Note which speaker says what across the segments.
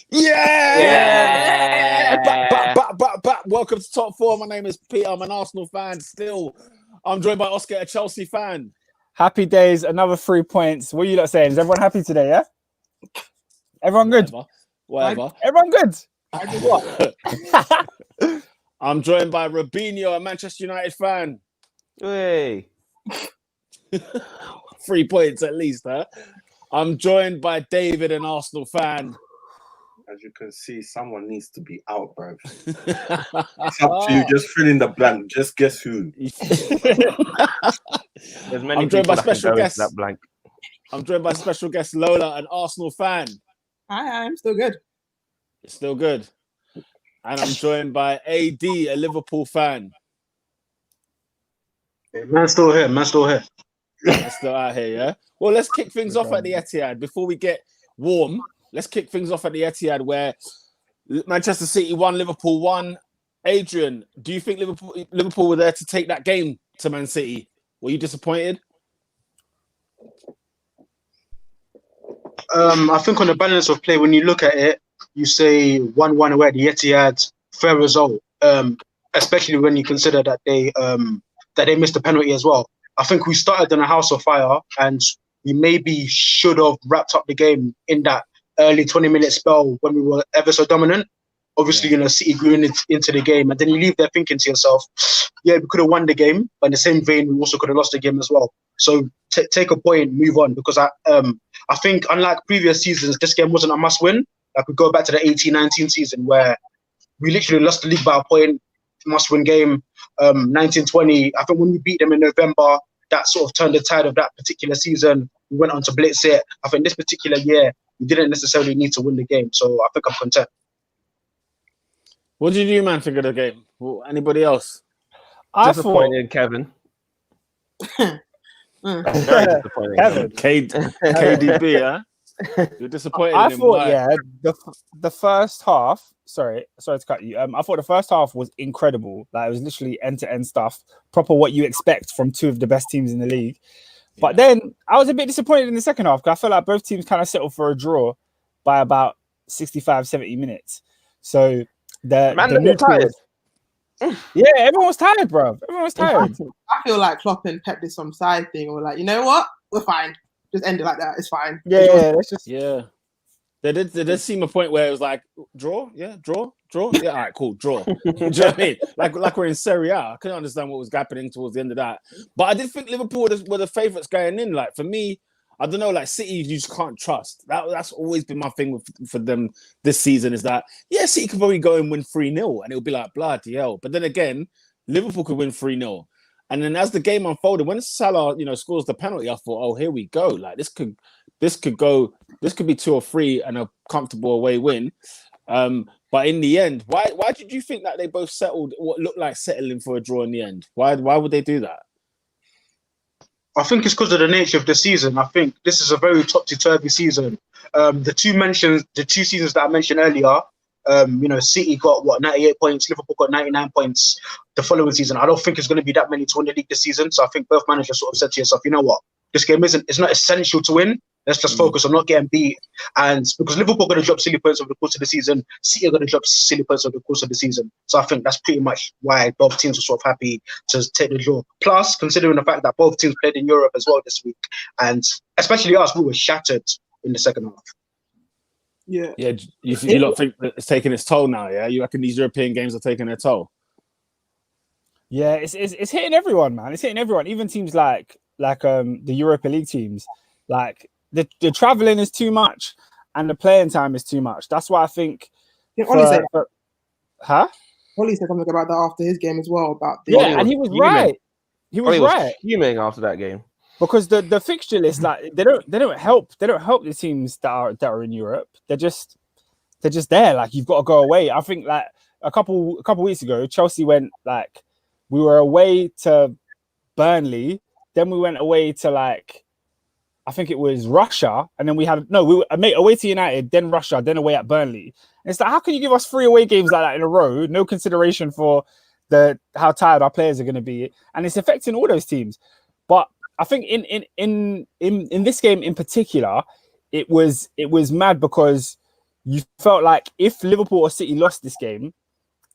Speaker 1: Yeah!
Speaker 2: Back. Welcome to Top 4. My name is Peter. I'm an Arsenal fan still. I'm joined by Oscar, a Chelsea fan.
Speaker 1: Happy days, another 3 points. What are you lot saying? Is everyone happy today, yeah? Everyone good?
Speaker 2: Whatever.
Speaker 1: Everyone good?
Speaker 3: I do what?
Speaker 2: I'm joined by Robinho, a Manchester United fan.
Speaker 3: Hey.
Speaker 2: 3 points at least, huh? I'm joined by David, an Arsenal fan.
Speaker 4: As you can see, someone needs to be out, bro. It's up to you. Just fill in the blank. Just guess who.
Speaker 3: There's many
Speaker 2: I'm joined by
Speaker 3: people that
Speaker 2: special
Speaker 3: can go into
Speaker 2: guest.
Speaker 3: that blank.
Speaker 2: I'm joined by special guest Lola, an Arsenal fan.
Speaker 5: Hi, I'm still good.
Speaker 2: It's still good. And I'm joined by AD, a Liverpool fan.
Speaker 6: Hey, man's still here.
Speaker 2: It's still out here, yeah? Well, let's kick things off at the Etihad. Before we get warm, let's kick things off at the Etihad where Manchester City won, Liverpool won. Adrian, do you think Liverpool were there to take that game to Man City? Were you disappointed?
Speaker 6: I think on the balance of play, when you look at it, you say 1-1 away at the Etihad, fair result. Especially when you consider that they missed a penalty as well. I think we started in a house of fire, and we maybe should have wrapped up the game in that early 20-minute spell when we were ever so dominant. Obviously, City grew into the game, and then you leave there thinking to yourself, yeah, we could have won the game, but in the same vein, we also could have lost the game as well. So take a point, move on, because I think unlike previous seasons, this game wasn't a must-win. Like we go back to the 18-19 season where we literally lost the league by a point, must-win game. 19-20, I think when we beat them in November, that sort of turned the tide of that particular season. We went on to blitz it. I think this particular year, we didn't necessarily need to win the game, so I think I'm content.
Speaker 2: What did you, man, think of the game? Well, anybody else?
Speaker 3: Disappointed, Kevin. Very disappointing.
Speaker 1: Kevin.
Speaker 2: KDB, huh? You're disappointed.
Speaker 1: I thought, the first half. Sorry to cut you. I thought the first half was incredible. Like it was literally end-to-end stuff, proper what you expect from two of the best teams in the league. But then I was a bit disappointed in the second half because I felt like both teams kind of settled for a draw by about 65, 70 minutes. So the neutrals. Yeah, everyone was tired, bro. Everyone was tired.
Speaker 5: I feel like Klopp and Pep did some side thing, or like, you know what? We're fine. Just end it like that. It's fine.
Speaker 2: There did seem a point where it was like draw. Yeah, all right, cool, draw. Do you know what I mean? Like we're in Serie A. I couldn't understand what was happening towards the end of that. But I did think Liverpool were the favourites going in. Like for me, I don't know, like City, you just can't trust. That's always been my thing for them this season is that, yeah, City could probably go and win 3-0 and it'll be like, bloody hell. But then again, Liverpool could win 3-0. And then as the game unfolded, when Salah, scores the penalty, I thought, oh, here we go. Like this could be 2 or 3 and a comfortable away win. But in the end, why did you think that they both settled what looked like settling for a draw in the end? Why would they do that?
Speaker 6: I think it's because of the nature of the season. I think this is a very topsy-turvy season. The two seasons that I mentioned earlier, City got 98 points, Liverpool got 99 points the following season. I don't think it's going to be that many to win the league this season. So I think both managers sort of said to yourself, you know what, this game it's not essential to win. Let's just focus on not getting beat. And because Liverpool are going to drop silly points over the course of the season, City are going to drop silly points over the course of the season. So I think that's pretty much why both teams are sort of happy to take the draw. Plus, considering the fact that both teams played in Europe as well this week, and especially us, we were shattered in the second half.
Speaker 5: Yeah.
Speaker 2: Yeah, you lot think that it's taking its toll now, yeah? You reckon these European games are taking their toll?
Speaker 1: Yeah, it's hitting everyone, man. It's hitting everyone. Even teams like the Europa League teams, like the traveling is too much and the playing time is too much. That's why I think.
Speaker 5: Yeah, Ollie said
Speaker 1: something
Speaker 5: about that after his game as well.
Speaker 1: And he was right. He was right.
Speaker 3: Fuming after that game
Speaker 1: because the fixture list, like they don't help the teams that are in Europe. They're just there. Like you've got to go away. I think like a couple weeks ago, Chelsea went like we were away to Burnley, then we went away to I think it was Russia, and then we were away to United, then Russia, then away at Burnley. And it's like, how can you give us 3 away games like that in a row? No consideration for how tired our players are going to be, and it's affecting all those teams. But I think in this game in particular, it was mad because you felt like if Liverpool or City lost this game,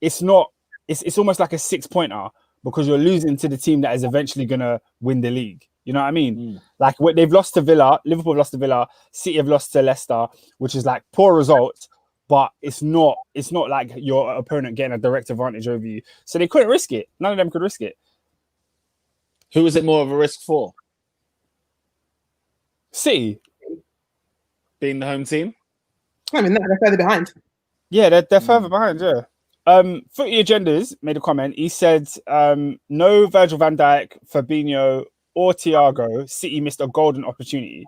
Speaker 1: it's almost like a 6-pointer because you're losing to the team that is eventually gonna win the league. You know what I mean? Like they've lost to Villa, Liverpool have lost to Villa, City have lost to Leicester, which is like poor results, but it's not like your opponent getting a direct advantage over you. So they couldn't risk it. None of them could risk it.
Speaker 2: Who was it more of a risk for?
Speaker 1: City.
Speaker 2: Being the home team?
Speaker 5: I mean, they're further behind.
Speaker 1: Yeah, they're further behind, yeah. Footy Agendas made a comment. He said, no Virgil van Dijk, Fabinho, or Thiago. City missed a golden opportunity.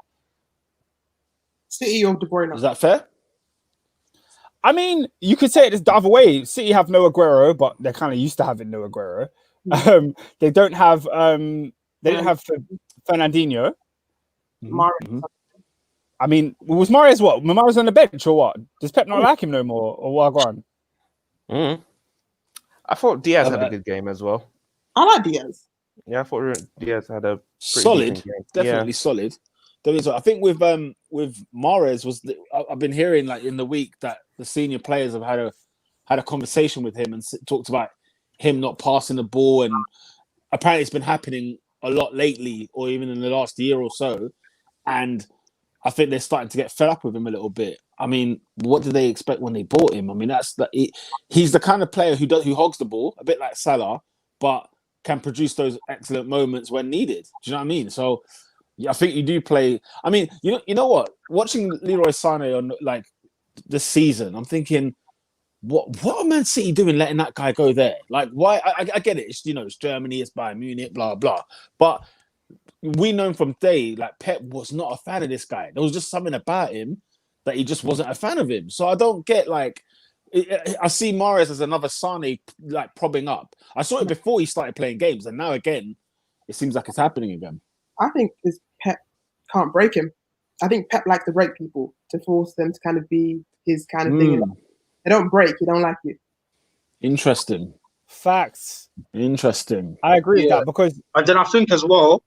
Speaker 5: City or De Bruyne.
Speaker 2: Is that fair?
Speaker 1: I mean, you could say it the other way. City have no Aguero, but they're kind of used to having no Aguero. They don't have Fernandinho. I mean, was Mahrez what? Mahrez on the bench or what? Does Pep not like him no more or what? Go on.
Speaker 3: I thought Diaz had a good game as well.
Speaker 5: I like Diaz.
Speaker 3: Yeah, I thought Diaz had a
Speaker 2: solid, definitely solid. I think with Mahrez I've been hearing like in the week that the senior players have had a conversation with him and talked about him not passing the ball, and apparently it's been happening a lot lately, or even in the last year or so, and I think they're starting to get fed up with him a little bit. I mean, what did they expect when they bought him? I mean, he's the kind of player who hogs the ball, a bit like Salah, but can produce those excellent moments when needed. Do you know what I mean? So yeah, I think you do play. I mean, you know what? Watching Leroy Sané on like this season, I'm thinking, what are Man City doing letting that guy go there? Like, why? I get it. It's Germany, it's Bayern Munich, blah blah. But we know from day like Pep was not a fan of this guy. There was just something about him that he just wasn't a fan of him. So I don't get like. I see Mahrez as another Sané like propping up. I saw it before he started playing games, and now again, it seems like it's happening again.
Speaker 5: I think this Pep can't break him. I think Pep likes to break people to force them to kind of be his kind of thing. They don't break. You don't like you.
Speaker 2: Interesting.
Speaker 1: Facts.
Speaker 2: Interesting.
Speaker 1: I agree with that because.
Speaker 6: And then I think as well.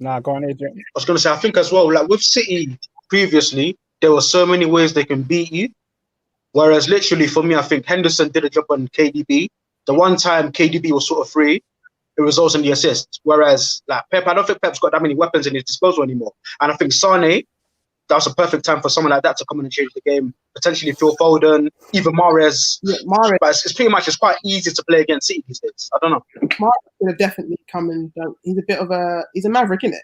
Speaker 1: Nah, go on, Adrian.
Speaker 6: I was going to say, I think as well, like with City previously, there were so many ways they can beat you. Whereas literally for me, I think Henderson did a job on KDB. The one time KDB was sort of free, it results in the assist. Whereas like Pep, I don't think Pep's got that many weapons in his disposal anymore. And I think Sané, that was a perfect time for someone like that to come in and change the game. Potentially Phil Foden, even Mahrez. Yeah, Mahrez. But it's quite easy to play against City these days. I don't know.
Speaker 5: Mahrez could have definitely come and done. He's a maverick, isn't it?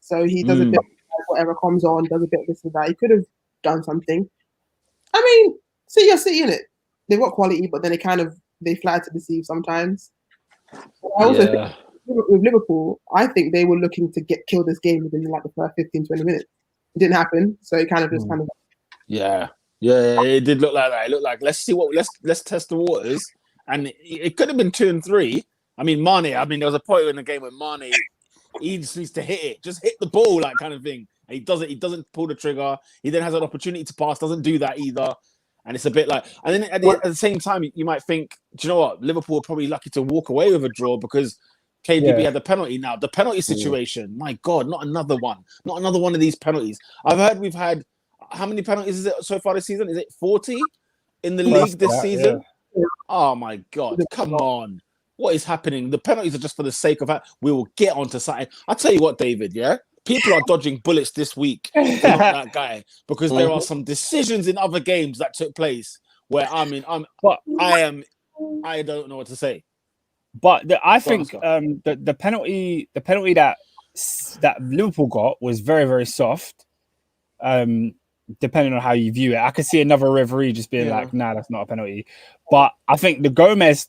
Speaker 5: So he does a bit of whatever comes on, does a bit of this and that. He could have done something. I mean, City are City, innit? They've got quality, but then they fly to deceive sometimes. I also think with Liverpool, I think they were looking to kill this game within like the first 15, 20 minutes. It didn't happen, so it
Speaker 2: Yeah, it did look like that. It looked like let's test the waters, and it could have been 2 and 3. I mean, Mane. I mean, there was a point in the game where Mane, he just needs to hit it, just hit the ball, like kind of thing. And he does it. He doesn't pull the trigger. He then has an opportunity to pass, doesn't do that either. And it's a bit like, and then at the same time, you might think, do you know what? Liverpool are probably lucky to walk away with a draw because KDB had the penalty. Now the penalty situation, my God, not another one of these penalties. I've heard we've had how many penalties is it so far this season? Is it 40 in the league this season? Yeah. Oh my God, come on! What is happening? The penalties are just for the sake of that. We will get onto something. I'll tell you what, David. Yeah. People are dodging bullets this week for not that guy because there are some decisions in other games that took place where I don't know what to say.
Speaker 1: But I think the penalty that Liverpool got was very, very soft. Depending on how you view it, I could see another referee just being like, "Nah, that's not a penalty." But I think the Gomez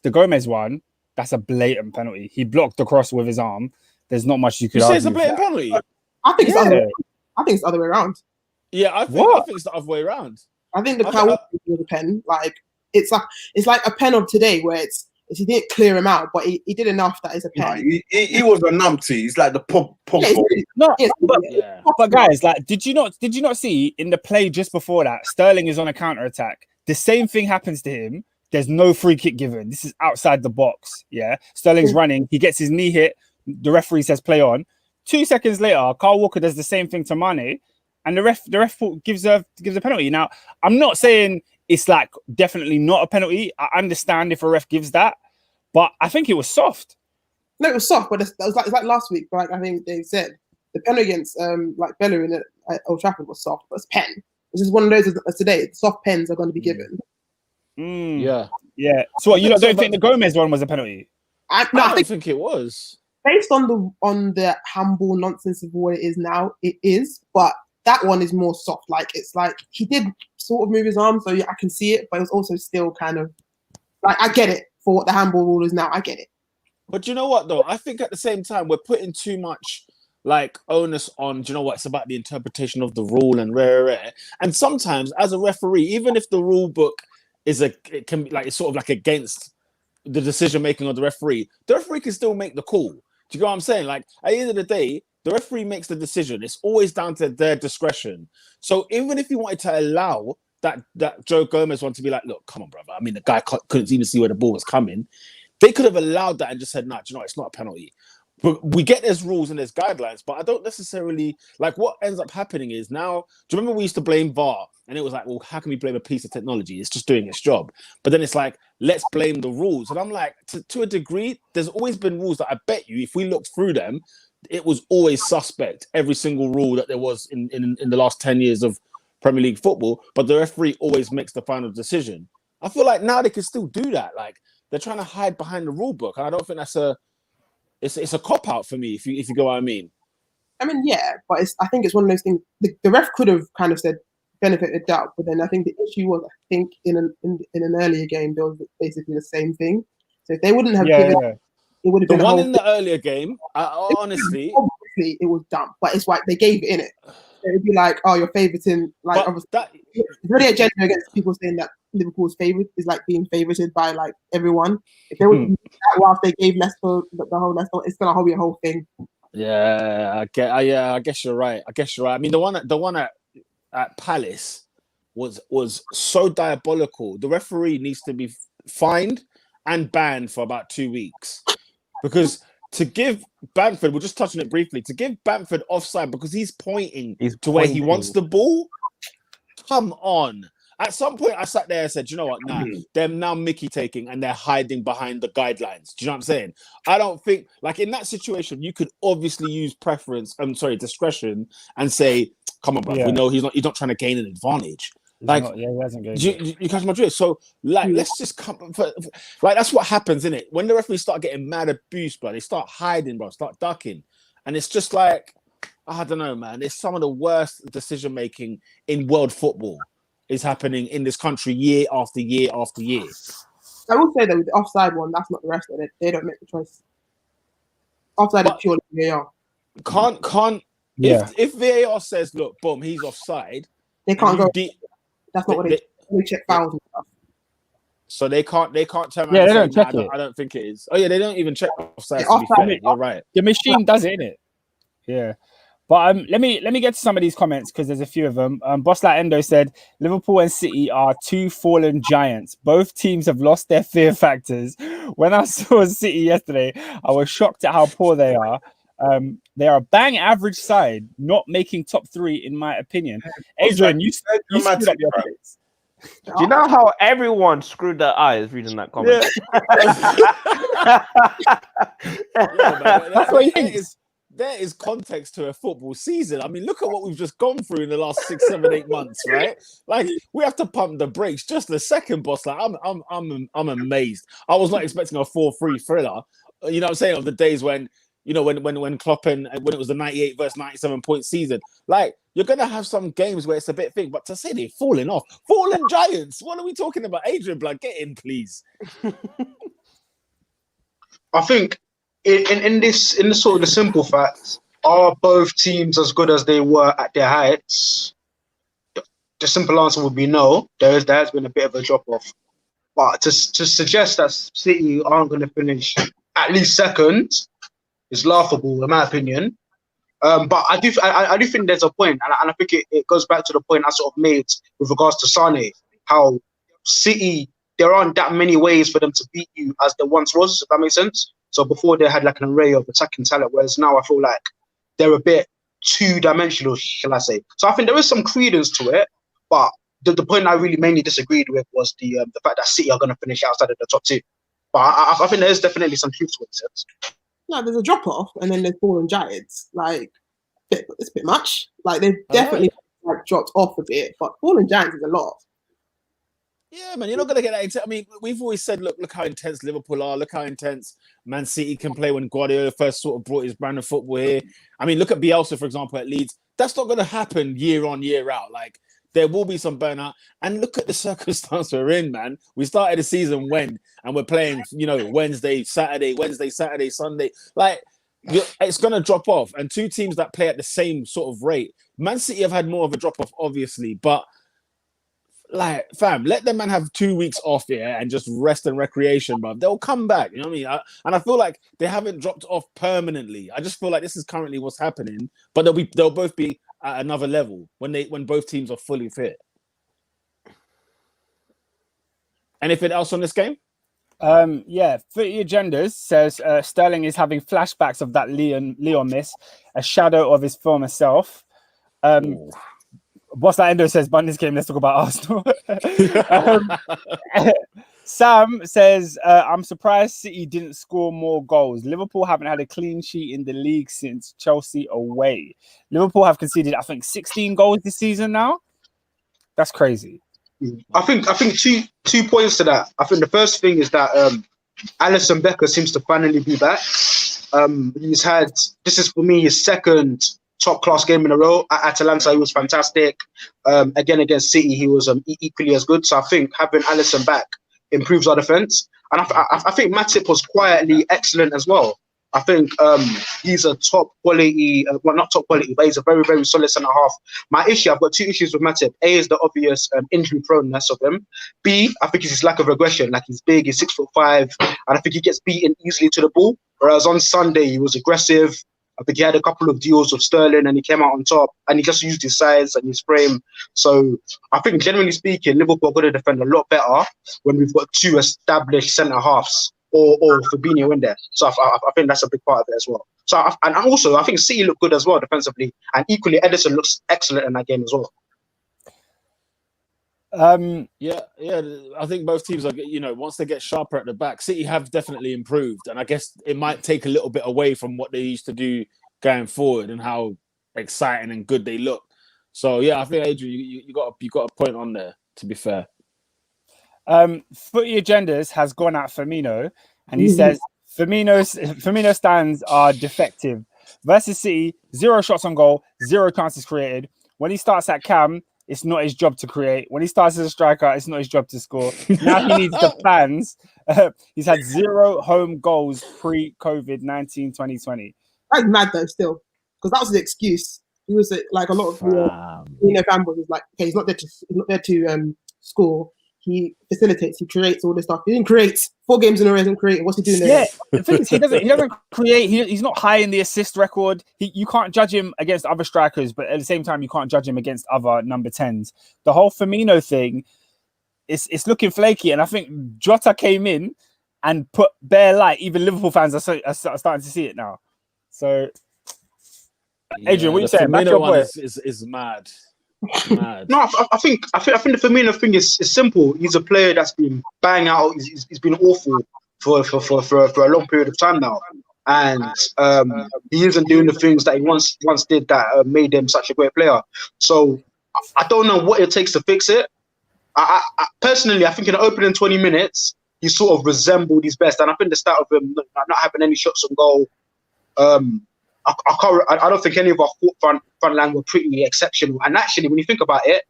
Speaker 1: one, that's a blatant penalty. He blocked the cross with his arm. There's not much you could argue.
Speaker 2: It's a blatant penalty.
Speaker 5: I think it's the other way around.
Speaker 2: Yeah, I think it's the other way around.
Speaker 5: I think the pen, like it's like a pen of today where he didn't clear him out, but he did enough that it's a pen.
Speaker 4: No, he was a numpty. He's like the pop.
Speaker 1: But guys, like, did you not see in the play just before that, Sterling is on a counter attack. The same thing happens to him. There's no free kick given. This is outside the box. Yeah, Sterling's running. He gets his knee hit. The referee says play on. 2 seconds later, Kyle Walker does the same thing to Mane, and the ref gives a penalty. Now, I'm not saying it's like definitely not a penalty. I understand if a ref gives that, but I think it was soft.
Speaker 5: No, it was soft, but it's like last week. Like I think they said the penalty against like Bellerin at Old Trafford was soft, but it's pen. It's just one of those as today. Soft pens are going to be given.
Speaker 2: Yeah.
Speaker 1: So what, you don't think the Gomez one was a penalty?
Speaker 2: I don't think it was.
Speaker 5: Based on the handball nonsense of what it is now, it is. But that one is more soft. Like it's like he did sort of move his arm, so I can see it, but it was also still kind of like I get it for what the handball rule is now. I get it.
Speaker 2: But you know what though? I think at the same time we're putting too much like onus on. Do you know what? It's about the interpretation of the rule and rare. And sometimes as a referee, even if the rule book it can be like it's sort of like against the decision making of the referee can still make the call. Do you know what I'm saying? Like at the end of the day, the referee makes the decision. It's always down to their discretion. So even if you wanted to allow that Joe Gomez one to be like, look, come on, brother. I mean, the guy couldn't even see where the ball was coming. They could have allowed that and just said, nah, do you know, it's not a penalty. But we get there's rules and there's guidelines, but I don't necessarily like what ends up happening is now. Do you remember we used to blame VAR and it was like, well, how can we blame a piece of technology? It's just doing its job. But then it's like, let's blame the rules. And I'm like, to a degree, there's always been rules that I bet you, if we looked through them, it was always suspect. Every single rule that there was in the last 10 years of Premier League football, but the referee always makes the final decision. I feel like now they can still do that. Like they're trying to hide behind the rule book, and I don't think that's it's a cop out for me. If you get what I mean.
Speaker 5: I mean, yeah, but I think it's one of those things. The ref could have kind of said benefit of doubt, but then I think the issue was, I think in an earlier game there was basically the same thing. So if they wouldn't have given, it would have been
Speaker 2: the one in the earlier game. Honestly,
Speaker 5: obviously it was dumb, but it's like they gave it in it. It'd be like, oh, you're favoriting. Like, obviously, it's really a agenda against people saying that Liverpool's favorite is like being favorited by like everyone. If they would whilst they gave Leicester the whole Leicester, it's gonna be a whole thing.
Speaker 2: Yeah, I guess you're right. I mean, the one at Palace was so diabolical. The referee needs to be fined and banned for about 2 weeks because. To give Bamford, we're just touching it briefly, to give Bamford offside because he's pointing where he wants the ball. Come on. At some point, I sat there and said, you know what? Nah, they're now Mickey taking and they're hiding behind the guidelines. Do you know what I'm saying? I don't think, like in that situation, you could obviously use discretion and say, come on, bro, we know he's not trying to gain an advantage. Like,
Speaker 1: he hasn't gained
Speaker 2: you catch my drift. So, like, let's just come. Like, that's what happens, innit? When the referees start getting mad abuse, bro, they start hiding, bro, start ducking, and it's just like, I don't know, man. It's some of the worst decision making in world football is happening in this country year after year after year.
Speaker 5: I will say that with the offside one, that's not the rest of it. They don't make the choice. Offside is purely VAR.
Speaker 2: Can't. If VAR says, look, boom, he's offside,
Speaker 5: they can't go. That's not what they check fouls and stuff.
Speaker 2: So they can't turn around.
Speaker 1: Yeah, they don't check it.
Speaker 2: I don't think it is. Oh yeah, they don't even check offside. You're right.
Speaker 1: The machine does it, innit? Yeah. But let me get to some of these comments because there's a few of them. Boss Like Endo said Liverpool and City are two fallen giants. Both teams have lost their fear factors. When I saw City yesterday, I was shocked at how poor they are. They are a bang average side, not making top 3 in my opinion. Adrian, you screwed up your place.
Speaker 3: Do you know how everyone screwed their eyes reading that comment?
Speaker 2: That's what he thinks. There is context to a football season. I mean, look at what we've just gone through in the last 6, 7, 8 months, right? Like we have to pump the brakes just a second, boss. Like I'm amazed. I was not expecting a 4-3 thriller. You know what I'm saying? Of the days when when Klopp and when it was the 98 versus 97 point season, like you're gonna have some games where it's a bit thick. But to say they're falling giants. What are we talking about? Adrian, blood, get in, please.
Speaker 6: I think. In the sort of the simple facts, are both teams as good as they were at their heights? The simple answer would be no. There has been a bit of a drop off, but to suggest that City aren't going to finish at least second is laughable, in my opinion. But I do think there's a point, and I think it goes back to the point I sort of made with regards to Sane, how City, there aren't that many ways for them to beat you as there once was, if that makes sense. So before they had like an array of attacking talent, whereas now I feel like they're a bit two-dimensional, shall I say? So I think there is some credence to it, but the point I really mainly disagreed with was the fact that City are going to finish outside of the top two. But I think there is definitely some truth to what it says.
Speaker 5: No, there's a drop off, and then there's fallen giants. Like it's a bit much. Like they've definitely like dropped off a bit, but fallen giants is a lot.
Speaker 2: Yeah, man, you're not going to get that intense. I mean, we've always said, look how intense Liverpool are. Look how intense Man City can play when Guardiola first sort of brought his brand of football here. I mean, look at Bielsa, for example, at Leeds. That's not going to happen year on, year out. Like, there will be some burnout. And look at the circumstance we're in, man. We started the season when? And we're playing, Wednesday, Saturday, Sunday. Like, it's going to drop off. And two teams that play at the same sort of rate. Man City have had more of a drop off, obviously, but like, fam, let them man have 2 weeks off here and just rest and recreation, bro. They'll come back. You know what I mean? And I feel like they haven't dropped off permanently. I just feel like this is currently what's happening. But they'll both be at another level when both teams are fully fit. Anything else on this game?
Speaker 1: Yeah, Footy Agendas says Sterling is having flashbacks of that Leon miss, a shadow of his former self. Boss That Endo says, but in this game, let's talk about Arsenal. Sam says, I'm surprised City didn't score more goals. Liverpool haven't had a clean sheet in the league since Chelsea away. Liverpool have conceded, I think, 16 goals this season now. That's crazy.
Speaker 6: I think two points to that. I think the first thing is that Alisson Becker seems to finally be back. He's had, this is for me, his second top-class game in a row. At Atalanta, he was fantastic. Again, against City, he was equally as good. So I think having Alisson back improves our defence. And I think Matip was quietly excellent as well. I think he's a top quality, not top quality, but he's a very, very solid centre-half. I've got two issues with Matip. A is the obvious injury proneness of him. B, I think it's his lack of aggression. Like, he's big, he's 6'5", and I think he gets beaten easily to the ball. Whereas on Sunday, he was aggressive. I think he had a couple of deals with Sterling and he came out on top and he just used his size and his frame. So I think, generally speaking, Liverpool are going to defend a lot better when we've got two established centre-halves or Fabinho in there. So I think that's a big part of it as well. So I think City look good as well defensively, and equally Ederson looks excellent in that game as well.
Speaker 2: Yeah. I think both teams are, once they get sharper at the back, City have definitely improved, and I guess it might take a little bit away from what they used to do going forward and how exciting and good they look. So yeah, I think Adrian, you got a point on there. To be fair,
Speaker 1: Footy Agendas has gone at Firmino, and he says Firmino stands are defective. Versus City, 0 shots on goal, 0 chances created. When he starts at cam, it's not his job to create. When he starts as a striker, it's not his job to score. Now he needs the plans. He's had 0 home goals pre-COVID-19 2020.
Speaker 5: That's mad though, still, because that was the excuse. He was like a lot of fanboys was like, okay, he's not there to score. He facilitates. He creates all this stuff. He didn't create 4 games in a row. Isn't creating. What's he doing there?
Speaker 1: Yeah, the thing is, he doesn't create. He's not high in the assist record. You can't judge him against other strikers, but at the same time, you can't judge him against other number 10s. The whole Firmino thing, it's looking flaky, and I think Jota came in and put bare light. Even Liverpool fans are starting to see it now. So, Adrian, what are you saying? Back your boy
Speaker 2: is mad.
Speaker 6: No, I think the Firmino thing is simple. He's a player that's been bang out. He's been awful for a long period of time now, and he isn't doing the things that he once did that made him such a great player. So I don't know what it takes to fix it. I personally, I think in the opening 20 minutes, he sort of resembled his best, and I think the start of him not having any shots on goal. I don't think any of our front line were pretty exceptional. And actually, when you think about it,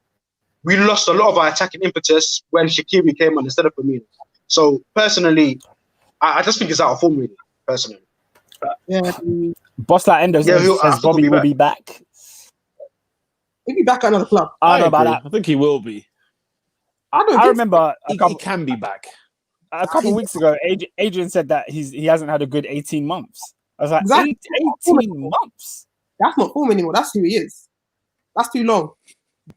Speaker 6: we lost a lot of our attacking impetus when Shaqiri came on instead of Firmino. So personally, I just think he's out of form, really. Personally,
Speaker 1: Boss That Endo says Bobby will be back.
Speaker 5: He'll be back at another club.
Speaker 1: I don't know about that.
Speaker 2: I think he will be.
Speaker 1: I remember
Speaker 2: he can be back.
Speaker 1: A couple of weeks ago, Adrian said that he hasn't had a good 18 months. I was like,
Speaker 5: Exactly.
Speaker 1: 18 months?
Speaker 5: That's not form anymore. That's who he is. That's too long.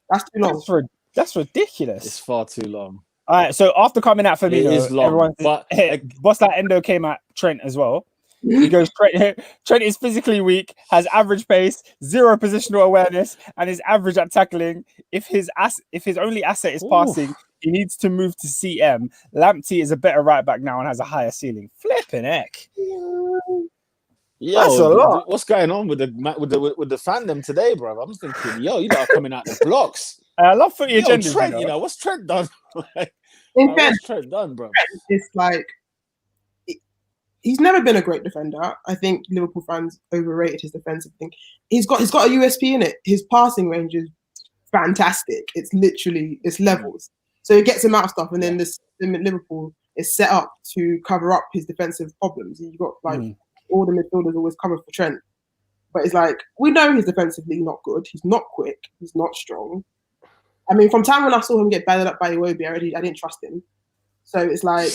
Speaker 1: That's ridiculous.
Speaker 2: It's far too long.
Speaker 1: All right, so after coming out for me,
Speaker 2: it is long, but
Speaker 1: Boss That Endo came at Trent as well. He goes, Trent is physically weak, has average pace, zero positional awareness, and is average at tackling. If his only asset is passing, he needs to move to CM. Lamptey is a better right back now and has a higher ceiling. Flipping heck.
Speaker 2: Yo,
Speaker 1: That's a lot.
Speaker 2: what's going on with the fandom today, bro? I'm thinking, yo, you lot are coming out the blocks.
Speaker 1: I love footy
Speaker 2: Yo,
Speaker 1: agendas.
Speaker 2: Trent, you know, what's Trent done?
Speaker 5: What's
Speaker 2: Trent done, bro?
Speaker 5: It's like he's never been a great defender. I think Liverpool fans overrated his defensive thing. He's got a USP in it. His passing range is fantastic. It's literally levels. So it gets him out of stuff, and then the system at Liverpool is set up to cover up his defensive problems. You've got like all the midfielders always cover for Trent, but it's like we know he's defensively not good. He's not quick. He's not strong. I mean, from time when I saw him get battered up by Iwobi, I didn't trust him. So it's like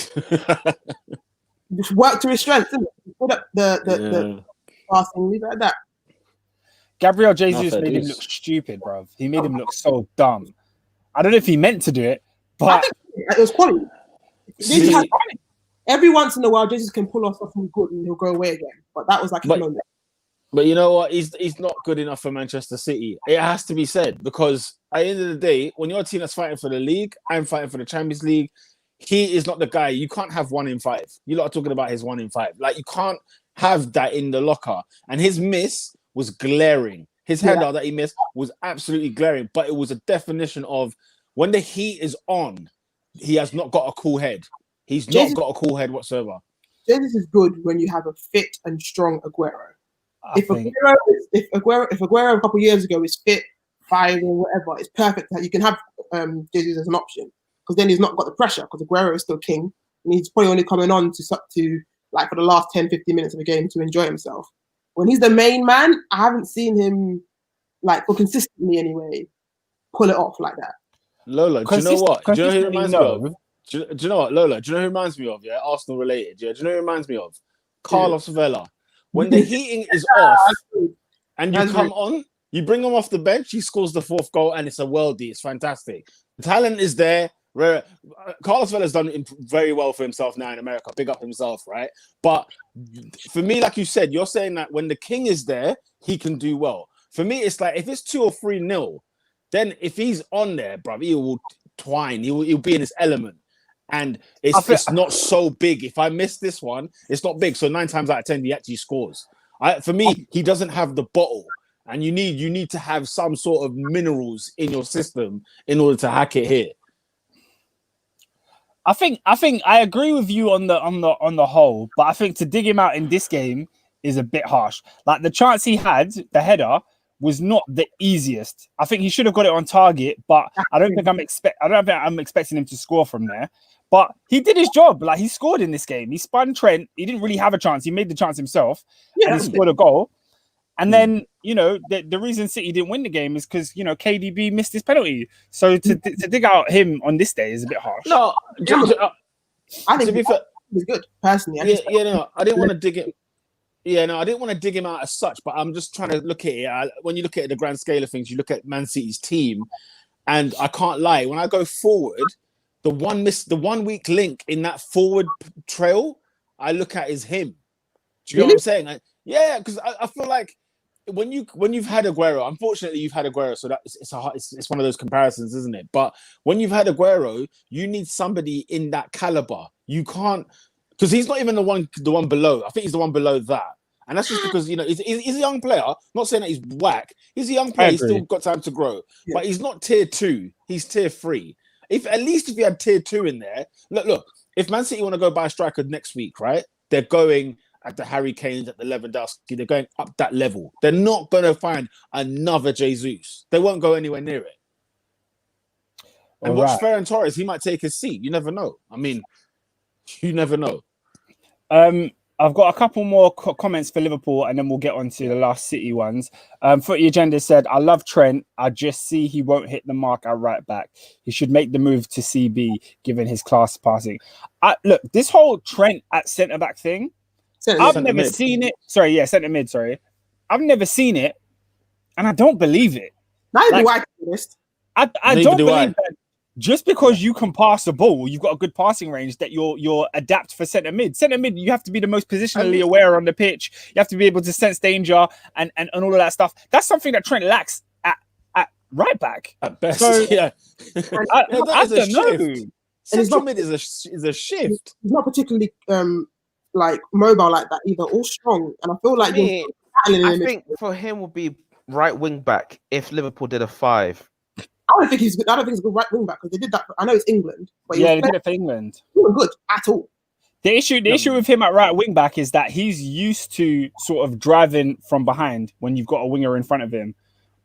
Speaker 5: just work to his strengths, isn't it? Put up the passing, leave it like that.
Speaker 1: Gabriel Jesus made him look stupid, bro. He made him look so dumb. I don't know if he meant to do it, but
Speaker 5: I think it was quality. Every once in a while, Jesus can pull off something good and he'll go away again. But that was like a moment.
Speaker 2: But you know what? He's not good enough for Manchester City. It has to be said, because at the end of the day, when you're a team that's fighting for the league and fighting for the Champions League, he is not the guy. You can't have 1 in 5. You lot are talking about his 1 in 5. Like, you can't have that in the locker. And his miss was glaring. His header that he missed was absolutely glaring. But it was a definition of when the heat is on, he has not got a cool head. He's not got a cool head whatsoever.
Speaker 5: Jesus is good when you have a fit and strong Aguero. If Aguero a couple of years ago is fit, 5 or whatever, it's perfect that you can have Jesus as an option, because then he's not got the pressure, because Aguero is still king and he's probably only coming on to like for the last 10-15 minutes of the game to enjoy himself. When he's the main man, I haven't seen him, like, for consistently anyway, pull it off like that.
Speaker 2: Lola, do you know what? Do you know who reminds me of? Do you know what, Lola? Do you know who reminds me of? Yeah, Arsenal related. Yeah, do you know who reminds me of? Carlos Vela. When the heating is off and you come on, you bring him off the bench, he scores the 4th goal, and it's a worldie. It's fantastic. The talent is there. Carlos Vela's done very well for himself now in America. Big up himself, right? But for me, like you said, you're saying that when the king is there, he can do well. For me, it's like if it's 2 or 3-0, then if he's on there, bruv, he will twine. He'll be in his element. And it's not so big. If I miss this one, it's not big. So 9 times out of 10, he actually scores. For me, he doesn't have the bottle. And you need to have some sort of minerals in your system in order to hack it here.
Speaker 1: I think I agree with you on the whole, but I think to dig him out in this game is a bit harsh. Like, the chance he had, the header, was not the easiest. I think he should have got it on target, but I don't think I'm expecting him to score from there. But he did his job. Like, he scored in this game. He spun Trent. He didn't really have a chance. He made the chance himself, and he scored a goal. And then, you know, the reason City didn't win the game is because, you know, KDB missed his penalty. So to dig out him on this day is a bit harsh.
Speaker 2: No,
Speaker 5: I think he's good, personally.
Speaker 2: I didn't want to dig it. Yeah, no, I didn't want to dig him out as such, but I'm just trying to look at it. When you look at the grand scale of things, you look at Man City's team, and I can't lie. When I go forward, the 1 weak link in that forward trail, I look at is him. Do you know what I'm saying? Because I feel like when you've had Aguero, unfortunately you've had Aguero, so that it's one of those comparisons, isn't it? But when you've had Aguero, you need somebody in that caliber. You can't, because he's not even the one below. I think he's the one below that. And that's just because, you know, he's a young player. I'm not saying that he's whack. He's a young player. He's still got time to grow. Yeah. But he's not tier 2. He's tier 3. If you had tier 2 in there, look. If Man City want to go buy a striker next week, right? They're going at the Harry Kanes, at the Lewandowski. They're going up that level. They're not going to find another Jesus. They won't go anywhere near it. And watch Ferran Torres. He might take his seat. You never know. I mean, you never know.
Speaker 1: I've got a couple more comments for Liverpool, and then we'll get on to the last City ones. Footy Agenda said, I love Trent. I just see he won't hit the mark at right back. He should make the move to CB, given his class passing. Look, this whole Trent at centre-back thing, I've never seen it. Centre-mid, sorry. I've never seen it, and I don't believe it.
Speaker 5: Neither do I, to be honest.
Speaker 1: I don't believe that. just because you can pass a ball, you've got a good passing range that you're adapt for centre mid. Centre mid, you have to be the most positionally aware on the pitch. You have to be able to sense danger and all of that stuff. That's something that Trent lacks at right back.
Speaker 2: At best,
Speaker 1: So,
Speaker 2: yeah.
Speaker 1: I don't know.
Speaker 2: Central mid is a shift.
Speaker 5: He's not particularly like mobile like that either, or strong. And I feel like
Speaker 3: I think for him would be right wing back if Liverpool did a 5.
Speaker 5: I don't think he's good. I don't think he's a good right wing back because they did that. I know it's England, but
Speaker 1: Yeah, they did it for England.
Speaker 5: he wasn't good at all.
Speaker 1: The issue with him at right wing back is that he's used to sort of driving from behind when you've got a winger in front of him.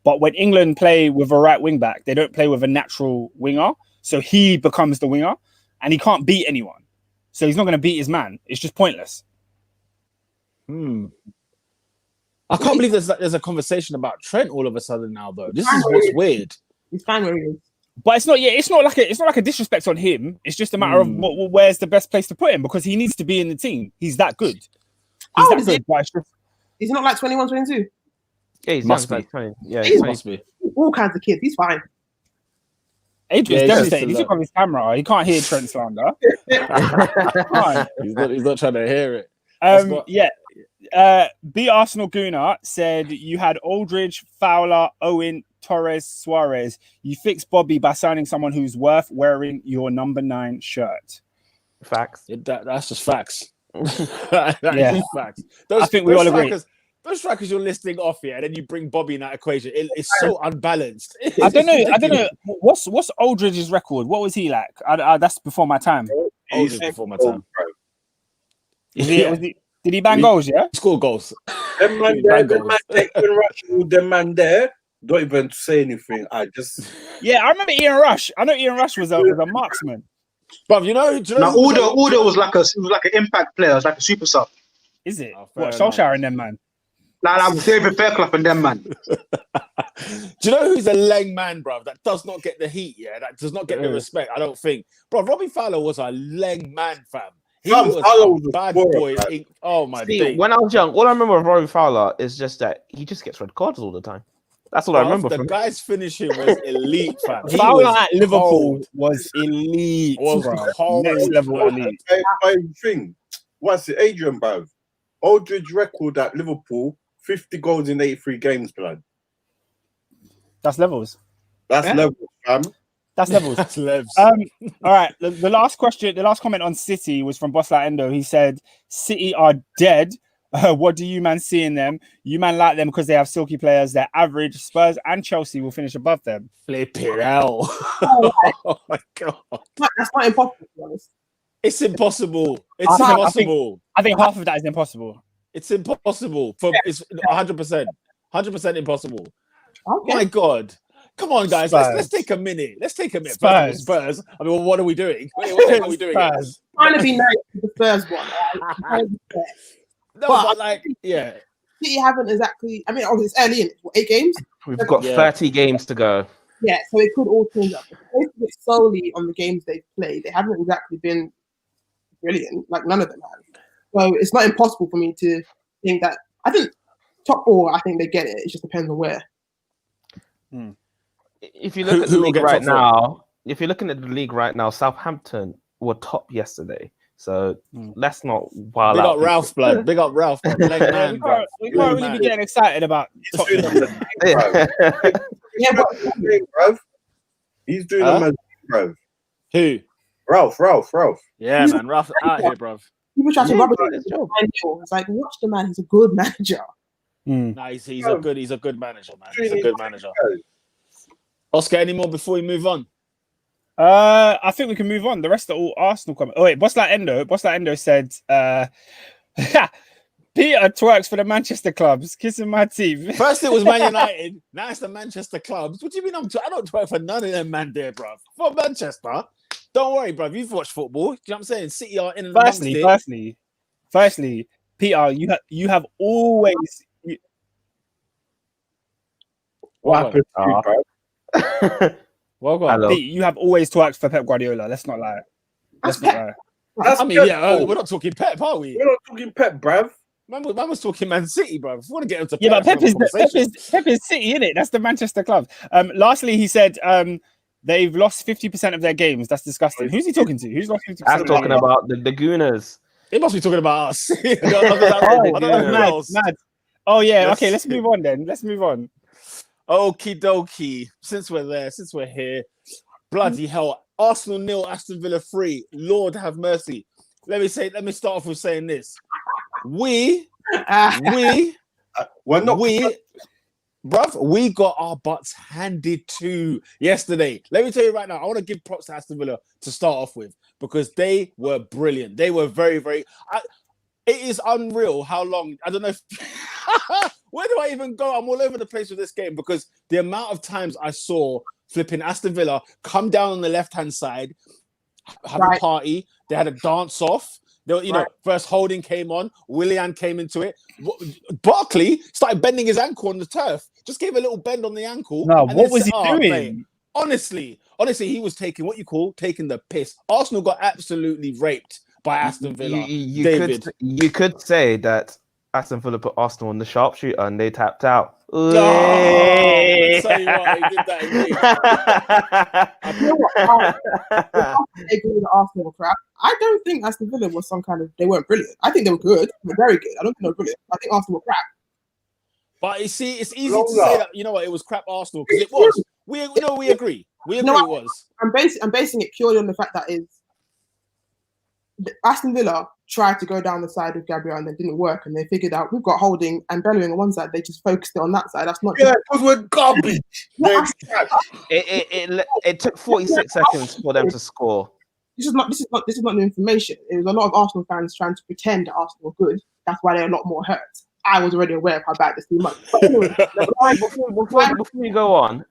Speaker 1: But when England play with a right wing back, they don't play with a natural winger. So he becomes the winger and he can't beat anyone. So he's not going to beat his man. It's just pointless.
Speaker 2: I can't believe there's a conversation about Trent all of a sudden now, though. This is what's weird.
Speaker 5: He's fine where he is.
Speaker 1: But it's not like a disrespect on him. It's just a matter of where's the best place to put him because he needs to be in the team. He's that good. He's that good. But it's just,
Speaker 5: He's not like 21, 22.
Speaker 3: Yeah, he's
Speaker 2: Must
Speaker 3: young,
Speaker 2: be.
Speaker 3: 20. Yeah,
Speaker 5: He's
Speaker 2: Must be.
Speaker 5: all kinds of kids. He's fine.
Speaker 1: Adrian's
Speaker 2: Yeah,
Speaker 1: devastated. He took off his camera. He can't hear Trent slander.
Speaker 2: He's not trying to hear it.
Speaker 1: B Arsenal Gooner said you had Aldridge, Fowler, Owen, Torres, Suarez. You fixed Bobby by signing someone who's worth wearing your number 9 shirt.
Speaker 3: Facts.
Speaker 2: That's just facts. That is facts.
Speaker 1: I think we all agree.
Speaker 2: Those strikers you're listing off here, and then you bring Bobby in that equation. It's so unbalanced.
Speaker 1: I don't know. What's Aldridge's record? What was he like? That's before my time.
Speaker 2: Aldridge before my time.
Speaker 1: Did he bang goals? Yeah,
Speaker 2: Score goals.
Speaker 4: Them man there don't even say anything. I
Speaker 1: remember Ian Rush. I know Ian Rush was a marksman.
Speaker 2: But do you know
Speaker 6: Udo was like an impact player. It was like a super sub.
Speaker 1: Is it?
Speaker 2: Fair
Speaker 1: What,
Speaker 2: enough.
Speaker 1: Solskjaer and them, man?
Speaker 6: Like David Fairclough and them, man.
Speaker 2: Do you know who's a leng man, bro? That does not get the heat, yeah? That does not get the respect, I don't think. Bro, Robbie Fowler was a leng man, fam. He was a bad boy. Oh, my days.
Speaker 3: When I was young, all I remember of Robbie Fowler is just that he just gets red cards all the time. That's all I remember
Speaker 2: The
Speaker 3: from him.
Speaker 2: guy's finishing was elite, fam. He
Speaker 1: Fowler
Speaker 2: was
Speaker 1: at Liverpool
Speaker 2: cold.
Speaker 1: was elite,
Speaker 2: Was
Speaker 1: bro.
Speaker 2: cold.
Speaker 1: Next level elite.
Speaker 4: What's it, Adrian, bro? Aldridge record at Liverpool, 50 goals in 83 games, blood.
Speaker 1: That's levels.
Speaker 4: That's level, fam.
Speaker 1: That's levels.
Speaker 2: That's levs.
Speaker 1: All right. The last comment on City was from Boss Like Endo. He said, City are dead. What do you man see in them? You man like them because they have silky players. They're average. Spurs and Chelsea will finish above them.
Speaker 2: Flip it out. Oh, my God.
Speaker 5: That's not impossible, to be honest.
Speaker 2: It's impossible. It's
Speaker 1: I think-
Speaker 2: impossible.
Speaker 1: I think half of that is impossible.
Speaker 2: It's impossible. It's 100%. 100% impossible.
Speaker 5: Okay.
Speaker 2: My God. Come on, guys. Let's take a minute.
Speaker 1: Spurs.
Speaker 2: Spurs. I mean, what are we doing? What are we doing?
Speaker 1: Spurs.
Speaker 5: Trying to be nice to the first one. Right?
Speaker 2: No,
Speaker 5: But-
Speaker 2: but like, yeah.
Speaker 5: City haven't exactly. I mean, obviously it's early in it. What, 8 games?
Speaker 3: We've got
Speaker 2: Yeah.
Speaker 3: 30 games to go.
Speaker 5: Yeah, so it could all change up. If they focus it solely on the games they've played, they haven't exactly been brilliant. Like none of them have. So it's not impossible for me to think that. I think top 4. I think they get it. It just depends on where.
Speaker 3: If you look at the
Speaker 2: who will
Speaker 3: league
Speaker 2: get
Speaker 3: right
Speaker 2: top four?
Speaker 3: now, if you're looking at the league right now, Southampton were top yesterday. So let's not wild
Speaker 2: Big
Speaker 3: out.
Speaker 2: up Ralph, blood. Big up Ralph. Blood. Leg man,
Speaker 1: We
Speaker 2: bro.
Speaker 1: can't really
Speaker 2: Man.
Speaker 1: be getting excited about
Speaker 4: He's doing them as bro.
Speaker 5: Yeah, but
Speaker 4: Bro. He's doing them as bro.
Speaker 2: Who?
Speaker 4: Ralph.
Speaker 2: Yeah, man. Ralph out here, bro.
Speaker 5: people try to rub it
Speaker 3: bro,
Speaker 5: in.
Speaker 3: it's job.
Speaker 5: It's like, watch the man. He's a good manager.
Speaker 2: Nah, he's a good manager, man. He's a good manager. Oscar, any more before we move on?
Speaker 1: I think we can move on. The rest are all Arsenal comments. Oh wait, Boss Like Endo said Peter twerks for the Manchester clubs, kissing my teeth.
Speaker 2: First it was Man United, now it's the Manchester clubs. What do you mean I don't twerk for none of them man there, bruv? For Manchester. Don't worry, bruv. You've watched football. Do you know what I'm saying? City are in and
Speaker 1: Firstly, Peter, you have always
Speaker 4: What happened to you, bro?
Speaker 2: Well gone.
Speaker 3: Hello.
Speaker 1: Pete, you have always twerked for Pep Guardiola. Let's not lie.
Speaker 5: That's Pep.
Speaker 4: That's
Speaker 2: I mean,
Speaker 4: Pep,
Speaker 2: yeah,
Speaker 4: bro.
Speaker 2: we're not talking Pep, are we?
Speaker 4: We're not talking Pep, bruv.
Speaker 2: Man was talking Man City, bruv. If we want to get into
Speaker 1: Yeah, but
Speaker 2: Pep
Speaker 1: Pep is City, innit? That's the Manchester club. Lastly, he said They've lost 50% of their games. That's disgusting. Who's he talking to? Who's lost 50%?
Speaker 3: I'm talking about the Gooners.
Speaker 2: He must be talking about us. I
Speaker 1: Oh,
Speaker 2: don't know who
Speaker 1: mad,
Speaker 2: else.
Speaker 1: mad. Oh yeah.
Speaker 2: Yes.
Speaker 1: Okay, let's move on then. Let's move on.
Speaker 2: Okie dokie. Since we're there, since we're here, bloody hell. Arsenal 0, Aston Villa 3. Lord have mercy. Let me start off with saying this. We got our butts handed to yesterday. Let me tell you right now, I want to give props to Aston Villa to start off with because they were brilliant. They were very, very. It is unreal how long. I don't know if. Where do I even go? I'm all over the place with this game because the amount of times I saw flipping Aston Villa come down on the left-hand side, have a party. They had a dance off. They were, first Holding came on. Willian came into it. Barkley started bending his ankle on the turf. Just gave a little bend on the ankle.
Speaker 1: No, what was he doing?
Speaker 2: Mate, honestly, he was taking the piss. Arsenal got absolutely raped by Aston Villa.
Speaker 3: You could say that Aston Villa put Arsenal on the sharpshooter and they tapped out.
Speaker 2: Oh, I'll tell you what, he did that indeed.
Speaker 5: They agree with the Arsenal crap. I don't think Aston Villa was some kind of. They weren't brilliant. I think they were good. They were very good. I don't think they were brilliant. I think Arsenal were crap.
Speaker 2: But you see, it's easy to say that. You know what? It was crap Arsenal because it was. We agree. We agree it was.
Speaker 5: I'm basing it purely on the fact that Aston Villa tried to go down the side of Gabriel and it didn't work, and they figured out we've got Holding and Bellerin on one side. They just focused it on that side. That's not.
Speaker 4: Yeah, because we're garbage.
Speaker 3: It took 46 seconds for them to score.
Speaker 5: This is not new information. It was a lot of Arsenal fans trying to pretend that Arsenal were good. That's why they're a lot more hurt. I was already aware of how bad this team was. But anyway,
Speaker 3: Before we go on,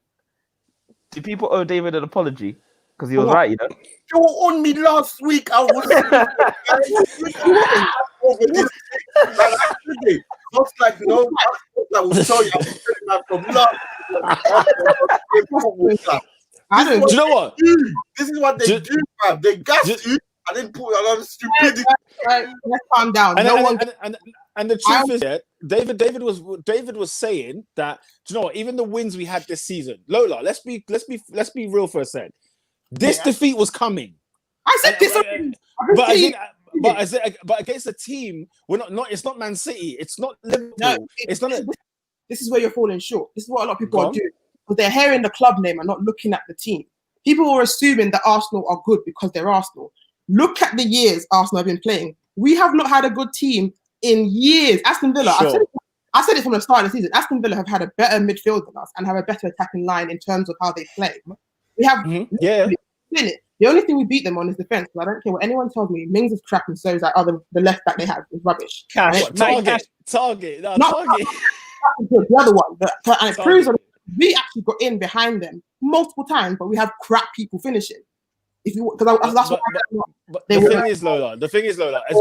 Speaker 3: do people owe David an apology? Because he was right,
Speaker 4: You were on me last week. I was Looks like no. I will tell you. From last.
Speaker 2: Do you know what?
Speaker 4: This is what they do, man. They gas you and then put another stupidity.
Speaker 5: Let's calm down.
Speaker 2: And the truth is, David was saying that. Do you know what? Even the wins we had this season, Lola. Let's be real for a second. This defeat was coming.
Speaker 5: I said this.
Speaker 2: But against a team, we're not. It's not Man City. It's not Liverpool.
Speaker 5: No,
Speaker 2: it's not.
Speaker 5: This is where you're falling short. This is what a lot of people are doing. Because they're hearing the club name and not looking at the team. People are assuming that Arsenal are good because they're Arsenal. Look at the years Arsenal have been playing. We have not had a good team in years. Aston Villa,
Speaker 2: sure.
Speaker 5: I said it from the start of the season. Aston Villa have had a better midfield than us and have a better attacking line in terms of how they play. We have the only thing we beat them on is defense. I don't care what anyone tells me. Mings is crap and so is the left back they have is rubbish.
Speaker 2: Target. No, Target.
Speaker 5: The other one. And it proves that we actually got in behind them multiple times, but we have crap people finishing. The thing is, Lola. As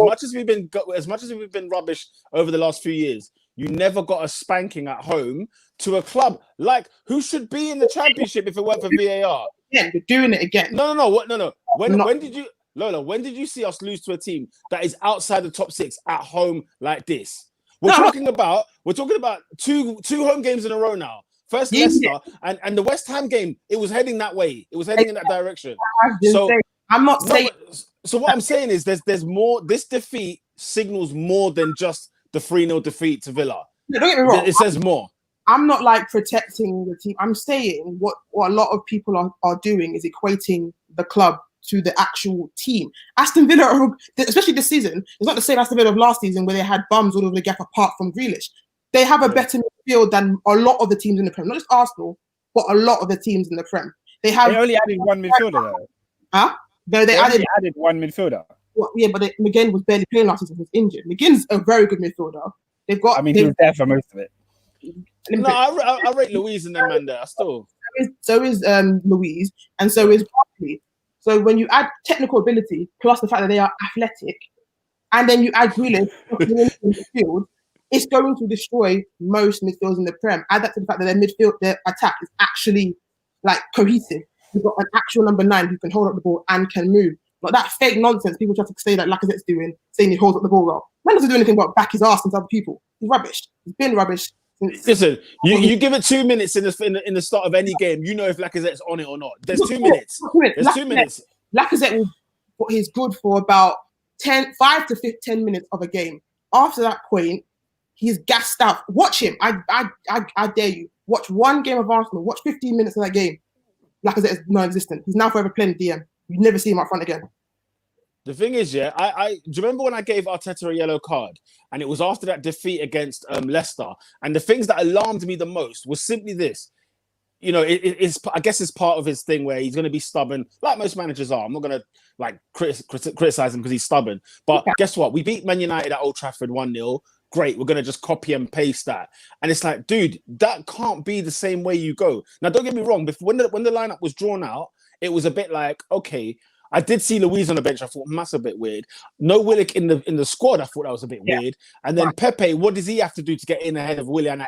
Speaker 5: much as we've been rubbish over the last few years, you never got a spanking at home to a club like who should be in the championship if it weren't for VAR. Yeah, you're doing it again.
Speaker 2: No. When did you, Lola? When did you see us lose to a team that is outside the top 6 at home like this? We're talking about two home games in a row now. First Leicester and the West Ham game. It was heading that way. It was heading in that direction.
Speaker 5: I'm not saying.
Speaker 2: So what I'm saying is there's more. This defeat signals more than just the 3-0 defeat to Villa.
Speaker 5: No, don't get me wrong.
Speaker 2: It says more.
Speaker 5: I'm not like protecting the team. I'm saying what a lot of people are doing is equating the club to the actual team. Aston Villa, especially this season, it's not the same Aston Villa of last season where they had bums all over the gap apart from Grealish. They have a better midfield than a lot of the teams in the Prem. Not just Arsenal, but a lot of the teams in the Prem. They only
Speaker 1: added one midfielder though.
Speaker 5: Huh? No, they added
Speaker 1: one midfielder.
Speaker 5: Well, yeah, but McGinn was barely playing last season. He was injured. McGinn's a very good midfielder. He was
Speaker 1: there for most of it.
Speaker 2: No, I rate Louise and them man there. Still.
Speaker 5: So is Louise, and so is Barkley. So when you add technical ability plus the fact that they are athletic, and then you add Grealish in the field, it's going to destroy most midfields in the Prem. Add that to the fact that their attack is actually like cohesive. You've got an actual number 9 who can hold up the ball and can move. But that fake nonsense people try to say that Lacazette's doing, saying he holds up the ball well. Man doesn't do anything but back his ass into other people. He's rubbish. He's been rubbish
Speaker 2: Listen, you give it 2 minutes in the start of any game, you know if Lacazette's on it or not. There's 2 minutes. There's 2 minutes.
Speaker 5: Lacazette he's good for about 5 to 10 minutes of a game. After that point, he's gassed out. Watch him. I dare you. Watch one game of Arsenal. Watch 15 minutes of that game. Lacazette is non-existent. He's now forever playing DM. You never see him up front again.
Speaker 2: The thing is, do you remember when I gave Arteta a yellow card? And it was after that defeat against Leicester. And the things that alarmed me the most was simply this. You know, I guess it's part of his thing where he's going to be stubborn, like most managers are. I'm not going to like criticize him because he's stubborn. But guess what? We beat Man United at Old Trafford 1-0. Great. We're going to just copy and paste that. And it's like, dude, that can't be the same way you go. Now, don't get me wrong. When the lineup was drawn out, it was a bit like, okay, I did see Luiz on the bench. I thought that's a bit weird. No Willock in the squad. I thought that was a bit weird. And then Pepe, what does he have to do to get in ahead of Willian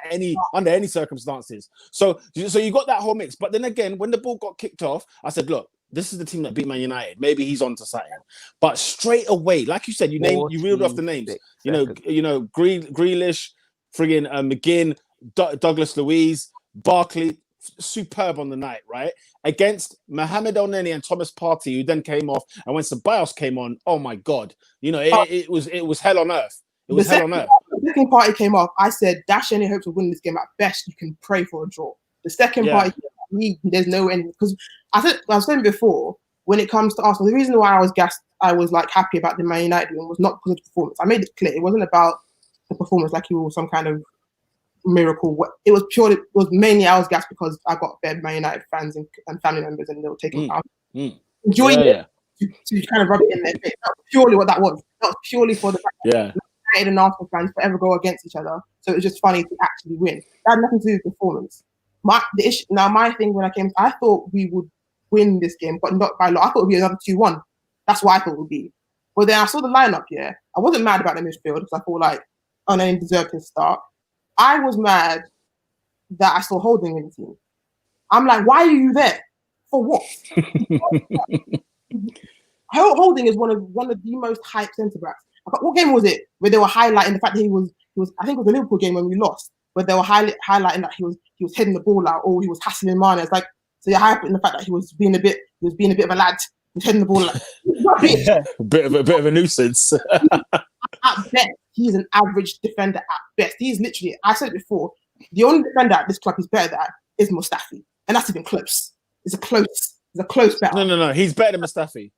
Speaker 2: under any circumstances? So you got that whole mix. But then again, when the ball got kicked off, I said, look, this is the team that beat Man United. Maybe he's on to something. But straight away, like you said, you reeled off the names. You know, Grealish, friggin' McGinn, Douglas Luiz, Barkley. Superb on the night, right? Against Mohamed El-Neni and Thomas Partey, who then came off, and when Ceballos came on, oh my god, you know, it was hell on earth. It was hell on earth.
Speaker 5: The second party came off. I said, dash any hopes of winning this game. At best, you can pray for a draw. The second party, there's no end because I was saying before, when it comes to Arsenal, the reason why I was gassed, I was like happy about the Man United one was not because of the performance. I made it clear it wasn't about the performance like you were some kind of miracle. It was mainly I was gassed because I got Man United fans and family members, and they were taking enjoying it to kind of rub it in their face. That's purely what that was. That was purely for the fact that United and Arsenal fans forever go against each other. So it was just funny to actually win. That had nothing to do with performance. My thing when I thought we would win this game, but not by a lot. I thought it would be another 2-1. That's what I thought it would be. But then I saw the lineup. I wasn't mad about the midfield because I thought like Onana deserved his start. I was mad that I saw Holding in the team. I'm like, why are you there? For what? Holding is one of the most hyped centre backs. What game was it where they were highlighting the fact that he was? I think it was the Liverpool game when we lost, where they were highlighting that he was heading the ball out or he was hassling Mane. It's like, so you're hyping the fact that he was being a bit of a lad, he was heading the ball out.
Speaker 2: a bit of a nuisance.
Speaker 5: At best, he's an average defender at best. He's literally, I said it before, the only defender at this club he's better than is Mustafi. And that's even close. It's a close battle.
Speaker 2: No. He's better than Mustafi.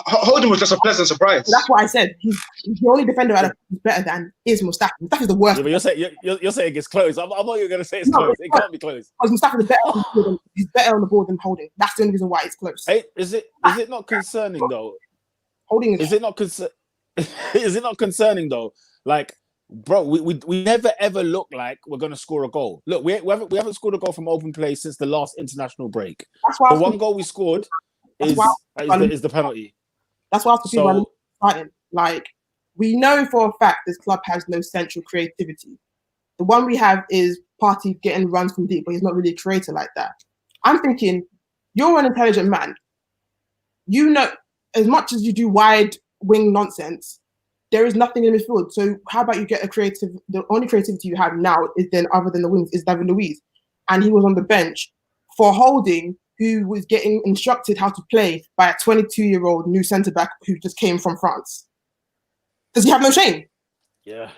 Speaker 6: Holding was just a pleasant surprise.
Speaker 5: That's what I said. He's the only defender he's better than is Mustafi. Mustafi's the worst.
Speaker 2: Yeah, but you're saying it's close. I'm not even going to say it's close. It can't be close.
Speaker 5: Because Mustafi he's better on the board than Holding. That's the only reason why it's close.
Speaker 2: Hey, is it not concerning though?
Speaker 5: Holding
Speaker 2: is it not concerning? Is it not concerning though? Like, bro, we never ever look like we're gonna score a goal. Look, we haven't scored a goal from open play since the last international break. The one goal we scored is the penalty.
Speaker 5: That's why I was confused starting. Like, we know for a fact this club has no central creativity. The one we have is Partey getting runs from deep, but he's not really a creator like that. I'm thinking, you're an intelligent man. You know, as much as you do wide wing nonsense, there is nothing in midfield. So how about you get the only creativity you have now is then, other than the wings, is David Luiz. And he was on the bench for Holding, who was getting instructed how to play by a 22-year-old new centre-back who just came from France. Does he have no shame?
Speaker 2: Yeah.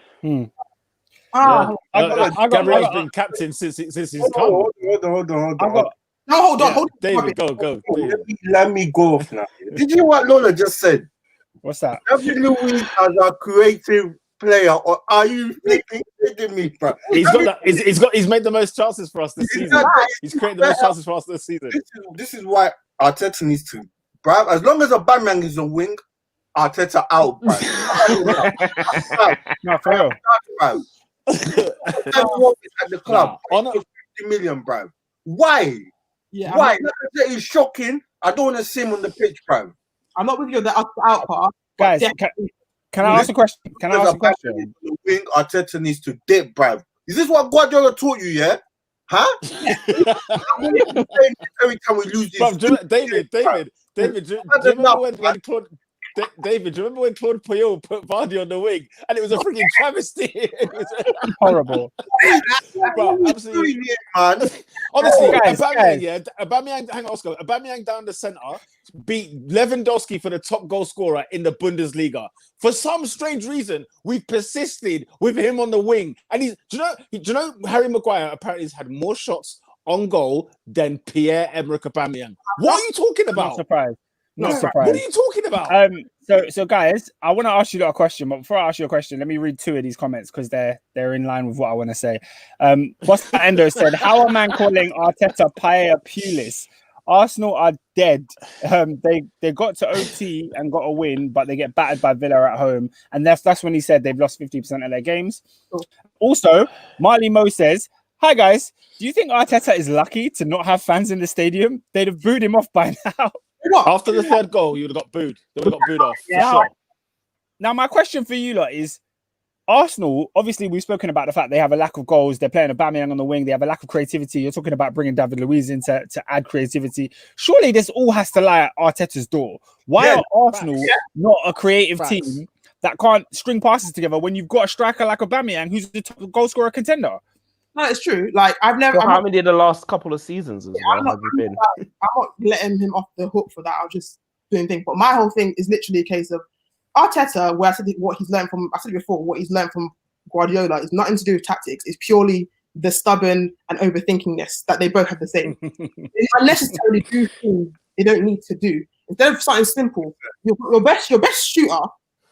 Speaker 1: Gabriel's
Speaker 2: been captain since he's come.
Speaker 4: Hold on.
Speaker 5: Hold on.
Speaker 2: David, go.
Speaker 4: Let me go off now. Did you hear what Lola just said?
Speaker 1: What's that?
Speaker 4: David Luiz as a creative player, or are you kidding me, bro?
Speaker 2: He's made the most chances for us this season. He's created the most chances for us this season.
Speaker 4: This is why Arteta needs to, bro. As long as Aubameyang is on wing, Arteta out, bro.
Speaker 1: No, for real.
Speaker 4: At the club, on 50 million, bro. Why?
Speaker 5: Yeah,
Speaker 4: why? That is shocking. I don't want to see him on the pitch, bro.
Speaker 5: I'm not with you on the out part.
Speaker 1: Guys, can I ask a question?
Speaker 4: The wing Arteta needs to dip, bruv. Is this what Guardiola taught you, yeah? Huh? Every time we lose this.
Speaker 2: David, do you remember when Claude... David, do you remember when Claude Puel put Vardy on the wing and it was a freaking travesty? It was
Speaker 1: Horrible.
Speaker 2: bro, absolutely.
Speaker 4: Man.
Speaker 2: Honestly,
Speaker 1: Guys,
Speaker 2: Aubameyang, hang on, Oscar. Aubameyang down the centre beat Lewandowski for the top goal scorer in the Bundesliga. For some strange reason, we've persisted with him on the wing. And do you know Harry Maguire apparently has had more shots on goal than Pierre-Emerick Aubameyang. What are you talking about?
Speaker 1: Not surprised. Not
Speaker 2: What
Speaker 1: surprised.
Speaker 2: are you talking about?
Speaker 1: So guys, I want to ask you a question, but before I ask you a question, let me read 2 of these comments because they're in line with what I want to say. Boss Endo said, "How a man calling Arteta Paella Pulis? Arsenal are dead. They got to OT and got a win, but they get battered by Villa at home, and that's when he said they've lost 50% of their games." Also, Marley Mo says, "Hi guys, do you think Arteta is lucky to not have fans in the stadium? They'd have booed him off by now."
Speaker 2: After the third goal, you would have got booed. They would have got booed off. For sure.
Speaker 1: Now, my question for you lot is, Arsenal, obviously, we've spoken about the fact they have a lack of goals. They're playing Aubameyang on the wing. They have a lack of creativity. You're talking about bringing David Luiz in to add creativity. Surely this all has to lie at Arteta's door. Why are Arsenal not a creative team that can't string passes together when you've got a striker like Aubameyang who's the top goal scorer contender?
Speaker 5: No, it's true. Like I've never.
Speaker 3: How many the last couple of seasons as well?
Speaker 5: I'm not letting him off the hook for that. I'm just doing things. But my whole thing is literally a case of Arteta, where I said what he's learned from. I said it before. What he's learned from Guardiola is nothing to do with tactics. It's purely the stubborn and overthinkingness that they both have the same. They unnecessarily do things they don't need to do. Instead of something simple, your best shooter,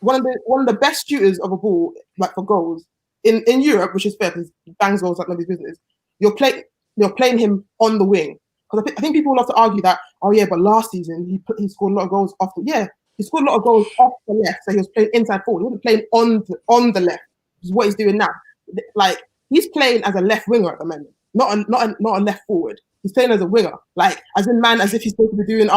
Speaker 5: one of the best shooters of a ball, like for goals. In Europe, which is fair because he bangs goals like nobody's business, you're playing him on the wing. Because I think people love to argue that, oh yeah, but last season he scored a lot of goals off he scored a lot of goals off the left, so he was playing inside forward. He wasn't playing on the left, which is what he's doing now. Like he's playing as a left winger at the moment, not a left forward. He's playing as a winger, like as if he's supposed to be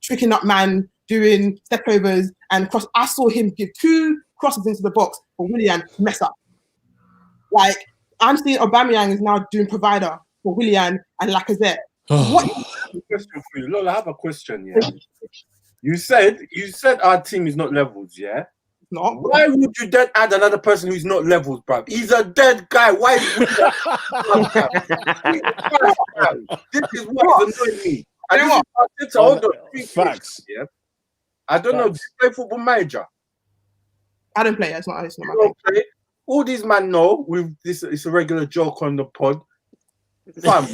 Speaker 5: tricking up man, doing stepovers and cross. I saw him give 2 crosses into the box for Willian to mess up. Like, I'm seeing Aubameyang is now doing provider for Willian and Lacazette. What?
Speaker 4: I have a question for you. Lola, I have a question, yeah. You said our team is not levels, yeah?
Speaker 5: No.
Speaker 4: Why would you then add another person who's not levels, bro? He's a dead guy. Why would you This is what is annoying me.
Speaker 2: Facts.
Speaker 4: Yeah. I don't know. Do you play Football Manager?
Speaker 5: I don't play. It's not my thing.
Speaker 4: All these men know with this, it's a regular joke on the pod. Fam,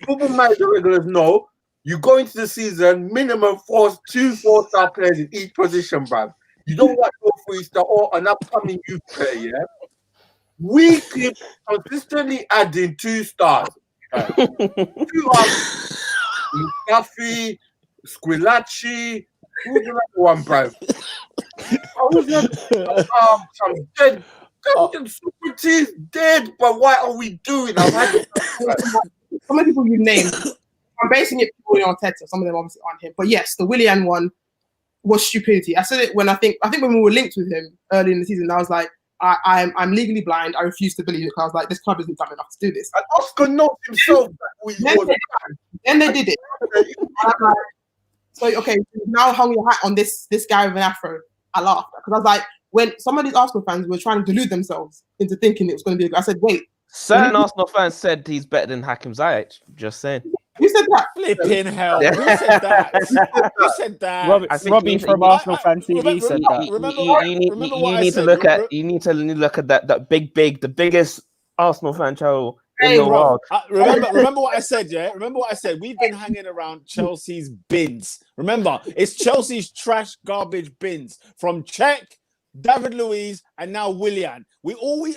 Speaker 4: Football Manager regulars know you go into the season minimum 2 4-star players in each position, bruv. You don't want to go 3-star or an upcoming youth player, yeah? We keep consistently adding 2 stars. 2 Mustafi, Squillaci, who's the other one, bruv? Some dead. Socrates dead, but why are we doing that?
Speaker 5: Some of the people you named, I'm basing it purely on Arteta. Some of them obviously aren't him, but yes, the Willian one was stupidity. I said it when I think when we were linked with him early in the season. I was like, I'm legally blind. I refuse to believe it. I was like, this club isn't done enough to do this.
Speaker 4: And Oscar knows himself that
Speaker 5: then they did it. So okay, now hung your hat on this guy with an afro. I laughed because I was like, when some of these Arsenal fans were trying to delude themselves into thinking it was going to be a good, I said, wait.
Speaker 3: Certain Arsenal fans said he's better than Hakim Ziyech. Just saying.
Speaker 5: Who said that?
Speaker 2: Flipping hell. Who said that? Who said that?
Speaker 1: Robbie from Arsenal Fan TV said that.
Speaker 3: You need to look at that the biggest Arsenal fan channel in the world.
Speaker 2: Remember what I said, yeah? Remember what I said? We've been hanging around Chelsea's bins. Remember, it's Chelsea's trash garbage bins from Czech, David Luiz, and now Willian. We gave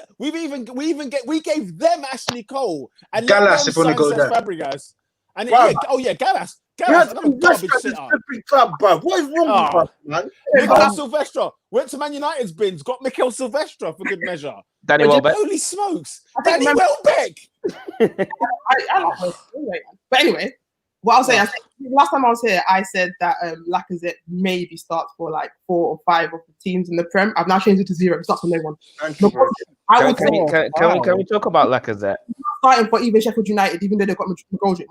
Speaker 2: them Ashley Cole and
Speaker 6: Gallas if you want to go there.
Speaker 2: Fabregas. And Gallas.
Speaker 4: Gallas, garbage club, bro. What is wrong with us, man?
Speaker 2: Mikel Silvestre went to Man United's bins, got Mikel Silvestre for good measure.
Speaker 3: Danny Welbeck.
Speaker 2: Holy smokes. Danny Welbeck.
Speaker 5: I love her. But anyway, what I'll say, I think last time I was here, I said that Lacazette maybe starts for like 4 or 5 of the teams in the Prem. I've now changed it to 0. It starts for no one.
Speaker 3: Can we talk about Lacazette?
Speaker 5: Starting for even Sheffield United, even though they've got McGoldrick.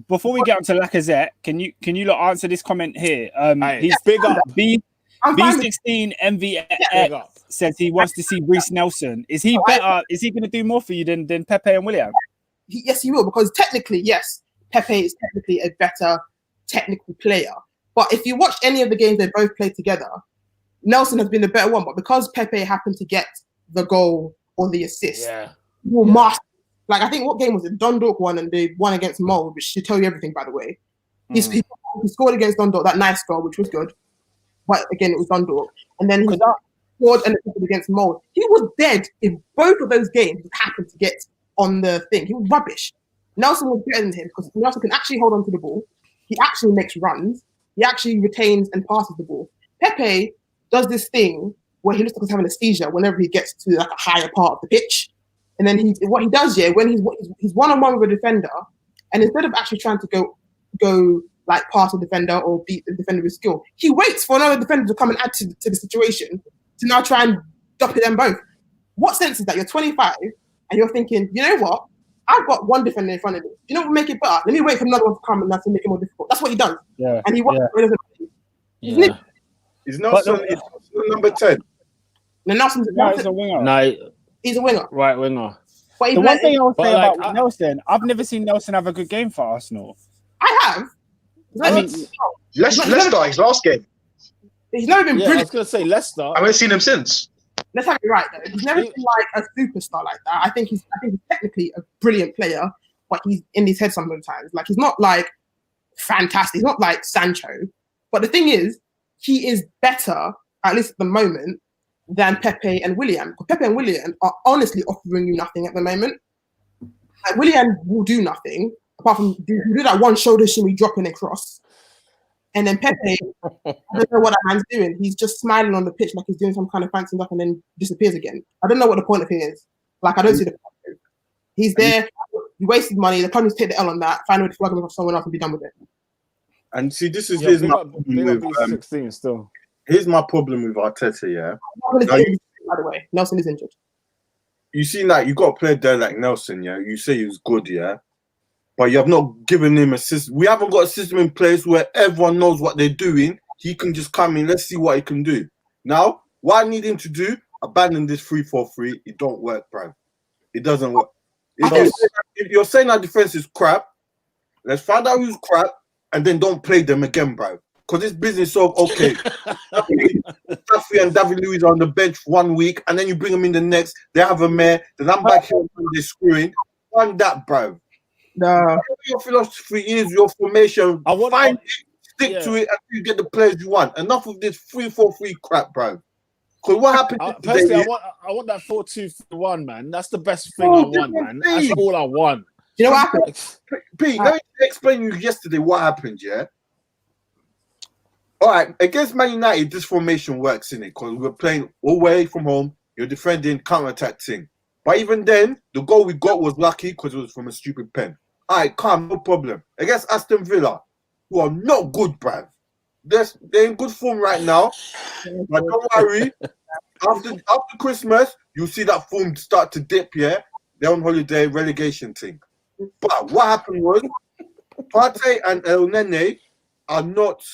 Speaker 1: before we get onto Lacazette, can you lot answer this comment here?
Speaker 2: Hey,
Speaker 1: He's
Speaker 2: big up.
Speaker 5: I'm fine with
Speaker 1: B16
Speaker 2: Big
Speaker 1: MVX
Speaker 2: up.
Speaker 1: says he wants to see Reece Nelson. Is he better? Is he going to do more for you than Pepe and Willian?
Speaker 5: yes, he will, because technically, yes, Pepe is technically a better technical player. But if you watch any of the games they both played together, Nelson has been the better one. But because Pepe happened to get the goal or the assist, he will master. Like, I think, what game was it? Dundalk won, and they won against Mold, which should tell you everything, by the way. He scored against Dundalk, that nice goal, which was good. But again, it was Dundalk. And then he scored and assisted against Mold. He was dead in both of those games. He happened to get on the thing. He was rubbish. Nelson was better than him because Nelson can actually hold on to the ball. He actually makes runs. He actually retains and passes the ball. Pepe does this thing where he looks like he's having a seizure whenever he gets to like a higher part of the pitch. And then what he does, when he's one-on-one with a defender, and instead of actually trying to go like past a defender or beat the defender with skill, he waits for another defender to come and add to the situation to now try and doppel them both. What sense is that? You're 25 and you're thinking, you know what? I've got one defender in front of me. You know what will make it better? Let me wait for another one to come and that's to make it more difficult. That's what he does.
Speaker 1: Yeah.
Speaker 5: And he wants
Speaker 4: Is Nelson number 10?
Speaker 5: Nelson's
Speaker 1: He's a winger.
Speaker 2: No,
Speaker 5: he's a winger.
Speaker 2: right winger.
Speaker 5: But
Speaker 1: The one thing I would say
Speaker 2: But,
Speaker 1: about Nelson, I've never seen Nelson have a good game for Arsenal.
Speaker 5: I have.
Speaker 6: Leicester, his last game.
Speaker 5: He's never been
Speaker 2: Yeah, I was
Speaker 5: brilliant.
Speaker 2: gonna say Leicester.
Speaker 6: I haven't seen him since.
Speaker 5: Let's have it right though. He's never been like a superstar like that. I think he's technically a brilliant player, but he's in his head sometimes. Like, he's not like fantastic. He's not like Sancho. But the thing is, he is better, at least at the moment, than Pepe and Willian. Because Pepe and Willian are honestly offering you nothing at the moment. Like, Willian will do nothing apart from do that one shoulder shimmy, dropping across. And then Pepe, I don't know what that man's doing. He's just smiling on the pitch like he's doing some kind of fancy stuff and then disappears again. I don't know what the point of him is. Like, I don't see the point of him. He's there, he wasted money, the company's take the L on that, find a way to work with someone else and be done with it.
Speaker 4: And see, this is
Speaker 2: Big
Speaker 4: my
Speaker 2: up
Speaker 4: problem with,
Speaker 2: 16 still.
Speaker 4: here's my problem with Arteta, yeah.
Speaker 5: By the way, Nelson is injured.
Speaker 4: You see, like, you got a player there like Nelson, yeah. You say he was good, yeah, but you have not given him a system. We haven't got a system in place where everyone knows what they're doing. He can just come in. Let's see what he can do. Now, what I need him to do, abandon this 3-4-3. It don't work, bro. It doesn't work. If you're saying our defense is crap, let's find out who's crap and then don't play them again, bro. Because this business of, okay, Duffy and David Luiz are on the bench 1 week, and then you bring them in the next, they have a mare, then I'm back here and they're screwing. Find that, bro.
Speaker 5: No.
Speaker 4: Your philosophy is your formation. Stick to it until you get the players you want. Enough of this 3-4-3 crap, bro. Because what happened
Speaker 2: Personally,
Speaker 4: today?
Speaker 2: I want that 4-2-1, man. That's the best thing I want, man. That's all I want.
Speaker 5: You know what happened?
Speaker 4: Pete, let me explain you yesterday what happened, yeah? All right, against Man United, this formation works, in it, because we're playing away from home. You're defending, counter-attack thing. But even then, the goal we got was lucky because it was from a stupid pen. All right, calm, no problem. Against Aston Villa, who are not good, bruv. They're in good form right now. But don't worry. After Christmas, you'll see that form start to dip, yeah? They're on holiday, relegation thing. But what happened was, Partey and El Nene are not...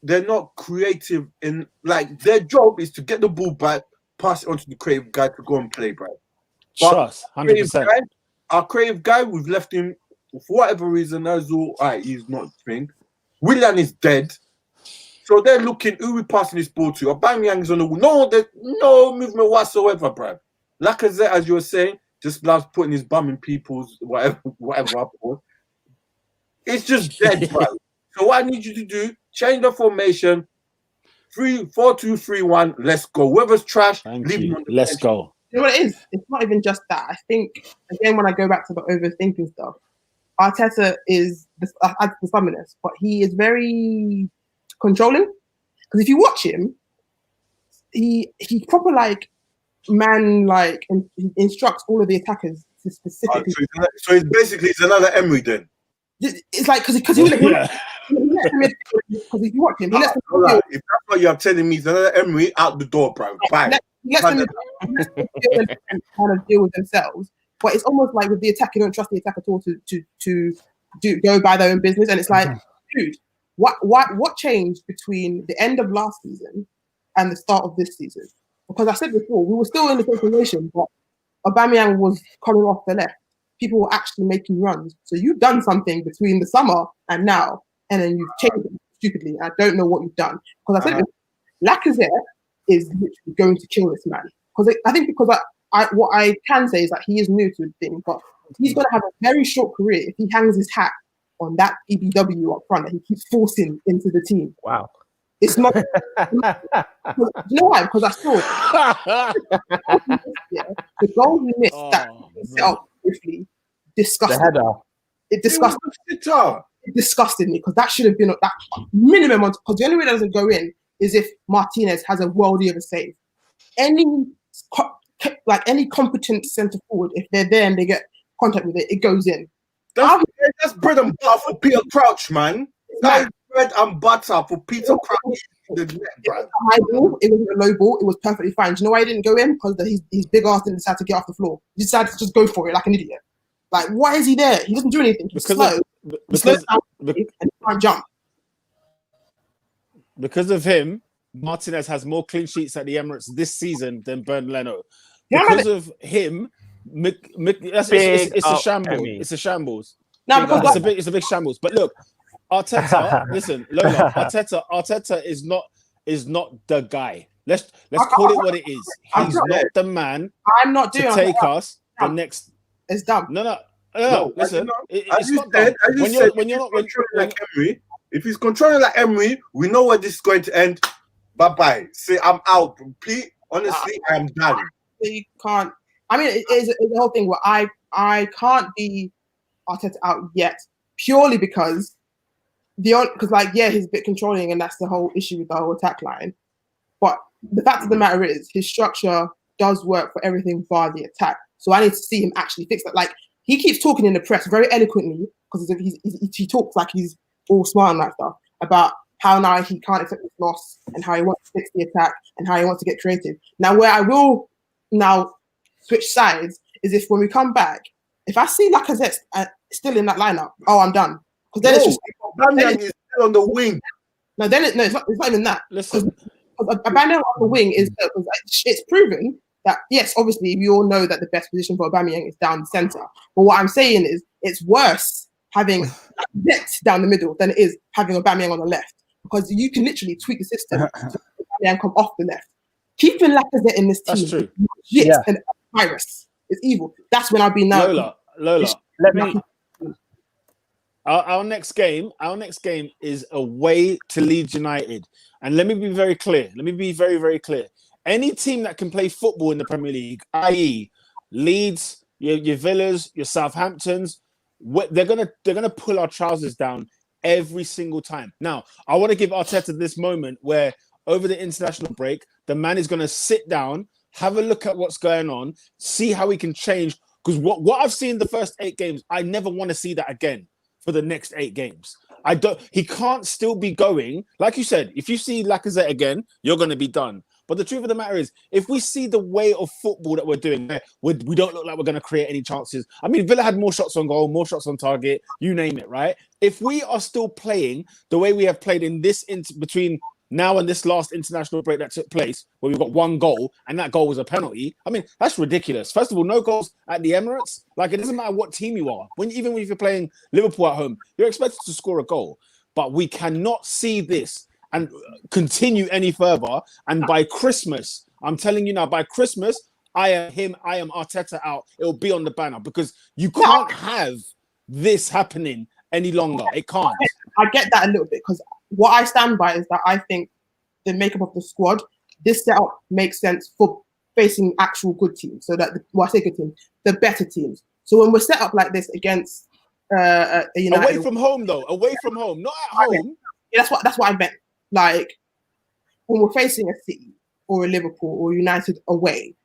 Speaker 4: They're not creative in, like, their job is to get the ball back, pass it on to the creative guy to go and play, bro.
Speaker 2: Trust, 100%.
Speaker 4: Our creative guy, we've left him for whatever reason. That's all right. He's not thing. Willian is dead, so they're looking who we passing this ball to. Aubameyang's on the wall. No, there's no movement whatsoever, bro. Lacazette, as you were saying, just loves putting his bum in people's whatever up for. It's just dead, bro. So what I need you to do, change the formation. 4-2-3-1. Let's go. Whoever's trash, leave him on the
Speaker 2: Let's
Speaker 4: bench.
Speaker 2: go.
Speaker 5: You know what it is? It's not even just that. I think, again, when I go back to the overthinking stuff, Arteta is the stubbornness, but he is very controlling. Because if you watch him, he proper like he instructs all of the attackers to specifically.
Speaker 4: So he's another Emery then.
Speaker 5: It's like because he lets him because if you watch him, he lets him
Speaker 4: If that's what you're telling me, he's another Emery out the door, bro. Bye.
Speaker 5: He lets them kind of deal with themselves. But it's almost like with the attack, you don't trust the attack at all to go by their own business. And it's like, dude, what changed between the end of last season and the start of this season? Because I said before, we were still in the same situation, but Aubameyang was coming off the left. People were actually making runs. So you've done something between the summer and now, and then you've changed it stupidly. I don't know what you've done. Because I said Lacazette is literally going to kill this man. Because what I can say is that he is new to the thing, but he's going to have a very short career if he hangs his hat on that BBW up front that he keeps forcing into the team.
Speaker 3: Wow.
Speaker 5: It's not. You know why? Because I saw the goal he missed that he set up briefly. Disgusting.
Speaker 3: The header.
Speaker 5: It disgusted me because that should have been that minimum. Because the only way that doesn't go in is if Martinez has a worldie of a save. Any competent centre forward, if they're there and they get contact with it, it goes in.
Speaker 4: That's bread and butter for Peter Crouch, man. That is bread and butter for Peter Crouch.
Speaker 5: It was a high ball. It wasn't a low ball. It was perfectly fine. Do you know why he didn't go in? Because his big ass didn't decide to get off the floor. He decided to just go for it like an idiot. Like, why is he there? He doesn't do anything. He's slow. He's slow down and he can't jump.
Speaker 2: Because of him, Martinez has more clean sheets at the Emirates this season than Bernd Leno.
Speaker 5: Yeah,
Speaker 2: Because of him, it's a shambles. It's a shambles.
Speaker 5: No, because
Speaker 2: It's a big shambles. But look, Arteta, listen, Lola, Arteta is not the guy. Let's call it what it is. He's not the man
Speaker 5: I'm not doing
Speaker 2: to take us the next.
Speaker 5: It's dumb.
Speaker 2: No. Listen,
Speaker 4: As you said, if he's controlling like Emery, we know where this is going to end. Bye. Say I'm out. Pete, honestly, I am done.
Speaker 5: You can't. I mean, it's the whole thing where I can't be Arteta out yet purely because he's a bit controlling and that's the whole issue with the whole attack line. But the fact of the matter is his structure does work for everything bar the attack. So I need to see him actually fix that. Like, he keeps talking in the press very eloquently because he talks like he's all smart and that stuff about how now he can't accept this loss and how he wants to fix the attack and how he wants to get creative. Now, where I will now switch sides is if when we come back, if I see Lacazette still in that lineup, I'm done. Because then it's just
Speaker 4: Aubameyang is still on the wing.
Speaker 5: No, it's not even that.
Speaker 2: Listen,
Speaker 5: Aubameyang on the wing it's proven that, yes, obviously we all know that the best position for Aubameyang is down the centre. But what I'm saying is it's worse having Lacazette down the middle than it is having Aubameyang on the left. Because you can literally tweak the system to Aubameyang come off the left. Keeping Lacazette in this team is legit and virus. It's evil. That's when I'll be now.
Speaker 2: Lola.
Speaker 1: Let me.
Speaker 2: Our next game is away to Leeds United. And let me be very clear. Very, very clear. Any team that can play football in the Premier League, i.e. Leeds, your Villas, your Southamptons, they're gonna pull our trousers down every single time. Now, I want to give Arteta this moment where over the international break, the man is going to sit down, have a look at what's going on, see how he can change. Because what I've seen the first 8 games, I never want to see that again for the next 8 games. He can't still be going. Like you said, if you see Lacazette again, you're going to be done. But the truth of the matter is, if we see the way of football that we're doing, we don't look like we're going to create any chances. I mean, Villa had more shots on goal, more shots on target, you name it, right? If we are still playing the way we have played in this between now and this last international break that took place, where we've got 1 goal, and that goal was a penalty, I mean, that's ridiculous. First of all, no goals at the Emirates. Like, it doesn't matter what team you are. Even if you're playing Liverpool at home, you're expected to score a goal. But we cannot see this and continue any further. And by Christmas, I'm telling you now, by Christmas, I am Arteta out. It'll be on the banner because you can't have this happening any longer. It can't.
Speaker 5: I get that a little bit because what I stand by is that I think the makeup of the squad, this setup makes sense for facing actual good teams. So that, I say good teams, the better teams. So when we're set up like this against United,
Speaker 2: away from home, not at home.
Speaker 5: Yeah, that's what I meant. Like, when we're facing a City or a Liverpool or United away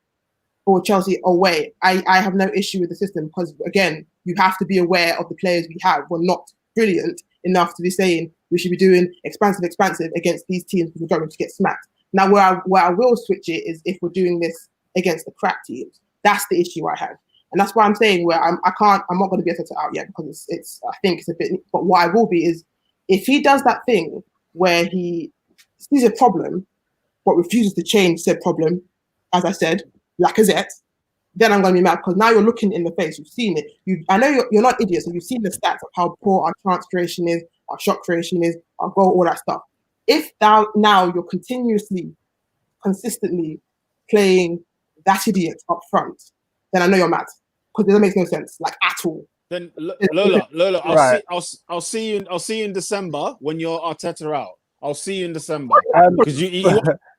Speaker 5: or Chelsea away, I have no issue with the system because, again, you have to be aware of the players we have. We're not brilliant enough to be saying we should be doing expansive against these teams because we're going to get smacked. Now, where I will switch it is if we're doing this against the crap teams. That's the issue I have. And that's why I'm saying where I'm not going to get Arteta out yet because I think it's a bit. But what I will be is if he does that thing where he sees a problem but refuses to change said problem, as I said, Lacazette, then I'm going to be mad because now you're looking in the face. You've seen it. I know you're not idiots, so you've seen the stats of how poor our chance creation is, our shot creation is, our goal, all that stuff. If now you're consistently playing that idiot up front, then I know you're mad because it doesn't make no sense, like at all.
Speaker 2: Then Lola,
Speaker 1: Right.
Speaker 2: I'll see you in December when you're Arteta out. I'll see you in December because he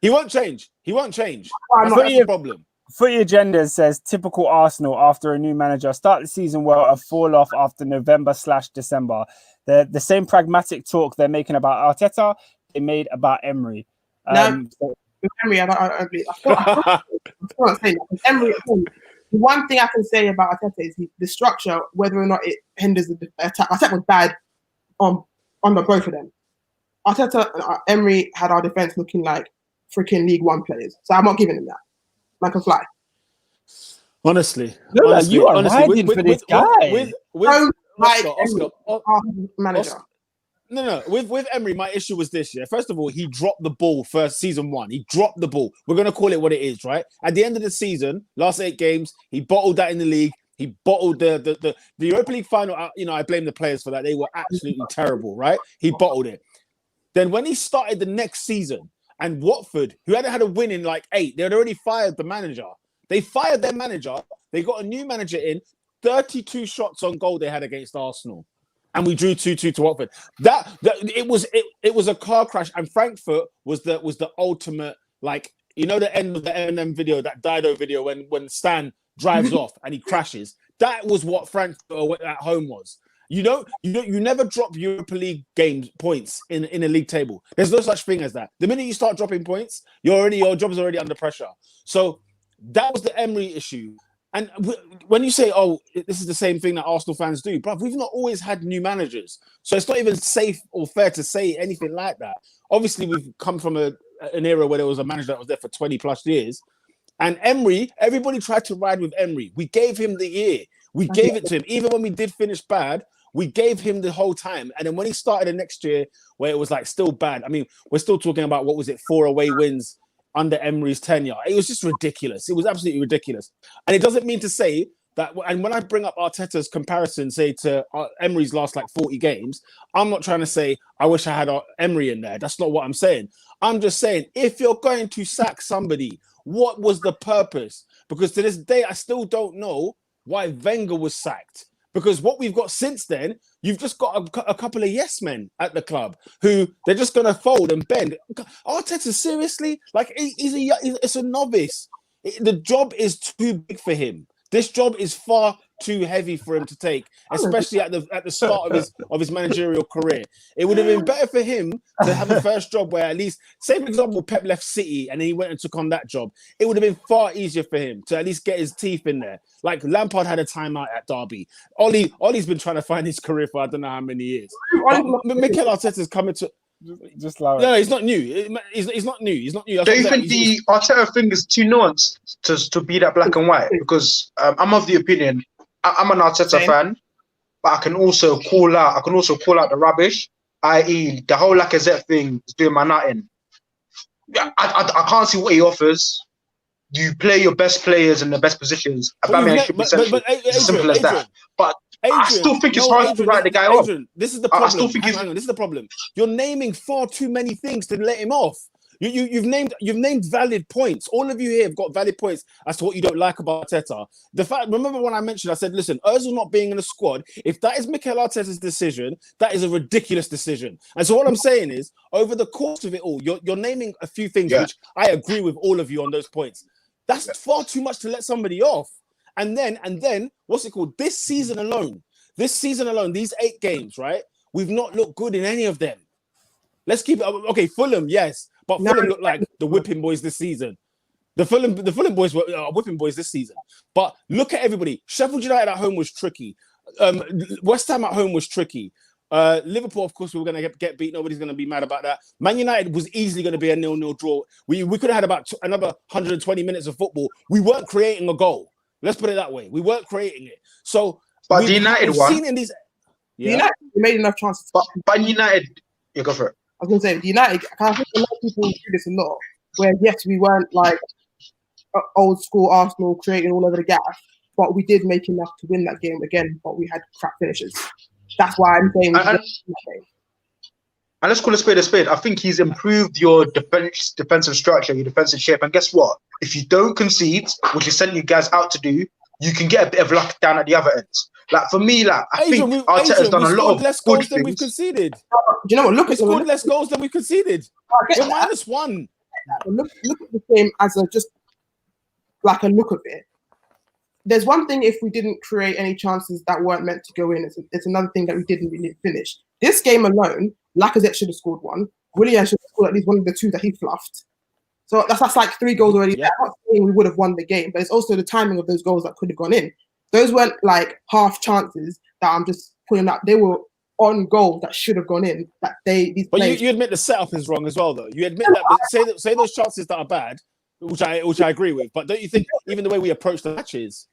Speaker 2: won't change. He won't change. That's not the problem.
Speaker 1: Footy Agenda says typical Arsenal after a new manager start the season well and fall off after November/December. The same pragmatic talk they're making about Arteta, they made about Emery.
Speaker 5: Emery, I can't say that. Emery, the one thing I can say about Arteta is the structure, whether or not it hinders the attack. Arteta was bad on the both of them. Arteta and Emery had our defense looking like freaking League One players, so I'm not giving him that. Like a fly.
Speaker 2: Honestly,
Speaker 1: you are riding for this guy.
Speaker 5: Manager.
Speaker 2: No. With Emery, my issue was this. Yeah, first of all, he dropped the ball first season 1. He dropped the ball. We're gonna call it what it is, right? At the end of the season, last 8 games, he bottled that in the league. He bottled the Europa League final. I blame the players for that. They were absolutely terrible, right? He bottled it. Then when he started the next season, and Watford, who hadn't had a win in like 8, they had already fired the manager. They fired their manager. They got a new manager in. 32 shots on goal they had against Arsenal, and we drew 2-2 to Watford. It was a car crash, and Frankfurt was the ultimate, like, you know, the end of the Eminem video, that Dido video when Stan drives off and he crashes. That was what Frankfurt at home was. You never drop Europa League games points in a league table. There's no such thing as that. The minute you start dropping points, your job is already under pressure. So that was the Emery issue. And when you say, "Oh, this is the same thing that Arsenal fans do," bruv, we've not always had new managers, so it's not even safe or fair to say anything like that. Obviously, we've come from an era where there was a manager that was there for 20 plus years, and Emery, everybody tried to ride with Emery. We gave him the year. We gave it to him, even when we did finish bad. We gave him the whole time. And then when he started the next year, where it was like still bad, I mean, we're still talking about, 4 away wins under Emery's tenure. It was just ridiculous. It was absolutely ridiculous. And it doesn't mean to say that, and when I bring up Arteta's comparison, say, to Emery's last like 40 games, I'm not trying to say, I wish I had Emery in there. That's not what I'm saying. I'm just saying, if you're going to sack somebody, what was the purpose? Because to this day, I still don't know why Wenger was sacked. Because what we've got since then, you've just got a couple of yes men at the club who they're just going to fold and bend. Arteta, seriously? Like, it's a novice. The job is too big for him. This job is far too heavy for him to take, especially at the start of his managerial career. It would have been better for him to have a first job where, at least, say for example, Pep left City and then he went and took on that job. It would have been far easier for him to at least get his teeth in there. Like Lampard had a timeout at Derby. Ollie's been trying to find his career for I don't know how many years. But Mikel Arteta's coming to.
Speaker 1: Just like
Speaker 2: no, he's not new. He's not new. He's not new.
Speaker 6: Do you think the Arteta thing is too nuanced to be that black and white? Because I'm of the opinion, I'm an Arteta fan, but I can also call out the rubbish, i.e. the whole Lacazette thing is doing my nutting. I can't see what he offers. You play your best players in the best positions. Aubameyang should be central. It's as simple as that. But Adrian, I still think it's hard to write the guy off.
Speaker 2: This is the problem. I still think hang on, this is the problem. You're naming far too many things to let him off. You've named valid points. All of you here have got valid points as to what you don't like about Arteta. Remember when I mentioned, I said, listen, Ozil not being in the squad, if that is Mikel Arteta's decision, that is a ridiculous decision. And so what I'm saying is, over the course of it all, you're naming a few things which I agree with all of you on those points. That's far too much to let somebody off. And then, what's it called? This season alone, these 8 games, right? We've not looked good in any of them. Let's keep it. Okay, Fulham, yes. But Fulham looked like the whipping boys this season. The Fulham boys were whipping boys this season. But look at everybody. Sheffield United at home was tricky. West Ham at home was tricky. Liverpool, of course, we were going to get beat. Nobody's going to be mad about that. Man United was easily going to be a 0-0 draw. We could have had about another 120 minutes of football. We weren't creating a goal. Let's put it that way. We weren't creating it. So,
Speaker 6: But the United one,
Speaker 2: seen in these,
Speaker 5: The United made enough chances.
Speaker 6: but United, you go for it.
Speaker 5: I was going to say, the United, I think a lot of people do this a lot, where yes, we weren't like old school Arsenal creating all over the gap, but we did make enough to win that game again, but we had crap finishes. That's why I'm saying
Speaker 6: And let's call a spade a spade. I think he's improved your defensive structure, your defensive shape. And guess what? If you don't concede, which he sent you guys out to do, you can get a bit of luck down at the other end. Like for me, like I think Arteta's done a lot of
Speaker 2: less
Speaker 6: good
Speaker 2: goals than
Speaker 6: things.
Speaker 2: we've conceded.
Speaker 5: Do you know what? Look
Speaker 2: We
Speaker 5: at
Speaker 2: scored less goals than we conceded. We're -1.
Speaker 5: Look at the game as just like a look of it. There's one thing if we didn't create any chances that weren't meant to go in. It's another thing that we didn't really finish. This game alone, Lacazette should have scored one. Willian should have scored at least one of the two that he fluffed. So that's like 3 goals already.
Speaker 2: Yeah.
Speaker 5: I'm not saying we would have won the game, but it's also the timing of those goals that could have gone in. Those weren't like half chances that I'm just putting up. They were on goal that should have gone in. But
Speaker 2: you admit the setup is wrong as well, though. You admit that. Say those chances that are bad, which I agree with. But don't you think even the way we approach the matches?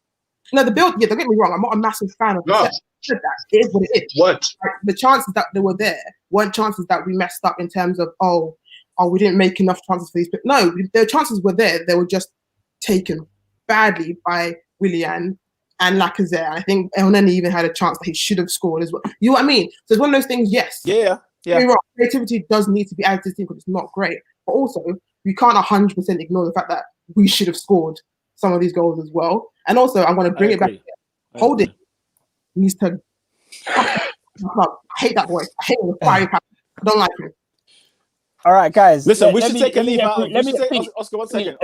Speaker 5: No, the build. Yeah, don't get me wrong. I'm not a massive fan of the set. That it is what it is.
Speaker 6: What?
Speaker 5: Like, the chances that they were there weren't chances that we messed up in terms of we didn't make enough chances for these. But no, the chances were there. They were just taken badly by Willian and Lacazette. I think Elneny even had a chance that he should have scored as well. You know what I mean? So it's one of those things. Yes.
Speaker 2: Yeah.
Speaker 5: Don't get me wrong, creativity does need to be added to the team because it's not great. But also, you can't 100% ignore the fact that we should have scored some of these goals as well. And also, I'm going to bring it back. Hold it. He needs to. I hate that boy. I hate the fiery pack. I don't like him.
Speaker 1: All right, guys.
Speaker 2: Listen, we should take a leave out. Oscar, one second.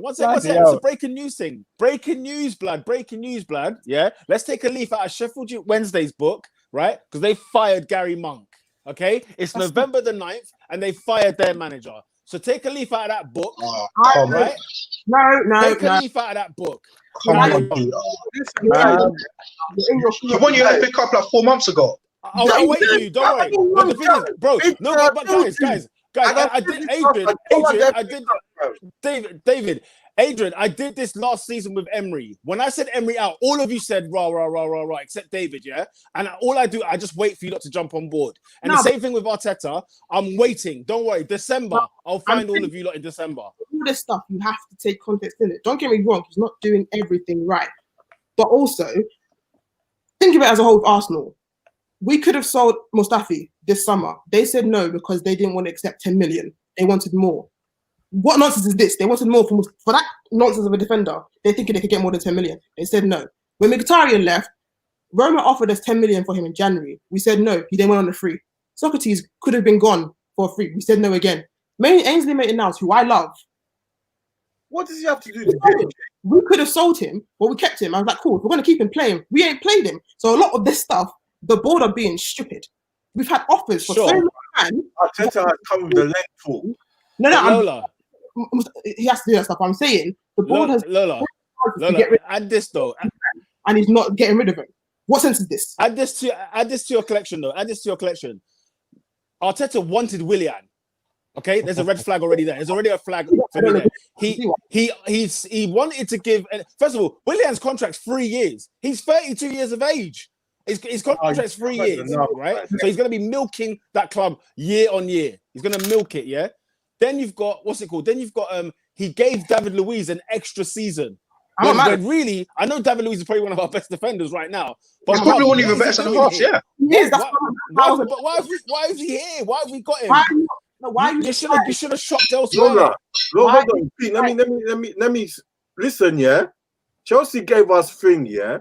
Speaker 2: One second. It's a breaking news thing. Breaking news, blood. Yeah. Let's take a leaf out of Sheffield Wednesday's book, right? Because they fired Gary Monk. Okay. It's November the 9th, and they fired their manager. So take a leaf out of that book. Right?
Speaker 5: No.
Speaker 2: Take a leaf out of that book.
Speaker 6: Come on, dude. The one you had to pick up like 4 months ago.
Speaker 2: I'll wait for you. Don't worry. But the thing is, bro. No, but guys. I did David, Adrian, I did this last season with Emery. When I said Emery out, all of you said rah, except David, yeah? And all I do, I just wait for you not to jump on board. And the same thing with Arteta, I'm waiting. Don't worry, December, I'll find all of you lot in December.
Speaker 5: All this stuff, you have to take context in it. Don't get me wrong, he's not doing everything right. But also, think of it as a whole with Arsenal. We could have sold Mustafi this summer. They said no because they didn't want to accept 10 million. They wanted more. What nonsense is this? They wanted more for that nonsense of a defender. They're thinking they could get more than 10 million. They said no. When Mkhitaryan left, Roma offered us 10 million for him in January. We said no. He then went on a free. Socrates could have been gone for a free. We said no again. Ainsley Maitland-Niles, who I love.
Speaker 4: What does he have to do to
Speaker 5: We could have sold him, but we kept him. I was like, cool, if we're going to keep him playing, we ain't played him. So a lot of this stuff, the board are being stupid. We've had offers for so long time.
Speaker 4: Arteta has come with the length for.
Speaker 5: No, he has to do that stuff. I'm saying the board has
Speaker 2: Lola, add this though,
Speaker 5: and he's not getting rid of it. What sense is this?
Speaker 2: Add this to your collection though. Arteta wanted Willian. Okay, there's a red flag already there. There's already a flag for me there. He wanted to give. First of all, Willian's contract's 3 years. He's 32 years of age. His contract's 3 years, right? So he's going to be milking that club year on year. He's going to milk it, yeah? Then you've got, he gave David Luiz an extra season. When really, I know David Luiz is probably one of our best defenders right now. But
Speaker 6: he's probably one of your best centre-halves, yeah.
Speaker 5: Yes,
Speaker 2: but why is he here? Why have we got him? You should have shopped elsewhere.
Speaker 4: Hold on. Let me listen, yeah? Chelsea gave us thing, yeah?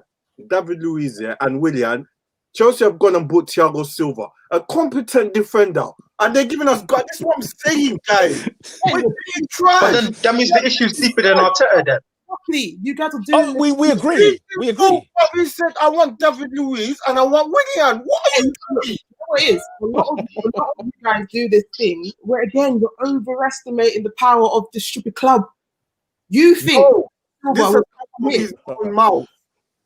Speaker 4: David Luiz and Willian. Chelsea have gone and bought Thiago Silva, a competent defender, and they're giving us God. That's what I'm saying, guys. We're being tried.
Speaker 6: But then that means the issue's deeper than Arteta. Then
Speaker 5: you got to do.
Speaker 2: Oh, we agree. We agree.
Speaker 4: We said I want David Luiz and I want Willian. What are you doing?
Speaker 5: What it is? A lot of you guys do this thing where again you're overestimating the power of this stupid club. You think
Speaker 4: this is his own mouth.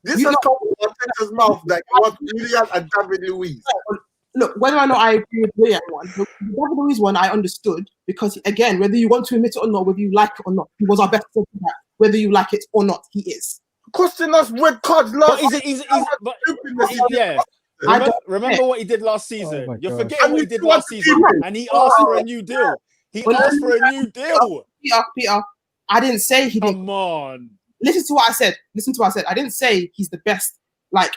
Speaker 4: This is Arteta's mouth that he wants Willian and David Luiz.
Speaker 5: Look, whether or not I agree with Willian one, the David Luiz one I understood because again, whether you want to admit it or not, whether you like it or not, he was our best centre back. Whether you like it or not, he is.
Speaker 4: costing us red cards
Speaker 2: But
Speaker 4: last.
Speaker 2: yeah. Remember what he did last season.
Speaker 1: my
Speaker 2: You're
Speaker 1: gosh.
Speaker 2: forgetting what he did last season, and he asked for a new deal. He asked for a new deal.
Speaker 5: Peter, I didn't say he didn't.
Speaker 2: Come on.
Speaker 5: Listen to what I said. I didn't say he's the best. Like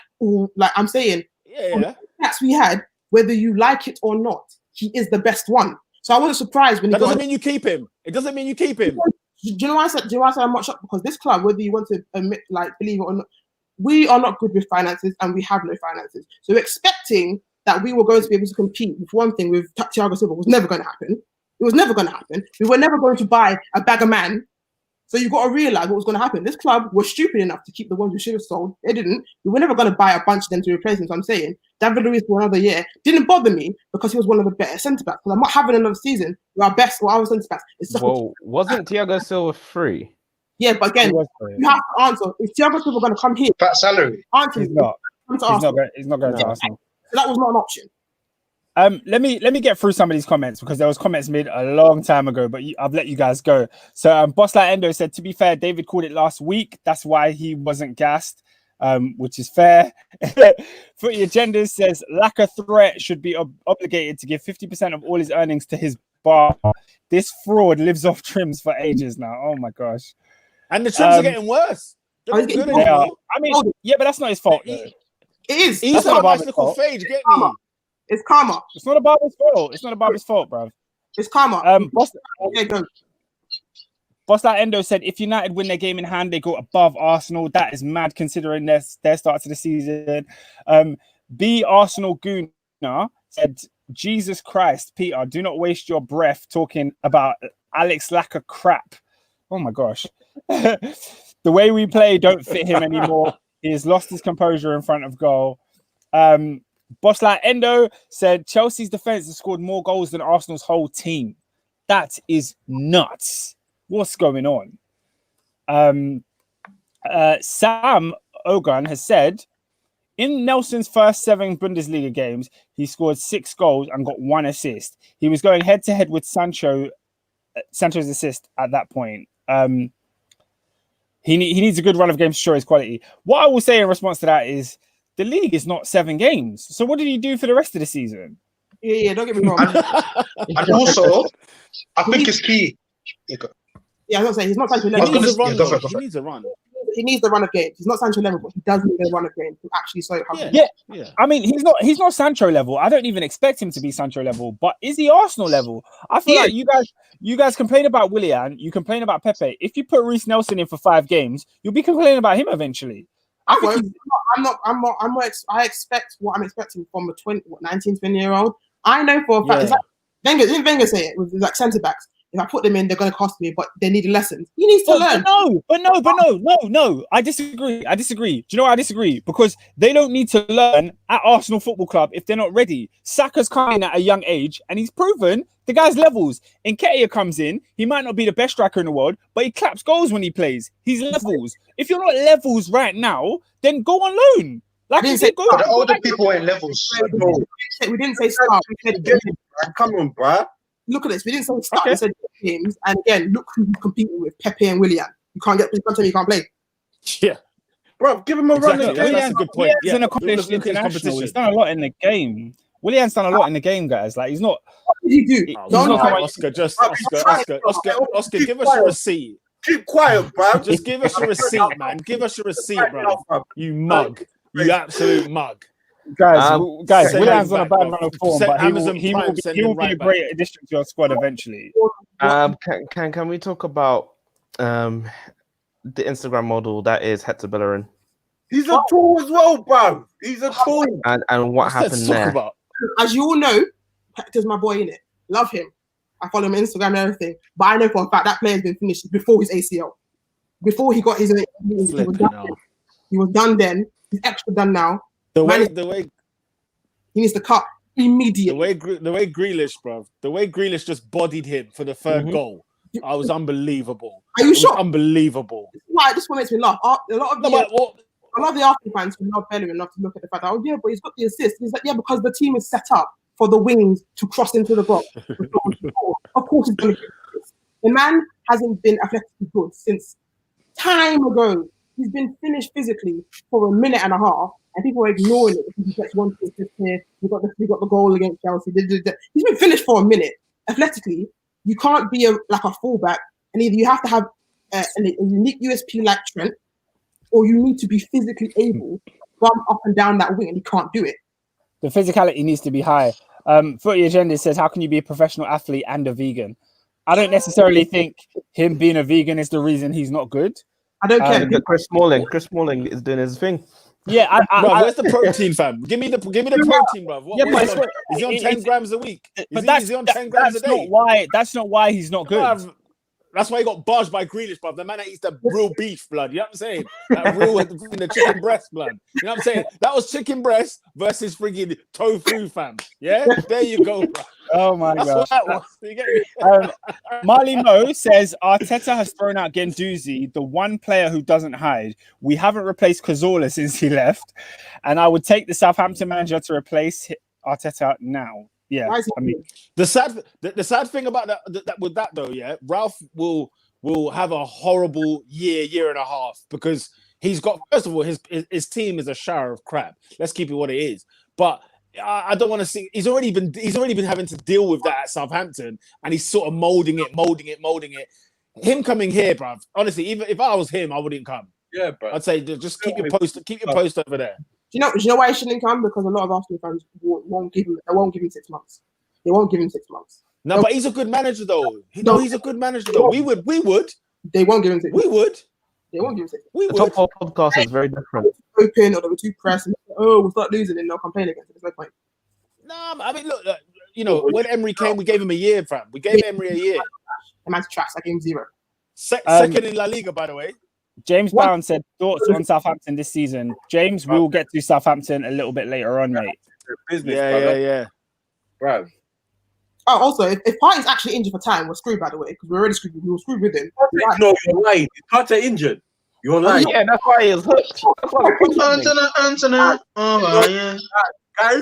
Speaker 5: I'm saying,
Speaker 2: Yeah.
Speaker 5: That's we had, whether you like it or not, he is the best one. So I wasn't surprised when
Speaker 2: That doesn't mean you keep him. It doesn't mean you keep him.
Speaker 5: Do you know why I said? I'm not shocked? Because this club, whether you want to admit, believe it or not, we are not good with finances, and we have no finances. So expecting that we were going to be able to compete with one thing with Thiago Silva was never going to happen. It was never going to happen. We were never going to buy a bag of man. So you got to realize what was going to happen. This club was stupid enough to keep the ones we should have sold. They didn't. We were never going to buy a bunch of them to replace them. So I'm saying David Luiz for another year didn't bother me because he was one of the better centre backs. Because I'm not having another season where our best or our centre backs.
Speaker 3: Well, wasn't Thiago Silva free?
Speaker 5: Yeah, but again, you have to answer. If Thiago Silva going to come here,
Speaker 6: Fat salary.
Speaker 5: answer.
Speaker 1: He's not.
Speaker 5: Come to
Speaker 1: He's
Speaker 5: Arsenal.
Speaker 1: not going to Arsenal.
Speaker 5: So that was not an option.
Speaker 1: Let me get through some of these comments because there was comments made a long time ago, but I've let you guys go. So Boss Like Endo said, to be fair, David called it last week. That's why he wasn't gassed, which is fair. Footy Agendas says Laka Threat should be obligated to give 50% of all his earnings to his bar. This fraud lives off trims for ages now. Oh my gosh.
Speaker 2: And the trims are getting worse. They're not good
Speaker 1: They are.
Speaker 2: anymore.
Speaker 1: I mean, yeah, but that's not his fault. Though.
Speaker 5: It is.
Speaker 2: He's
Speaker 1: That's not
Speaker 2: got a
Speaker 1: a barber's
Speaker 2: bicycle
Speaker 1: fault.
Speaker 2: fade, get me.
Speaker 5: It's karma.
Speaker 1: It's not a barber's fault. It's not a barber's fault, bro.
Speaker 5: It's karma.
Speaker 1: Boss Like Endo said, if United win their game in hand, they go above Arsenal. That is mad considering their start to the season. B Arsenal Gooner said, Jesus Christ, Peter, do not waste your breath talking about Alex Laka crap. Oh my gosh. The way we play don't fit him anymore. He has lost his composure in front of goal. Boss Like Endo said Chelsea's defense has scored more goals than Arsenal's whole team. That is nuts. What's going on? Sam Ogan has said in Nelson's first 7 Bundesliga games, he scored 6 goals and got 1 assist. He was going head to head with Sancho's assist at that point. He needs a good run of games to show his quality. What I will say in response to that is the league is not 7 games. So what did he do for the rest of the season?
Speaker 5: Yeah, don't get me wrong.
Speaker 6: And also, I think it's key.
Speaker 5: Yeah, I was going to say, he's not Sancho
Speaker 2: He
Speaker 5: level.
Speaker 2: needs a run.
Speaker 6: Go for it.
Speaker 2: He needs a run.
Speaker 5: He needs the run of games. He's not Sancho level, but he does need the run of games to actually show how
Speaker 2: Yeah.
Speaker 1: I mean, he's not Sancho level. I don't even expect him to be Sancho level, but is he Arsenal level? I feel like you guys complain about Willian, you complain about Pepe. If you put Reece Nelson in for 5 games, you'll be complaining about him eventually.
Speaker 5: I expect what I'm expecting from a 19, 20-year-old. I know for a fact.
Speaker 1: Yeah.
Speaker 5: It's like didn't Wenger say it with like centre backs? If I put them in, they're going to cost me, but they need lessons. He needs to learn.
Speaker 1: But no. I disagree. Do you know why I disagree? Because they don't need to learn at Arsenal Football Club if they're not ready. Saka's coming at a young age, and he's proven the guy's levels. Nketiah comes in. He might not be the best striker in the world, but he claps goals when he plays. He's levels. If you're not levels right now, then go on loan. Like you said, go.
Speaker 6: But the older people are in levels.
Speaker 5: We didn't say start. We said games.
Speaker 4: Come on, bruh.
Speaker 5: Look at this. We didn't say start. We said games. And again, look who he's competing with: Pepe and Willian. You can't tell me you can't play.
Speaker 2: Yeah.
Speaker 4: Bro, give him a run.
Speaker 2: Exactly. That's a good point.
Speaker 1: He's an accomplished international. He's done a lot in the game. Willian's done a lot in the game, guys. Like he's not.
Speaker 5: What did he do?
Speaker 2: Oscar, give us your receipt.
Speaker 4: Keep quiet, bro.
Speaker 2: Just give us your receipt, man. Give us your receipt, bro. You mug. You absolute mug.
Speaker 1: Guys, Willian's on a
Speaker 2: back,
Speaker 1: bad
Speaker 2: bro.
Speaker 1: run of form,
Speaker 2: Send
Speaker 1: but
Speaker 2: Amazon
Speaker 1: he
Speaker 2: Prime,
Speaker 1: will
Speaker 2: send
Speaker 1: be
Speaker 2: him
Speaker 1: a
Speaker 2: right
Speaker 1: great addition to your squad eventually.
Speaker 3: Can we talk about the Instagram model that is Hector Bellerin
Speaker 4: He's a tool as well, bro. He's a tool.
Speaker 3: and what happened there?
Speaker 5: As you all know, Hector's my boy, innit? Love him. I follow him on Instagram and everything. But I know for a fact that player's been finished before his ACL. Before he got his he was done then. He's extra done now.
Speaker 2: The way
Speaker 5: he needs to cut immediately.
Speaker 2: the way Grealish, bro. The way Grealish just bodied him for the third goal. I was unbelievable.
Speaker 5: Are you sure?
Speaker 2: Unbelievable.
Speaker 5: Why? This one makes me laugh. A lot of the Arsenal fans who love Bellerin love to look at the fact that, oh yeah, but he's got the assist. He's like, yeah, because the team is set up for the wings to cross into the box. Of course he's going to get this. The man hasn't been athletically good since time ago. he's been finished physically for a minute and a half, and people are ignoring it because he gets one assist here. We got the goal against Chelsea. He's been finished for a minute. Athletically, you can't be like a fullback, and either you have to have a unique USP like Trent, or you need to be physically able to run up and down that wing, and he can't do it.
Speaker 1: The physicality needs to be high. Footy Agenda says, how can you be a professional athlete and a vegan? I don't necessarily think him being a vegan is the reason he's not good.
Speaker 5: I don't care.
Speaker 3: Chris Smalling is doing his thing.
Speaker 1: Yeah,
Speaker 2: where's the protein, fam? Give me the protein, bro. Is he on 10 grams a week? Is he on 10 grams a day?
Speaker 1: That's not why he's not good.
Speaker 2: That's why he got barged by Grealish, bruv. The man that eats the real beef, blood. You know what I'm saying? That real in the chicken breast, blood. You know what I'm saying? That was chicken breast versus friggin' tofu, fam. Yeah? There you go, bro.
Speaker 1: Oh my
Speaker 2: God.
Speaker 1: Marley Mo says Arteta has thrown out Guendouzi, the one player who doesn't hide. We haven't replaced Cazorla since he left, and I would take the Southampton manager to replace Arteta now. Yeah, I mean,
Speaker 2: the sad thing about that though, yeah, Ralph will have a horrible year and a half because he's got, first of all, his team is a shower of crap. Let's keep it what it is. But I don't want to see. He's already been having to deal with that at Southampton, and he's sort of molding it. Him coming here, bruv. Honestly, even if I was him, I wouldn't come.
Speaker 4: Yeah, bro.
Speaker 2: I'd say just keep your post over there.
Speaker 5: Do you know why he shouldn't come? Because a lot of Arsenal fans won't give him 6 months. They won't give him 6 months.
Speaker 2: No, but he's a good manager though. He's a good manager though. We would.
Speaker 5: They won't give him 6 months.
Speaker 2: We would.
Speaker 5: They won't give him 6 months.
Speaker 2: We
Speaker 3: The
Speaker 2: would.
Speaker 3: top podcast is very different.
Speaker 5: Open, or they were too pressed. And, we'll start losing, and they'll complain against it. There's no point.
Speaker 2: No, I mean, look, you know, when Emery came, we gave him a year, fam. We gave Emery a year.
Speaker 5: The man's trash. I gave him 0.
Speaker 2: Second in La Liga, by the way.
Speaker 1: James Brown said thoughts on Southampton this season. James, we'll get to Southampton a little bit later on, mate.
Speaker 2: Yeah.
Speaker 4: Bro.
Speaker 5: Oh, also, if Partey's actually injured for time, we're screwed, by the way, because we're already screwed. We were screwed with him.
Speaker 4: No, you're lying. Partey injured. You're lying.
Speaker 3: Yeah, that's why he was hooked.
Speaker 6: Anthony. Oh,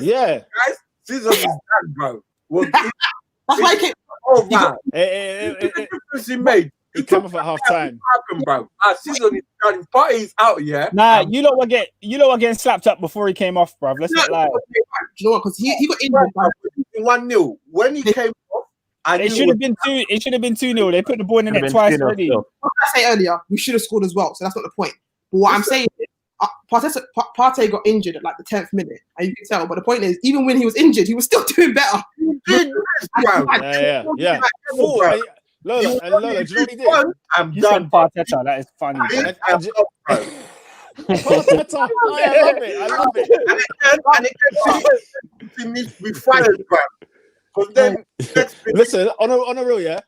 Speaker 6: yeah.
Speaker 4: Guys, season is done, bro. Well,
Speaker 5: That's why he came.
Speaker 4: oh, man.
Speaker 2: Hey,
Speaker 4: He made.
Speaker 2: he came off at half time.
Speaker 4: Happen, bro. Our season is done. Partey's out, yeah.
Speaker 1: Nah, you lot were getting slapped up before he came off, bruv. Let's not lie.
Speaker 5: Do you know what? Because he got injured.
Speaker 4: 1-0. When he came off,
Speaker 1: It should have been 2-0. They put the ball in the net twice already.
Speaker 5: What did I say earlier? We should have scored as well. So that's not the point. But what I'm saying is, Partey got injured at like the 10th minute, and you can tell. But the point is, even when he was injured, he was still doing better.
Speaker 2: Yeah. Lola, do you know what he did?
Speaker 4: I'm
Speaker 1: You
Speaker 4: done.
Speaker 1: said Parteta. That is funny.
Speaker 2: Parteta. I love it.
Speaker 4: And it needs to be fired, bro. Because then,
Speaker 2: Listen, on a real, yeah.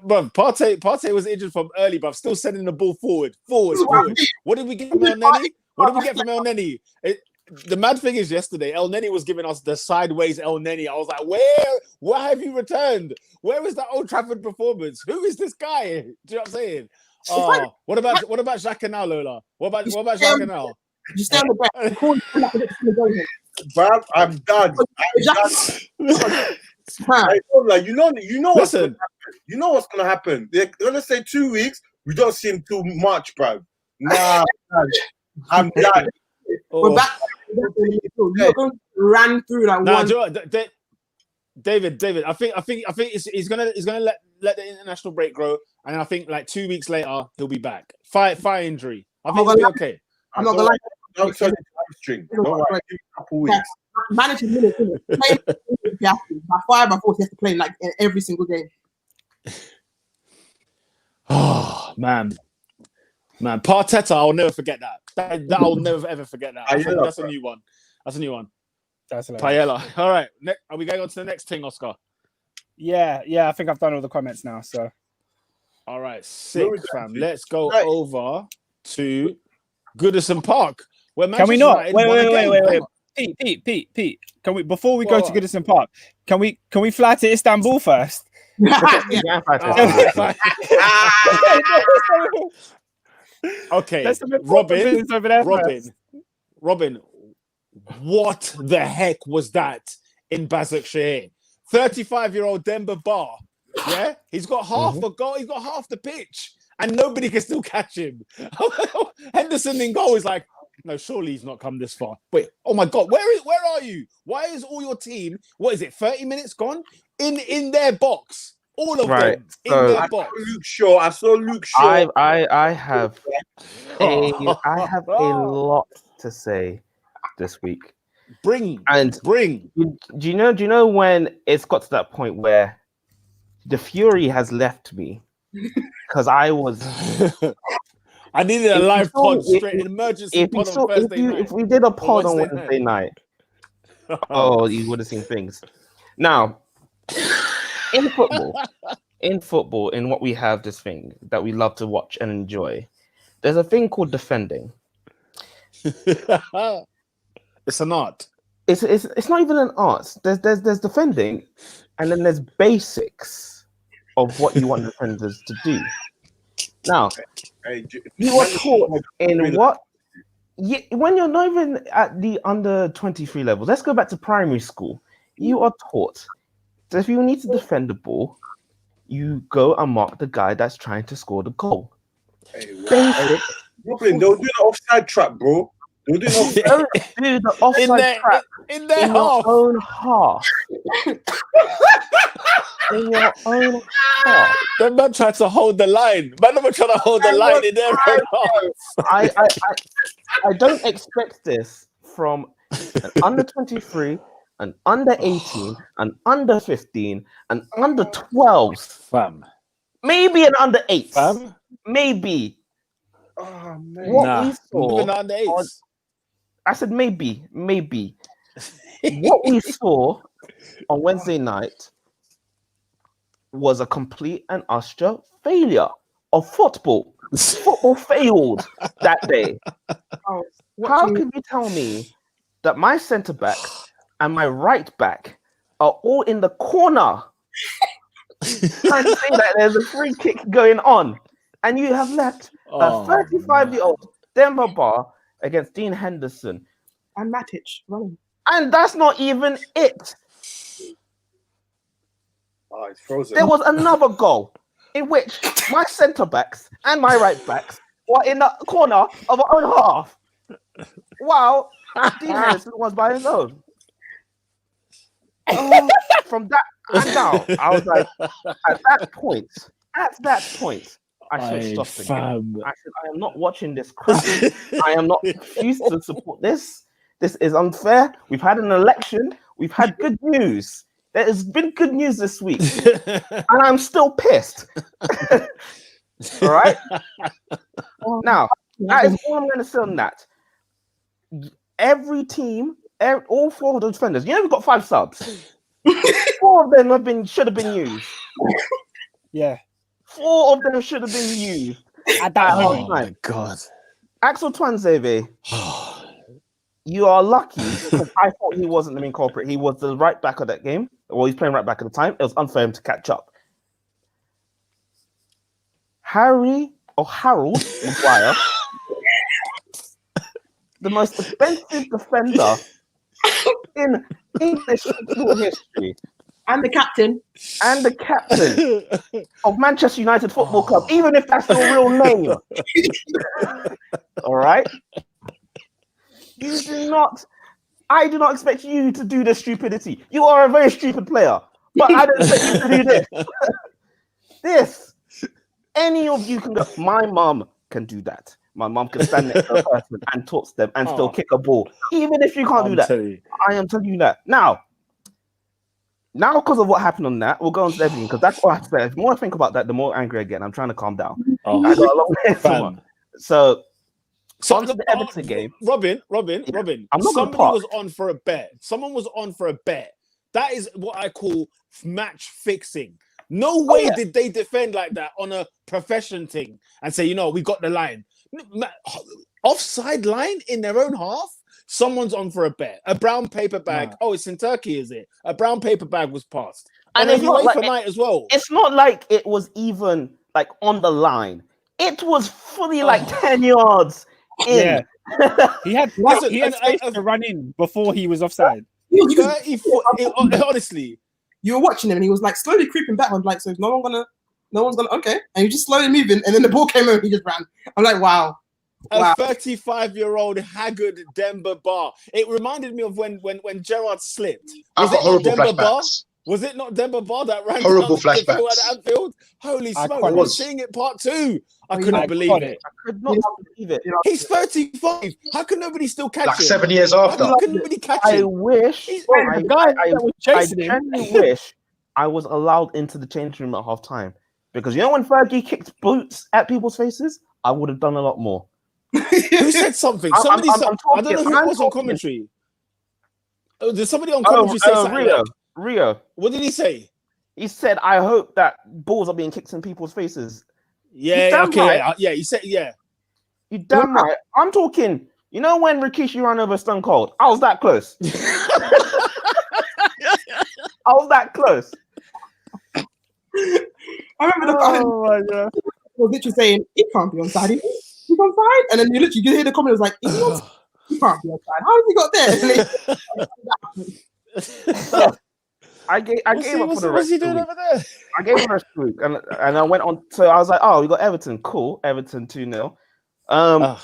Speaker 2: But Partey was injured from early, but still sending the ball forward. What did we get from El Neni? The mad thing is, yesterday El Neni was giving us the sideways El Neni. I was like, where have you returned? Where is that Old Trafford performance? Who is this guy? Do you know what I'm saying? What about Xhaka now, Lola? What about Xhaka now?
Speaker 5: Just stay on the back.
Speaker 4: bro, I'm done. Like, you know what's
Speaker 2: Listen.
Speaker 4: gonna happen. You know what's gonna happen. They're gonna say 2 weeks. We don't see him too much, bro. Nah, I'm done.
Speaker 5: We're back. Ran through that one.
Speaker 2: Joe, David. I think he's gonna let the international break grow, and I think like 2 weeks later he'll be back. Thigh injury. I think he'll be okay.
Speaker 5: I'm not gonna lie.
Speaker 4: Don't turn it hamstring. Don't worry. Give it a couple weeks.
Speaker 5: Managing minutes, isn't it? By 5 by 4, he has to play like in every single game.
Speaker 2: Oh man, Parteta, I'll never forget that. I'll never ever forget that. That's a new one. That's Paella. All right, are we going on to the next thing, Oscar?
Speaker 1: Yeah. I think I've done all the comments now. So,
Speaker 2: all right, sick fam. Let's go over to Goodison Park. Where
Speaker 1: can we not?
Speaker 2: Wait.
Speaker 1: Pete. Can we, before we go to Goodison Park, can we fly to Istanbul first?
Speaker 2: Okay, Robin, what the heck was that in Başakşehir? 35-year-old Demba Ba, yeah? He's got half a goal, he's got half the pitch, and nobody can still catch him. Henderson in goal is like, no, surely he's not come this far. Wait, oh my God, where are you? Why is all your team, what is it, 30 minutes gone? In their box. All of
Speaker 3: Right,
Speaker 2: them in
Speaker 3: so-
Speaker 2: their box.
Speaker 4: I saw Luke Shaw.
Speaker 3: I have a lot to say this week.
Speaker 2: Bring.
Speaker 3: Do you know when it's got to that point where the fury has left me because I was.
Speaker 2: I needed a live pod, straight an emergency pod on Thursday night.
Speaker 3: If we did a pod on
Speaker 2: Wednesday
Speaker 3: Wednesday night, oh, you would have seen things. Now, in football, in what we have, this thing that we love to watch and enjoy, there's a thing called defending.
Speaker 2: It's an art.
Speaker 3: It's not even an art. There's defending, and then there's basics of what you want defenders to do. Now, you are taught in what? When you're not even at the under 23 level, let's go back to primary school. You are taught that if you need to defend the ball, you go and mark the guy that's trying to score the goal.
Speaker 4: Brooklyn, they'll do the offside trap, bro. They'll do
Speaker 3: the offside trap
Speaker 2: in their
Speaker 3: your own half. In your own half.
Speaker 2: They're not trying to hold the line. Man, they're trying to hold the line in their own half.
Speaker 3: I don't expect this from an under 23, an under 18, an under 15, an under 12.
Speaker 2: Fam.
Speaker 3: Maybe an under 8.
Speaker 2: Fam.
Speaker 3: Maybe.
Speaker 4: Oh, man.
Speaker 3: What we saw,
Speaker 2: even under 8s.
Speaker 3: I said maybe. What we saw on Wednesday night was a complete and utter failure of football. Football failed that day. How can you tell me that my centre back and my right back are all in the corner trying to say that there's a free kick going on, and you have left a 35-year-old Demba Ba against Dean Henderson
Speaker 5: and Matic running,
Speaker 3: and that's not even it.
Speaker 4: Oh, it's frozen.
Speaker 3: There was another goal in which my centre backs and my right backs were in the corner of our own half, while Dean Henderson was by his own. From that and now, I was like, at that point, I switched off the game. I said, I am not watching this crap. I am not used to support this. This is unfair. We've had an election. We've had good news. There has been good news this week, and I'm still pissed. All right. Now, that is all I'm going to say on that. Every team, all 4 of the defenders. You know, we've got 5 subs. 4 of them should have been used.
Speaker 1: Yeah.
Speaker 3: 4 of them should have been used at that
Speaker 2: Oh
Speaker 3: time.
Speaker 2: my God.
Speaker 3: Axel Tuanzebe, you are lucky because I thought he wasn't the main culprit. He was the right back of that game. Well, he's playing right back at the time. It was unfair for him to catch up. Harold Maguire, the most expensive defender in English football history.
Speaker 5: and the captain.
Speaker 3: Of Manchester United Football Club, even if that's your real name. All right? I do not expect you to do this stupidity. You are a very stupid player, but I don't expect you to do this. Any of you can go. My mum can do that. My mum can stand next to a person and talk to them and still kick a ball. Even if you can't do that. I am telling you that. Now, because of what happened on that, we'll go on to everything, because that's what I have to say. The more I think about that, the more angry I get. I'm trying to calm down. I got a long way to So on to the Everton game.
Speaker 2: Robin.
Speaker 3: I'm not
Speaker 2: Somebody was on for a bet. Someone was on for a bet. That is what I call match fixing. No way did they defend like that on a profession thing and say, we got the line. Offside line in their own half? Someone's on for a bet. A brown paper bag. Oh, it's in Turkey, is it? A brown paper bag was passed. And then UEFA night as well.
Speaker 3: It's not like it was even like on the line. It was fully like 10 yards in.
Speaker 1: Yeah. He had space to run in before he was offside.
Speaker 2: 30 foot. Honestly.
Speaker 5: You were watching him and he was like slowly creeping back. I was like, so is no one gonna No one's gonna and you just slowly moving, and then the ball came over, he just ran. I'm like, wow.
Speaker 2: A 35-year-old haggard Demba Ba. It reminded me of when Gerrard slipped.
Speaker 6: I've got horrible
Speaker 2: Demba Ba?
Speaker 6: flashbacks.
Speaker 2: Was it not Demba Ba that ran
Speaker 6: Horrible
Speaker 2: down the field
Speaker 6: flashbacks.
Speaker 2: at Anfield? Holy smoke! I
Speaker 6: can't-
Speaker 2: was seeing it part 2. I couldn't believe it.
Speaker 3: I could not believe it.
Speaker 2: He's 35. How can nobody still catch
Speaker 6: Like
Speaker 2: him?
Speaker 6: 7 years after.
Speaker 2: How can nobody catch
Speaker 3: I
Speaker 2: him?
Speaker 3: wish.
Speaker 1: the guy that was chasing him.
Speaker 3: genuinely wish I was allowed into the changing room at half time, because you know when Fergie kicked boots at people's faces, I would have done a lot more.
Speaker 2: Who said something?
Speaker 3: I'm
Speaker 2: Somebody said.
Speaker 3: talking-
Speaker 2: I don't know who
Speaker 3: I'm
Speaker 2: it was on
Speaker 3: talking.
Speaker 2: commentary. Oh, did somebody on commentary say something?
Speaker 3: Rio.
Speaker 2: What did he say?
Speaker 3: He said, "I hope that balls are being kicked in people's faces."
Speaker 2: Yeah,
Speaker 3: damn
Speaker 2: okay,
Speaker 3: right.
Speaker 2: yeah. He said, yeah.
Speaker 3: You damn right. I'm talking. You know when Rikishi ran over Stone Cold? I was that close. I was that close.
Speaker 5: I remember the guy
Speaker 1: my God.
Speaker 5: was literally saying, he can't be on side. He's on side. And then you hear the comment, it was like, is he on side? He can't be on side. How has he got there?
Speaker 3: I gave up for the
Speaker 2: What's
Speaker 3: rest
Speaker 2: he
Speaker 3: of the
Speaker 2: doing
Speaker 3: week.
Speaker 2: over there?
Speaker 3: I gave him a week, and I went on. So I was like, "Oh, we got Everton, cool. Everton 2-0." I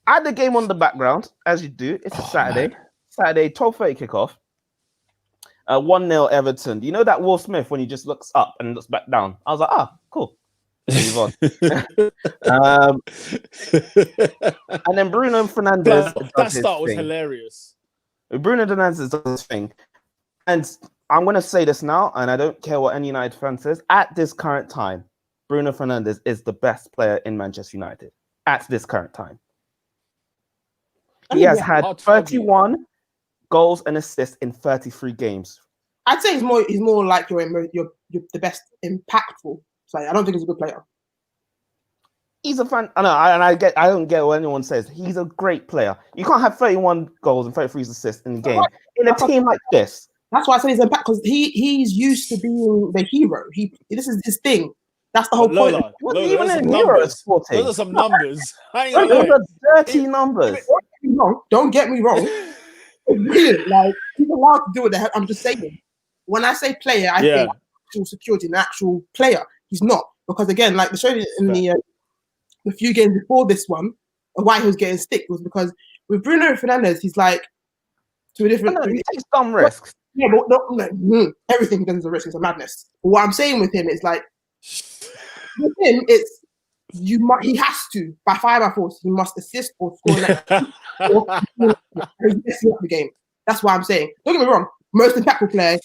Speaker 3: had the game on the background, as you do. It's a Saturday.
Speaker 2: Man.
Speaker 3: Saturday, 12:30 kickoff. 1-0 Everton. You know that Will Smith when he just looks up and looks back down? I was like, cool. Move on. And then Bruno Fernandes.
Speaker 2: That start was hilarious.
Speaker 3: Bruno Fernandes does his thing. And I'm going to say this now, and I don't care what any United fan says. At this current time, Bruno Fernandes is the best player in Manchester United. At this current time. He has had 31 goals and assists in 33 games.
Speaker 5: I'd say he's more like you're the best impactful. So I don't think he's a good player.
Speaker 3: He's a fan. I don't get what anyone says. He's a great player. You can't have 31 goals and 33 assists in the game in a team like this.
Speaker 5: That's why I say he's impact, because he's used to being the hero. This is his thing. That's the whole point.
Speaker 2: Lola,
Speaker 3: Even in Euro Sporting.
Speaker 2: Those are some numbers.
Speaker 3: Those are dirty numbers.
Speaker 5: Don't get me wrong. It's weird. Like, he's allowed to do what the hell. I'm just saying. When I say player, I think actual security, an actual player. He's not, because again, like they showed it in the few games before this one, why he was getting stick was because with Bruno Fernandes, he's like to a different.
Speaker 3: He takes some risks.
Speaker 5: Yeah, but everything is a risk. It's a madness. But what I'm saying with him is like, with him, it's he has to by fire by force. He must assist or score the game. That's what I'm saying. Don't get me wrong. Most impactful player,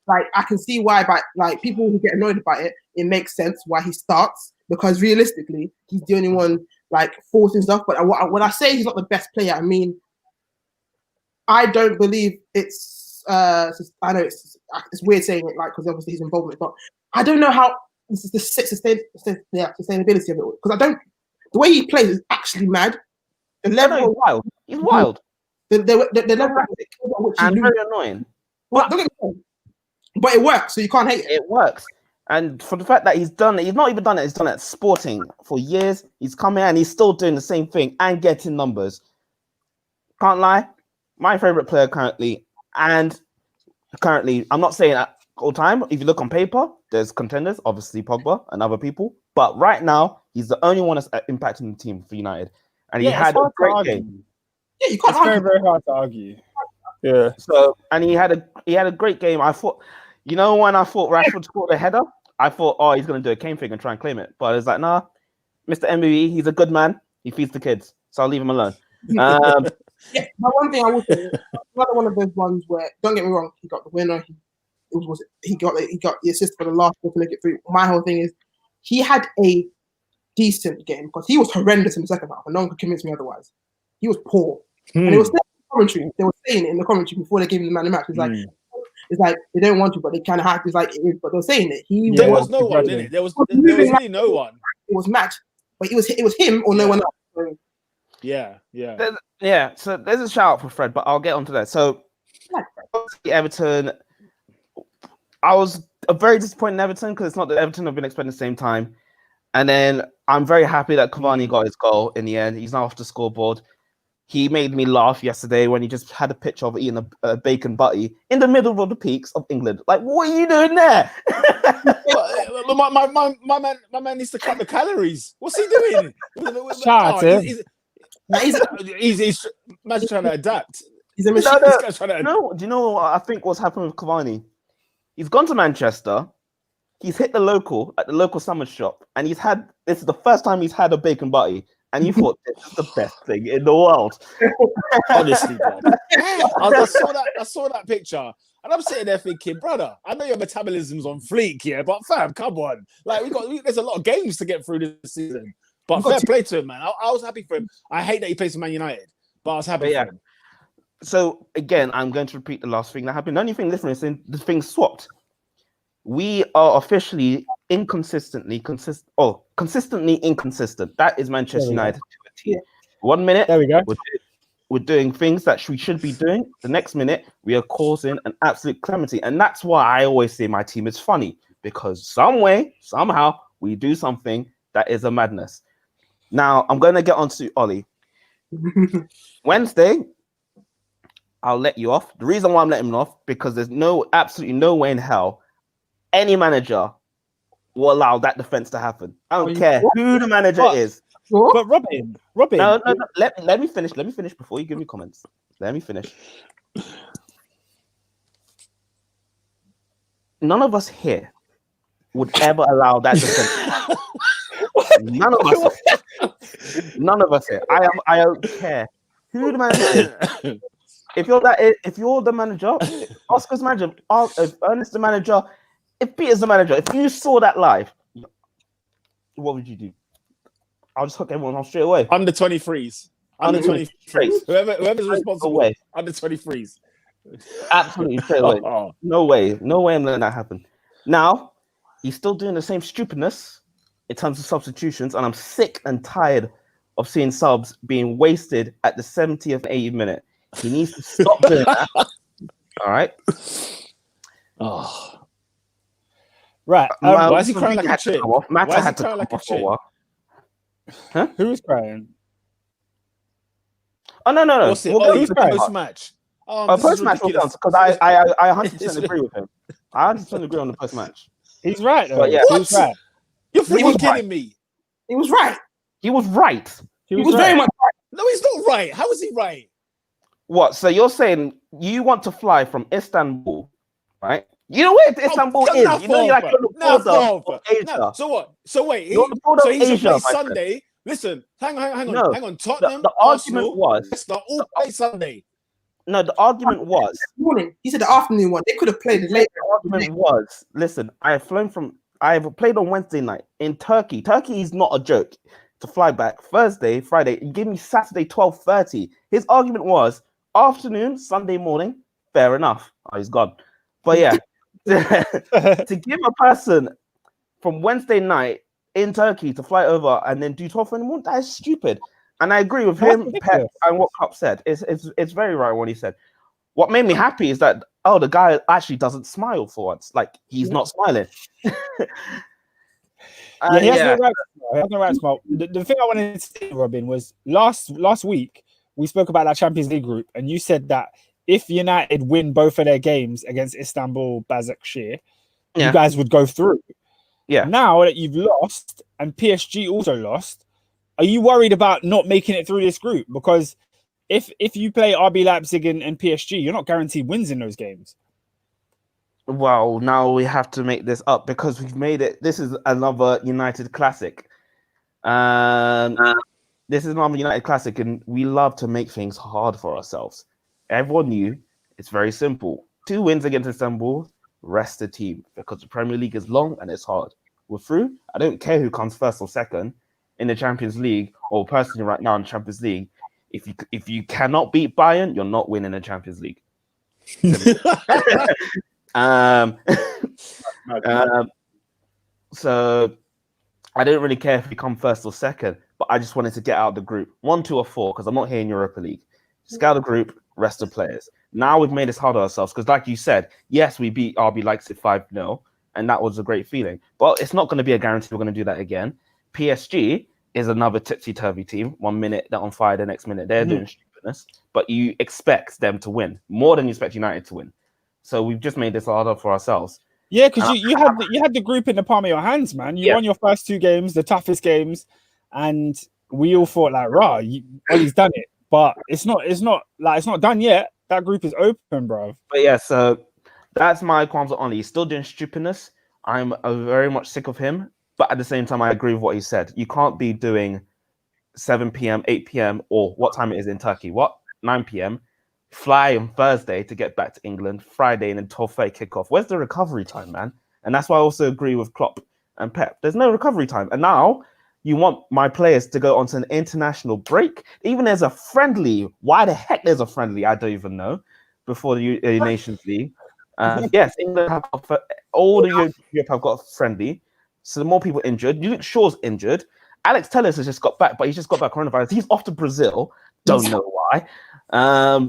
Speaker 5: like I can see why, but like people who get annoyed by it, it makes sense why he starts, because realistically, he's the only one like forcing stuff. But when I say he's not the best player, I mean I don't believe it's. I know it's weird saying it, like, because obviously he's involved in it, but I don't know how this is the sustainability of it, because I don't. The way he plays is actually mad. The level
Speaker 3: he's wild. He's wild.
Speaker 5: The level
Speaker 3: and very annoying.
Speaker 5: But it works, so you can't hate it.
Speaker 3: It works. And for the fact that he's not even done it, he's done it at Sporting for years. He's come here and he's still doing the same thing and getting numbers. Can't lie, my favorite player currently, I'm not saying that all the time. If you look on paper, there's contenders, obviously Pogba and other people. But right now, he's the only one that's impacting the team for United. And he had a great game.
Speaker 5: Yeah, you can't.
Speaker 1: It's very, very hard to argue. Yeah.
Speaker 3: So, and he had a great game. I thought, when I thought Rashford scored a header, I thought, he's going to do a Kane thing and try and claim it. But it's like, nah, Mr. MBE, he's a good man. He feeds the kids, so I'll leave him alone.
Speaker 5: Yeah, but one thing I will say, another one of those ones where, don't get me wrong, he got the winner. He got the assist for the last goal to make it through. My whole thing is, he had a decent game because he was horrendous in the second half, and no one could convince me otherwise. He was poor, and it was still in the commentary. They were saying it in the commentary before they gave him the man of the match. It's like they don't want to, but they kind of have. It's like it is, but they're saying it.
Speaker 2: There was no one in it. There was really no one.
Speaker 5: It was Matt, but it was him or no one else. So,
Speaker 2: yeah.
Speaker 3: So there's a shout out for Fred, but I'll get onto that. So Everton, I was very disappointed in Everton because it's not that Everton have been expecting the same time. And then I'm very happy that Cavani got his goal in the end. He's now off the scoreboard. He made me laugh yesterday when he just had a picture of eating a bacon butty in the middle of the peaks of England. Like, what are you doing there?
Speaker 2: but my man needs to cut the calories. What's he doing?
Speaker 1: Shout out to him.
Speaker 2: He's imagine trying to adapt.
Speaker 5: He's a machine.
Speaker 2: This guy's trying to
Speaker 3: Do you know what I think what's happened with Cavani? He's gone to Manchester. He's hit the local summer shop, and this is the first time he's had a bacon butty, and you thought this is the best thing in the world.
Speaker 2: honestly, bro. I saw that picture, and I'm sitting there thinking, brother, I know your metabolism's on fleek here, but fam, come on, like there's a lot of games to get through this season. But fair play to him, man. I was happy for him. I hate that he plays for Man United, but I was happy for him.
Speaker 3: So again, I'm going to repeat the last thing that happened. The only thing different is the things swapped. We are officially consistently inconsistent. That is Manchester United. 1 minute,
Speaker 1: there we go.
Speaker 3: We're doing things that we should be doing. The next minute, we are causing an absolute calamity. And that's why I always say my team is funny, because somehow, we do something that is a madness. Now, I'm going to get on to Ollie. Wednesday, I'll let you off. The reason why I'm letting him off, because there's absolutely no way in hell any manager will allow that defense to happen. I don't care who the manager is.
Speaker 1: But Robin.
Speaker 3: No. Let me finish. Let me finish before you give me comments. Let me finish. None of us here would ever allow that defense. None of us here. I don't care who the manager is. If you're the manager, Oscar's manager, if Ernest's the manager, if Peter's the manager, if you saw that live, what would you do? I'll just hook everyone off straight away.
Speaker 2: Under 23s. Under 23s. Whoever's responsible. Under 23s.
Speaker 3: Absolutely straight away. No way I'm letting that happen. Now, he's still doing the same stupidness in terms of substitutions, and I'm sick and tired of seeing subs being wasted at the 70th, 80th minute. He needs to stop doing that. All right.
Speaker 2: Oh.
Speaker 1: Right.
Speaker 2: Why is he crying like a chick?
Speaker 3: Matt had to come off for a while.
Speaker 1: Huh? Who was crying?
Speaker 3: Oh no.
Speaker 2: What's it? Who's post-match?
Speaker 3: Post-match because I 100% agree with him. I 100% agree on the post-match.
Speaker 1: He's right though.
Speaker 3: But yeah,
Speaker 1: he's right.
Speaker 2: You're freaking kidding me.
Speaker 5: He was right.
Speaker 3: He was right.
Speaker 5: He was very much right.
Speaker 2: No, he's not right. How is he right?
Speaker 3: What? So you're saying you want to fly from Istanbul, right? You know where Istanbul is. You know you're like on the border of Asia.
Speaker 2: So what? So wait.
Speaker 3: You're on the border of
Speaker 2: he's
Speaker 3: Asia,
Speaker 2: play Sunday. Listen, hang on.
Speaker 3: No,
Speaker 2: hang on. Tottenham,
Speaker 3: the argument was
Speaker 2: Leicester all play Sunday.
Speaker 3: No, the argument was
Speaker 5: morning. He said the afternoon one. They could have played it later.
Speaker 3: The argument was, listen, I have played on Wednesday night in Turkey. Turkey is not a joke. To fly back Thursday, Friday, and give me Saturday 12:30. His argument was afternoon, Sunday morning. Fair enough. Oh, he's gone. But yeah, to give a person from Wednesday night in Turkey to fly over and then do 12 in the morning, that is stupid. And I agree with him, Pep, and what Klopp said. It's very right what he said. What made me happy is that the guy actually doesn't smile for once. Like he's not smiling.
Speaker 1: He has no right to smile. The thing I wanted to say, Robin, was last week we spoke about that Champions League group, and you said that if United win both of their games against Istanbul, Başakşehir, you guys would go through.
Speaker 3: Yeah.
Speaker 1: Now that you've lost and PSG also lost, are you worried about not making it through this group? Because if you play RB Leipzig and PSG, you're not guaranteed wins in those games.
Speaker 3: Well, now we have to make this up because we've made it. This is another United classic. This is another United classic, and we love to make things hard for ourselves. Everyone knew it's very simple. 2 wins against Istanbul, rest the team because the Premier League is long and it's hard. We're through. I don't care who comes first or second in the Champions League, or personally right now in the Champions League. If you cannot beat Bayern, you're not winning the Champions League. So I don't really care if we come first or second, but I just wanted to get out of the group 1, 2, or 4 because I'm not here in Europa League. Just get out of the group, rest the players. Now we've made this hard on ourselves because, like you said, yes, we beat RB Leipzig 5-0, and that was a great feeling. But it's not going to be a guarantee we're going to do that again. PSG is another tipsy-turvy team. 1 minute they're on fire, the next minute they're doing stupidness. But you expect them to win more than you expect United to win. So we've just made this harder for ourselves.
Speaker 1: Yeah, because you had the group in the palm of your hands, man. You won your first 2 games, the toughest games, and we all thought like, rah, Ollie's done it. But it's not done yet. That group is open, bro.
Speaker 3: But yeah, so that's my qualms on Ollie. He's still doing stupidness. I'm very much sick of him. But at the same time, I agree with what he said. You can't be doing 7 p.m., 8 p.m., or what time it is in Turkey. What? 9 p.m. Fly on Thursday to get back to England. Friday and then 12:30 kickoff. Where's the recovery time, man? And that's why I also agree with Klopp and Pep. There's no recovery time. And now you want my players to go onto an international break. Even there's a friendly. Why the heck there's a friendly? I don't even know. Before the Nations League. Yes, England have all the Europe have got a friendly. So the more people injured. Luke Shaw's injured. Alex Telles has just got back, but he's just got back coronavirus. He's off to Brazil. Don't know why.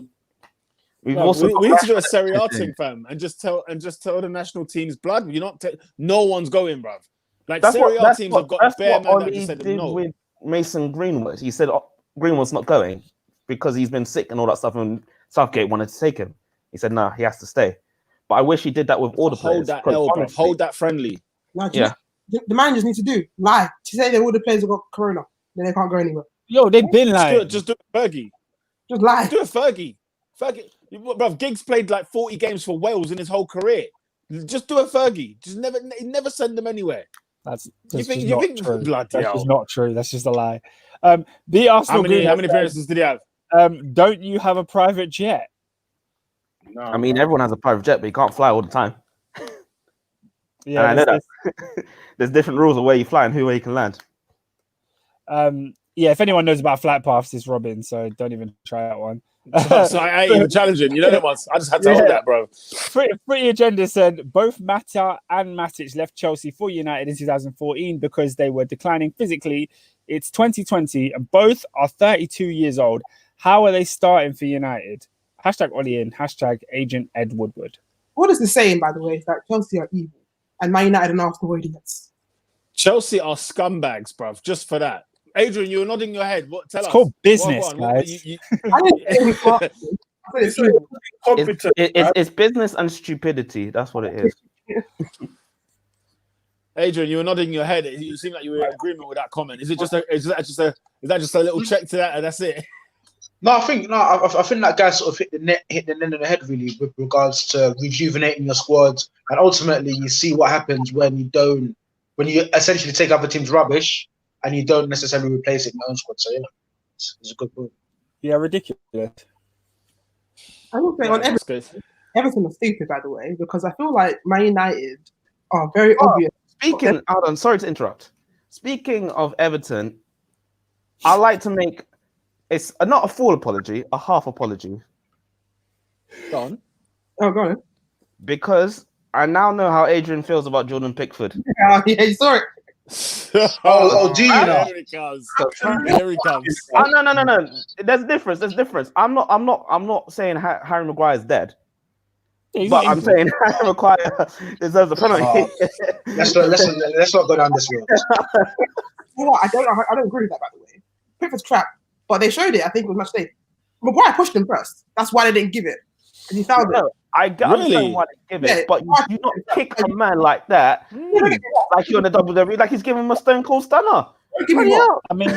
Speaker 2: We need to do a Serie A thing, fam, and just tell the national team's blood. You're not. No one's going, bruv. Like Serie A teams have got bare man that just said no.
Speaker 3: With Mason Greenwood, he said Greenwood's not going because he's been sick and all that stuff, and Southgate wanted to take him. He said, "Nah, he has to stay." But I wish he did that with all the players.
Speaker 2: Hold that friendly.
Speaker 5: Like, the managers need to do lie to say that all the players have got corona, then they can't go anywhere.
Speaker 1: Yo, they've been like,
Speaker 2: just do a Fergie.
Speaker 5: Just lie.
Speaker 2: Just do a Fergie. Bruv, Giggs played like 40 games for Wales in his whole career. Just do a Fergie. Just never send them anywhere.
Speaker 1: That's
Speaker 2: you
Speaker 1: just
Speaker 2: think
Speaker 1: true.
Speaker 2: Bloody
Speaker 1: That's
Speaker 2: hell.
Speaker 1: just not true. That's just a lie. The Arsenal.
Speaker 2: How many appearances did he have?
Speaker 1: Don't you have a private jet?
Speaker 2: No,
Speaker 3: I mean, everyone has a private jet, but you can't fly all the time.
Speaker 1: Yeah,
Speaker 3: I know that. There's different rules of where you fly and where you can land.
Speaker 1: Yeah, if anyone knows about flight paths, it's Robin, so don't even try that one.
Speaker 2: So I ain't even challenging. You know that once. I just had to hold that, bro.
Speaker 1: Pretty Agenda said both Mata and Matic left Chelsea for United in 2014 because they were declining physically. It's 2020 and both are 32 years old. How are they starting for United? Hashtag Ollie in, hashtag Agent Ed Woodward.
Speaker 5: What is the saying, by the way, is that Chelsea are evil and Man United and Arsenal are idiots.
Speaker 2: Chelsea are scumbags, bruv, just for that. Adrian, you were nodding your head. Tell us.
Speaker 1: It's called business, guys.
Speaker 3: It's business and stupidity. That's what it is.
Speaker 2: Adrian, you were nodding your head. You seem like you were in agreement with that comment. Is that just a little check to that, and that's it?
Speaker 6: No, I think that guy sort of hit the nail on the head really with regards to rejuvenating your squad, and ultimately you see what happens when you essentially take other teams' rubbish and you don't necessarily replace it in your own squad. So it's a good point.
Speaker 1: Yeah, ridiculous.
Speaker 5: I will say on Everton are stupid, by the way, because I feel like Man United are very obvious.
Speaker 3: Hold on, sorry to interrupt. Speaking of Everton, I like to make it's not a full apology, a half apology.
Speaker 2: Go on.
Speaker 5: Oh, go on.
Speaker 3: Because I now know how Adrian feels about Jordan Pickford.
Speaker 5: Yeah, you saw it.
Speaker 6: Do you know?
Speaker 2: Here he comes. Here he comes.
Speaker 3: Oh, no. There's difference. I'm not saying Harry Maguire is dead. But I'm saying Harry Maguire deserves a penalty.
Speaker 6: Let's not go down this road.
Speaker 5: I don't agree with that, by the way. Pickford's crap, but they showed it. I think it was much safe. Maguire pushed him first. That's why they didn't give it. And he found it.
Speaker 3: I understand why they give it, but you don't kick a man like that, like you're in a WWE, like he's giving him a Stone Cold Stunner.
Speaker 1: I mean,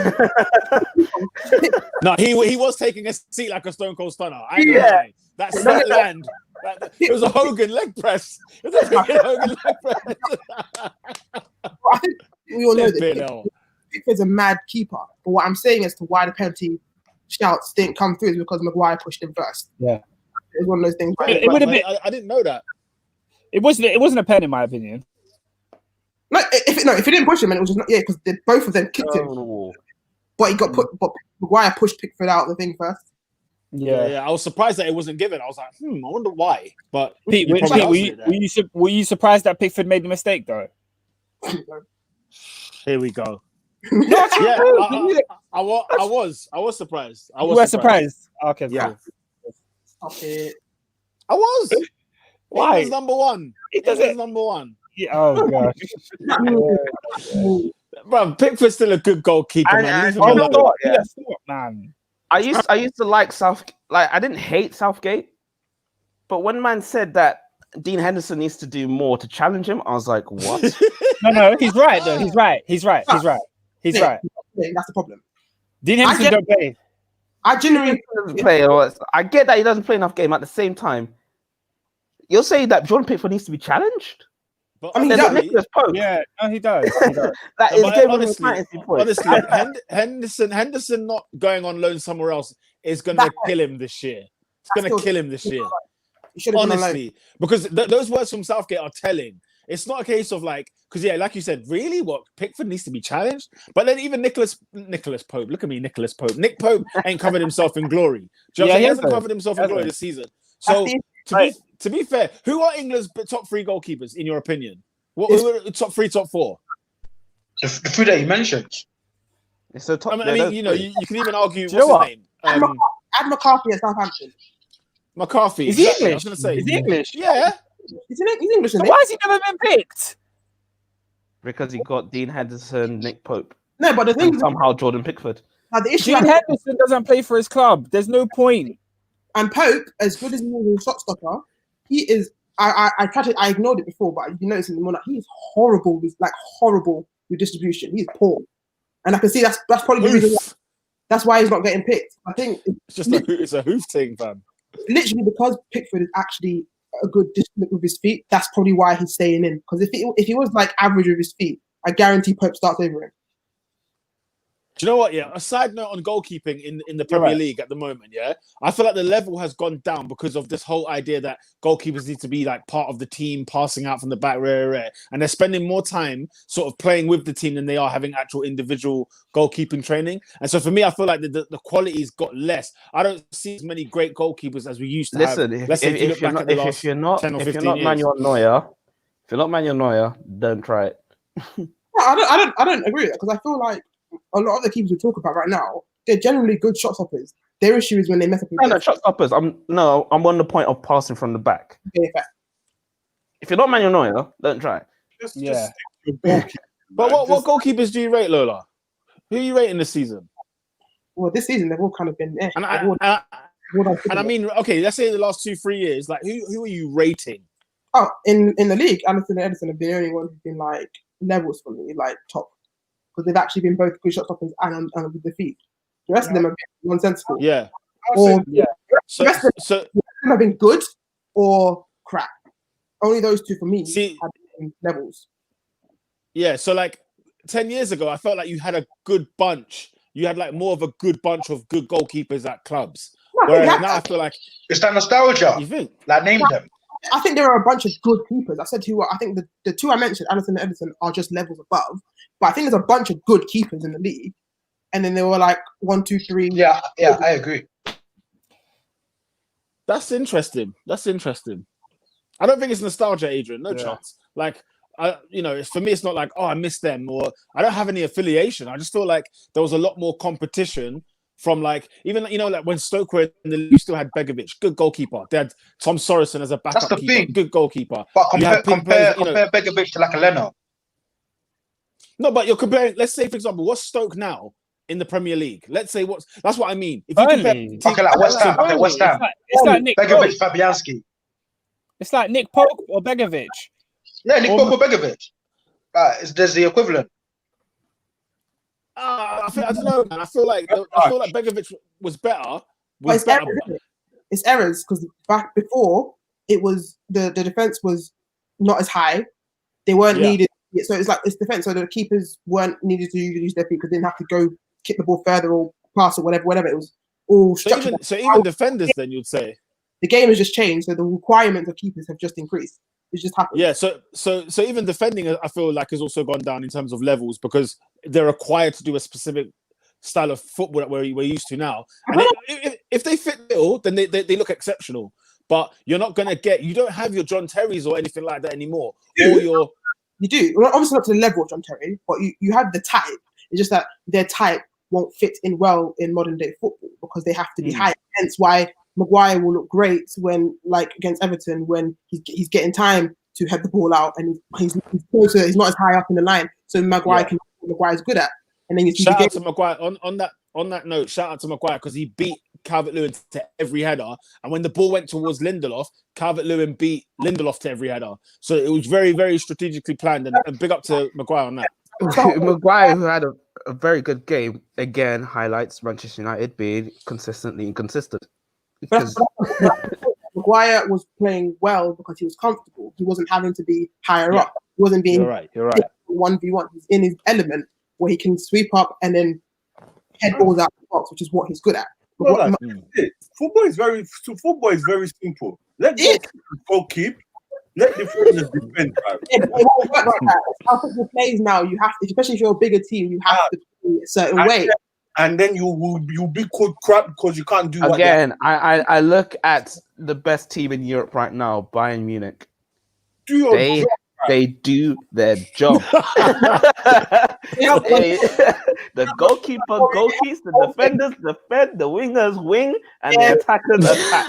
Speaker 2: no, he was taking a seat like a Stone Cold Stunner. I know that's that land. It was a Hogan leg press. It was a Hogan leg press.
Speaker 5: I think we all know that Pickford's a mad keeper. But what I'm saying as to why the penalty shouts didn't come through is because Maguire pushed him first.
Speaker 1: Yeah.
Speaker 5: It's one of those things.
Speaker 1: It would have been.
Speaker 2: I didn't know that.
Speaker 1: It wasn't a pen, in my opinion.
Speaker 5: No, if he didn't push him, and it was just not. Yeah, because both of them kicked him. But he got put. But Maguire pushed Pickford out the thing first.
Speaker 2: Yeah. I was surprised that it wasn't given. I was like, I wonder why. But
Speaker 1: Pete, were you surprised that Pickford made the mistake though?
Speaker 2: Here we go. I was surprised.
Speaker 1: You were surprised. Okay,
Speaker 2: yeah.
Speaker 5: Stop it.
Speaker 2: I was.
Speaker 1: Why?
Speaker 2: It was number one. It was number one.
Speaker 1: Yeah, oh gosh.
Speaker 2: Bro, Pickford's still a good goalkeeper, man.
Speaker 1: Man.
Speaker 3: I used to like I didn't hate Southgate, but when man said that Dean Henderson needs to do more to challenge him. I was like, what?
Speaker 1: No, he's right though. He's right. He's right.
Speaker 5: That's the problem.
Speaker 1: Dean Henderson don't play.
Speaker 5: I genuinely
Speaker 3: Doesn't play. I get that he doesn't play enough game. At the same time, you're saying that Jordan Pickford needs to be challenged?
Speaker 2: But
Speaker 5: I mean,
Speaker 3: There's
Speaker 5: that-
Speaker 3: Nicholas Pope.
Speaker 1: Yeah, no, he does. He does.
Speaker 3: That
Speaker 2: No,
Speaker 3: is
Speaker 2: but
Speaker 3: giving him
Speaker 2: honestly-
Speaker 3: fantasy points.
Speaker 2: Honestly, Henderson not going on loan somewhere else is going to
Speaker 5: That's
Speaker 2: kill him this year. It's going
Speaker 5: That's
Speaker 2: to kill him this year.
Speaker 5: you should have been alone.
Speaker 2: Honestly, because those words from Southgate are telling. It's not a case of like, because like you said, really, what Pickford needs to be challenged. But then even Nicholas Pope, look at me, Nicholas Pope. Nick Pope ain't covered himself in glory. Do you know what I'm saying? He hasn't covered himself in glory this season. So to be fair, who are England's top 3 goalkeepers in your opinion? Who are the top 3, top 4?
Speaker 6: The 3 that you mentioned.
Speaker 3: It's so top.
Speaker 2: I mean, you can even argue
Speaker 1: Do you know
Speaker 2: what's
Speaker 1: what?
Speaker 2: his name?
Speaker 5: Add McCarthy at Southampton.
Speaker 2: McCarthy.
Speaker 1: Is he
Speaker 2: exactly, I
Speaker 1: English?
Speaker 2: was going to say.
Speaker 1: Is he English?
Speaker 2: Yeah.
Speaker 5: He's English, isn't
Speaker 1: So
Speaker 5: he?
Speaker 1: why has he never been picked?
Speaker 3: because he got Dean Henderson, Nick Pope,
Speaker 5: No, but the thing
Speaker 3: and
Speaker 5: is,
Speaker 3: somehow Jordan Pickford.
Speaker 5: the issue,
Speaker 1: Dean Henderson doesn't play for his club. There's no point.
Speaker 5: and Pope, as good as he is a shot stopper, he is. I ignored it before, but you notice in the morning, he's horrible with distribution. He's poor, and I can see that's probably the reason. That's why he's not getting picked. I think
Speaker 2: It's a hoof thing, fam.
Speaker 5: literally because Pickford is actually a good distributor with his feet. That's probably why he's staying in. Because if he was like average with his feet, I guarantee Pope starts over him.
Speaker 2: Do you know what? Yeah, a side note on goalkeeping in the Premier League at the moment. Yeah, I feel like the level has gone down because of this whole idea that goalkeepers need to be like part of the team, passing out from the back, and they're spending more time sort of playing with the team than they are having actual individual goalkeeping training. And so for me, I feel like the quality's got less. I don't see as many great goalkeepers as we used to
Speaker 3: Listen,
Speaker 2: have. Let's say if you look back at the last
Speaker 3: if you're not
Speaker 2: 10 or 15 years.
Speaker 3: Manuel Neuer, don't try it.
Speaker 5: I don't agree with that because I feel like a lot of the keepers we talk about right now, they're generally good shot stoppers. Their issue is when they mess up.
Speaker 3: No, shot stoppers. I'm on the point of passing from the back.
Speaker 5: Okay, fair.
Speaker 3: If you're not Manuel Neuer, don't try it.
Speaker 2: But what goalkeepers do you rate, Lola? Who are you rating this season?
Speaker 5: Well, this season they've all kind of been there.
Speaker 2: And I mean, okay, let's say the last 2-3 years, like who are you rating?
Speaker 5: Oh, in the league, Alisson and Edison have been the only ones who've been like levels for me, like top, because they've actually been both good shot stoppers and with the feet. The rest of them have been nonsensical.
Speaker 2: Yeah.
Speaker 5: Or
Speaker 2: So
Speaker 5: them have been good or crap. Only those two for me have been levels.
Speaker 2: Yeah, so like 10 years ago, I felt like you had a good bunch. You had like more of a good bunch of good goalkeepers at clubs. Whereas now I feel like
Speaker 6: It's that nostalgia.
Speaker 2: you think.
Speaker 6: Like, name them.
Speaker 5: I think there are a bunch of good keepers. I said I think the two I mentioned, Alisson and Edison, are just levels above. But I think there's a bunch of good keepers in the league. And then there were like 1, 2, 3.
Speaker 6: Yeah, I agree.
Speaker 2: That's interesting. I don't think it's nostalgia, Adrian. No chance. Like, for me, it's not like, oh, I miss them, or I don't have any affiliation. I just feel like there was a lot more competition from like, even, like when Stoke were in the league, you still had Begovic, good goalkeeper. They had Tom Sorensen as a backup
Speaker 6: That's the
Speaker 2: keeper,
Speaker 6: thing.
Speaker 2: good goalkeeper.
Speaker 6: But
Speaker 2: You had
Speaker 6: compare
Speaker 2: players,
Speaker 6: Begovic to like a Leno.
Speaker 2: No, but you're comparing, let's say, for example, what's Stoke now in the Premier League? Let's say that's what I mean. If you
Speaker 1: Burnley.
Speaker 2: compare,
Speaker 6: Okay, like West Ham. Okay, West Ham.
Speaker 1: It's like Nick Pope.
Speaker 6: Begovic, Fabianski.
Speaker 1: It's like Nick Pope or Begovic.
Speaker 6: Yeah, Nick Pope or Begovic. There's the equivalent.
Speaker 2: I don't know, man. I feel like Begovic was better.
Speaker 5: But it's errors because back before it was the defense was not as high. They weren't needed, so it's defense. So the keepers weren't needed to use their feet because they didn't have to go kick the ball further or pass or whatever. It was all structured.
Speaker 2: So even defenders, then you'd say
Speaker 5: the game has just changed, so the requirements of keepers have just increased. It's just happened.
Speaker 2: Yeah, so even defending, I feel like has also gone down in terms of levels because they're required to do a specific style of football that we're used to now. And if they fit little, then they look exceptional. But you're not gonna you don't have your John Terrys or anything like that anymore. You
Speaker 5: do. Well, obviously not to the level of John Terry, but you have the type. It's just that their type won't fit in well in modern day football because they have to be high. Hence why Maguire will look great when, like against Everton, when he's getting time to head the ball out and he's closer, he's not as high up in the line. So Maguire's good at. And then you see
Speaker 2: shout out to Maguire on that note. Shout out to Maguire because he beat Calvert-Lewin to every header, and when the ball went towards Lindelof, Calvert-Lewin beat Lindelof to every header. So it was very, very strategically planned, and big up to Maguire on that.
Speaker 3: Maguire, who had a very good game, again highlights Manchester United being consistently inconsistent. Because
Speaker 5: Maguire was playing well because he was comfortable. He wasn't having to be higher up. He wasn't being
Speaker 2: You're right.
Speaker 5: 1v1. He's in his element where he can sweep up and then head balls out the box, which is what he's good at.
Speaker 4: Football is very simple. Let go keep. Let the defenders defend.
Speaker 5: It won't work like that. How football plays now, you have to, especially if you're a bigger team, you have to play a certain way.
Speaker 4: And then you'll be called crap because you can't do
Speaker 3: again. I look at the best team in Europe right now, Bayern Munich. They do their job. The goalkeeper goalkeeps, the defenders defend, the wingers wing, and the attackers attack.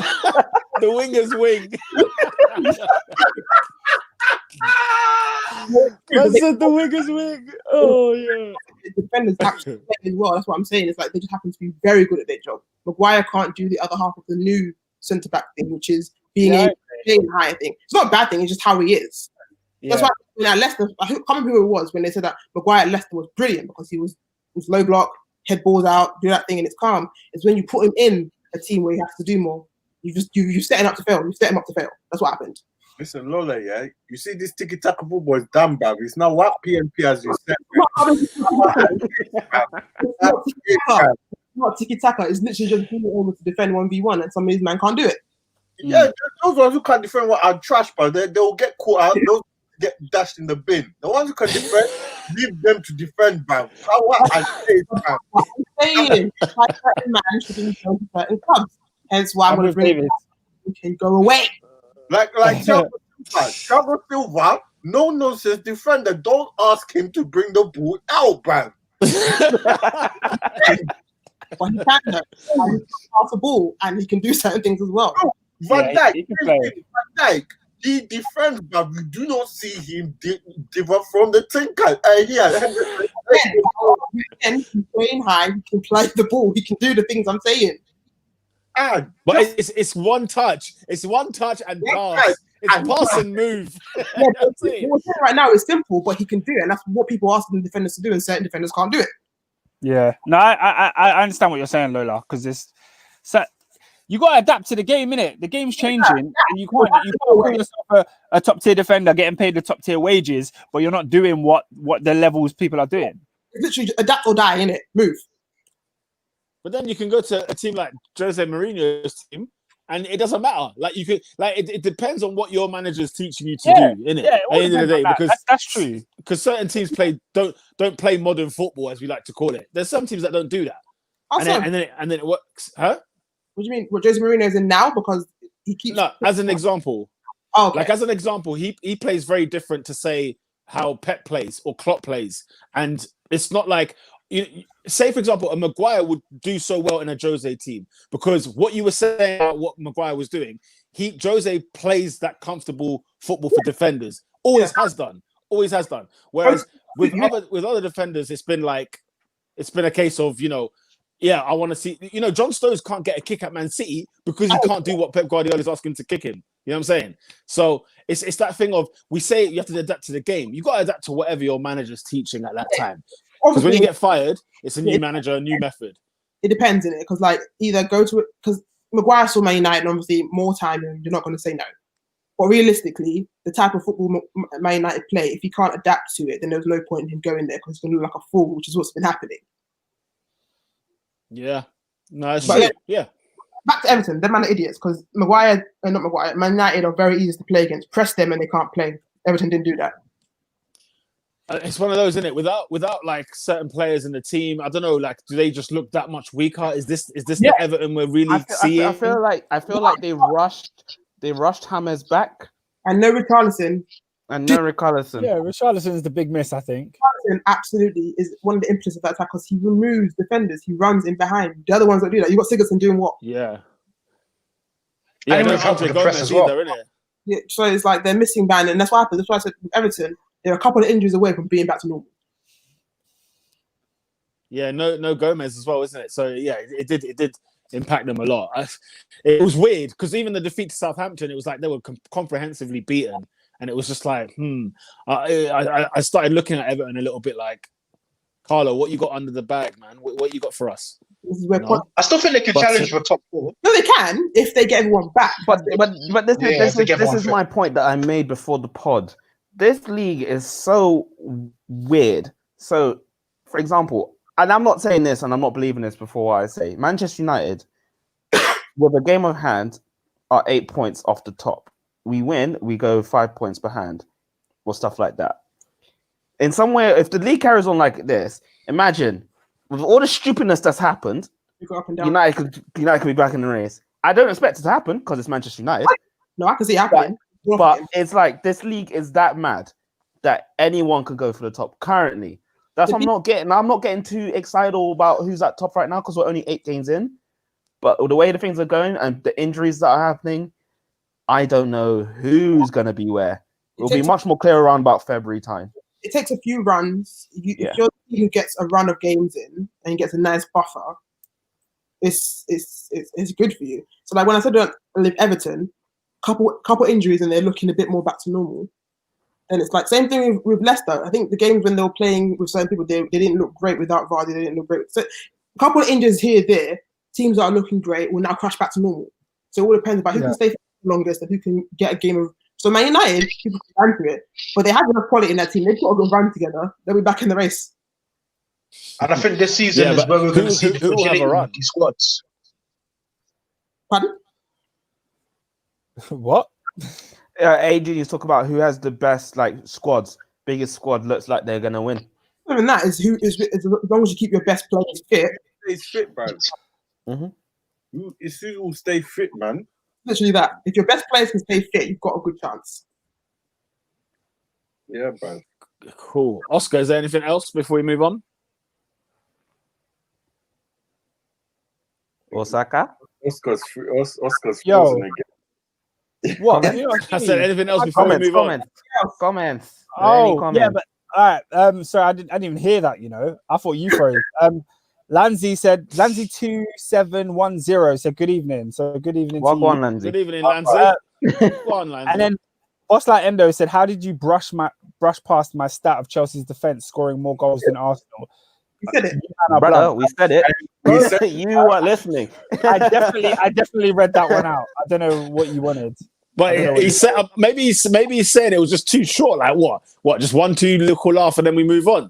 Speaker 2: The wingers wing. I said the wingers wing. Oh yeah.
Speaker 5: The defenders actually play as well. That's what I'm saying. It's like they just happen to be very good at their job. Maguire can't do the other half of the new centre back thing, which is being able to play high thing. It's not a bad thing. It's just how he is. Yeah. That's why when at Leicester, I can't remember who it was when they said that Maguire at Leicester was brilliant because he was low block, head balls out, do that thing, and it's calm. It's when you put him in a team where he has to do more. You set him up to fail. You set him up to fail. That's what happened.
Speaker 4: Listen, Lola, yeah. You see this tiki-taka football is damn bad. It's not what PNP as you said.
Speaker 5: Not tiki-taka. It's literally just being able to defend 1v1, and some of these men can't do it.
Speaker 4: Yeah, those ones who can't defend what are trash, but they'll get caught out. They'll get dashed in the bin. The ones who can defend, leave them to defend, man. I'm
Speaker 5: saying certain man should be shown to certain clubs. Hence why I'm going to bring it. You can go away.
Speaker 4: Like Thiago Silva, no nonsense defender. Don't ask him to bring the ball out, man.
Speaker 5: But he can though. He can pass the ball and he can do certain things as well.
Speaker 4: Van Dijk, he defends, but we do not see him differ from the tinker.
Speaker 5: And he's playing high. He can play the ball. He can do the things I'm saying.
Speaker 2: But it's one touch. It's one touch and pass. It's pass and move.
Speaker 5: What we're saying right now is simple, but he can do it, and that's what people ask the defenders to do, and certain defenders can't do it.
Speaker 1: Yeah, no, I understand what you're saying, Lola, because you got to adapt to the game, innit? The game's changing, and you can't call yourself a top tier defender, getting paid the top tier wages, but you're not doing what the levels people are doing.
Speaker 5: It's literally adapt or die, innit? Move.
Speaker 2: But then you can go to a team like Jose Mourinho's team, and it doesn't matter. Like you could, it depends on what your manager's teaching you to do, innit?
Speaker 1: Yeah,
Speaker 2: at the end of the day, because
Speaker 1: that's true.
Speaker 2: Because certain teams don't play modern football, as we like to call it. There's some teams that don't do that, and then it works, huh?
Speaker 5: What do you mean? What Jose Mourinho's in now? Because he keeps
Speaker 2: as an example.
Speaker 5: Oh, okay.
Speaker 2: Like as an example, he plays very different to say how Pep plays or Klopp plays, and it's not like. Say, for example, a Maguire would do so well in a Jose team because what you were saying about what Maguire was doing, Jose plays that comfortable football for defenders. Always has done. Whereas with other defenders, it's been a case of, I want to see, John Stones can't get a kick at Man City because he can't do what Pep Guardiola is asking him to kick him. You know what I'm saying? So it's that thing of, we say you have to adapt to the game. You got to adapt to whatever your manager's teaching at that time. Because when you get fired, it's a new manager, a new method.
Speaker 5: It depends in it, because either go to it, because Maguire saw Man United, and obviously more time, and you're not going to say no. But realistically, the type of football Man United play, if he can't adapt to it, then there's no point in him going there because he's going to look like a fool, which is what's been happening.
Speaker 2: Yeah, no, it's true. Yeah.
Speaker 5: Back to Everton, they're man of idiots because Man United are very easy to play against. Press them and they can't play. Everton didn't do that.
Speaker 2: It's one of those, isn't it? Without like certain players in the team, I don't know. Like, do they just look that much weaker? Is this the Everton we're really seeing?
Speaker 3: I feel like they rushed James back
Speaker 5: and no Richarlison.
Speaker 3: Yeah,
Speaker 1: Richarlison is the big miss, I think.
Speaker 5: Richarlison absolutely is one of the impetus of that attack because he removes defenders. He runs in behind. The other ones don't do that. You got Sigurdsson doing what?
Speaker 2: Yeah.
Speaker 6: And no Andre Gomez as well.
Speaker 2: Either, innit?
Speaker 5: Yeah, so it's like they're missing band, and that's what happens. That's why I said with Everton, they're a couple of injuries away from being back to normal.
Speaker 2: Yeah, no Gomez as well, isn't it? So yeah, it did impact them a lot. It was weird because even the defeat to Southampton, it was like they were comprehensively beaten, and it was just like, I started looking at Everton a little bit like, Carlo, what you got under the bag, man? What you got for us?
Speaker 5: This is where
Speaker 6: I still think they can challenge for top 4.
Speaker 5: No, they can if they get everyone back.
Speaker 3: But this is
Speaker 6: fit.
Speaker 3: my point that I made before the pod. This league is so weird. So, for example, and I'm not saying this and I'm not believing this before what I say. Manchester United, with a game of hand, are 8 points off the top. We win, we go 5 points behind, or stuff like that. In some way, if the league carries on like this, imagine with all the stupidness that's happened,
Speaker 5: You go up and down.
Speaker 3: United could be back in the race. I don't expect it to happen because it's Manchester United.
Speaker 5: No, I can see it happening.
Speaker 3: But it's like this league is that mad that anyone could go for the top currently. That's what I'm not getting too excited about who's at top right now because we're only 8 games in. But the way the things are going and the injuries that are happening, I don't know who's gonna be where. It'll be much more clear around about February time.
Speaker 5: It takes a few runs. If you're the team who gets a run of games in and gets a nice buffer, it's good for you. So like when I said I live Everton, couple injuries and they're looking a bit more back to normal. Then it's like same thing with Leicester. I think the games when they were playing with certain people, they didn't look great without Vardy. They didn't look great. So a couple of injuries here, there. Teams that are looking great will now crash back to normal. So it all depends about who can stay for the longest and who can get a game of. So Man United, people can run through it, but they have enough quality in that team. They've got a good run together. They'll be back in the race.
Speaker 6: And I think this season is where we're going to see the fragility of these squads.
Speaker 5: Pardon?
Speaker 1: What?
Speaker 3: Adrian, you talk about who has the best squads, biggest squad looks like they're gonna win.
Speaker 5: Other than that, is as long as you keep your best players fit.
Speaker 4: Stays fit, bro. It's who will stay fit, man.
Speaker 5: Literally that. If your best players can stay fit, you've got a good chance.
Speaker 4: Yeah, bro.
Speaker 2: Cool. Oscar, is there anything else before we move on?
Speaker 3: Osaka?
Speaker 4: Oscar's
Speaker 1: Yo.
Speaker 4: frozen again.
Speaker 1: What?
Speaker 2: I said anything else before we move on?
Speaker 3: Comments.
Speaker 1: Yeah, but all right. Sorry, I didn't even hear that. I thought you froze. Lanzi 2710 said good evening. So good evening to you.
Speaker 3: Lanzi.
Speaker 2: Good evening, Lanzi. Go on, Lanzi.
Speaker 1: And then Boss Like Endo said, how did you brush past my stat of Chelsea's defense scoring more goals than Arsenal?
Speaker 5: You said it.
Speaker 3: Brother, we said it. You weren't listening.
Speaker 1: I definitely read that one out. I don't know what you wanted.
Speaker 2: But he said maybe he's saying it was just too short. Like what? Just 1-2 little laugh and then we move on.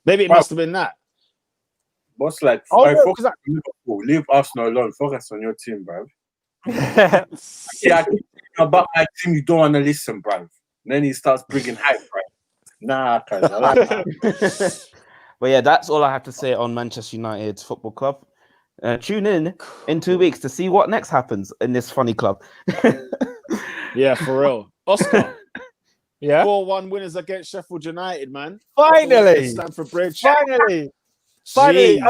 Speaker 2: Maybe it must have been that.
Speaker 4: What's like? Liverpool, leave Arsenal alone. Focus on your team, bro. Yeah, about my team, you don't want to listen, bro. And then he starts bringing hype, bro. Nah, cuz I like that.
Speaker 3: But yeah, that's all I have to say on Manchester United Football Club. Tune in 2 weeks to see what next happens in this funny club.
Speaker 2: Yeah, for real. Oscar.
Speaker 1: Yeah.
Speaker 2: 4-1 winners against Sheffield United, man.
Speaker 1: Finally.
Speaker 2: Stamford Bridge.
Speaker 1: Finally,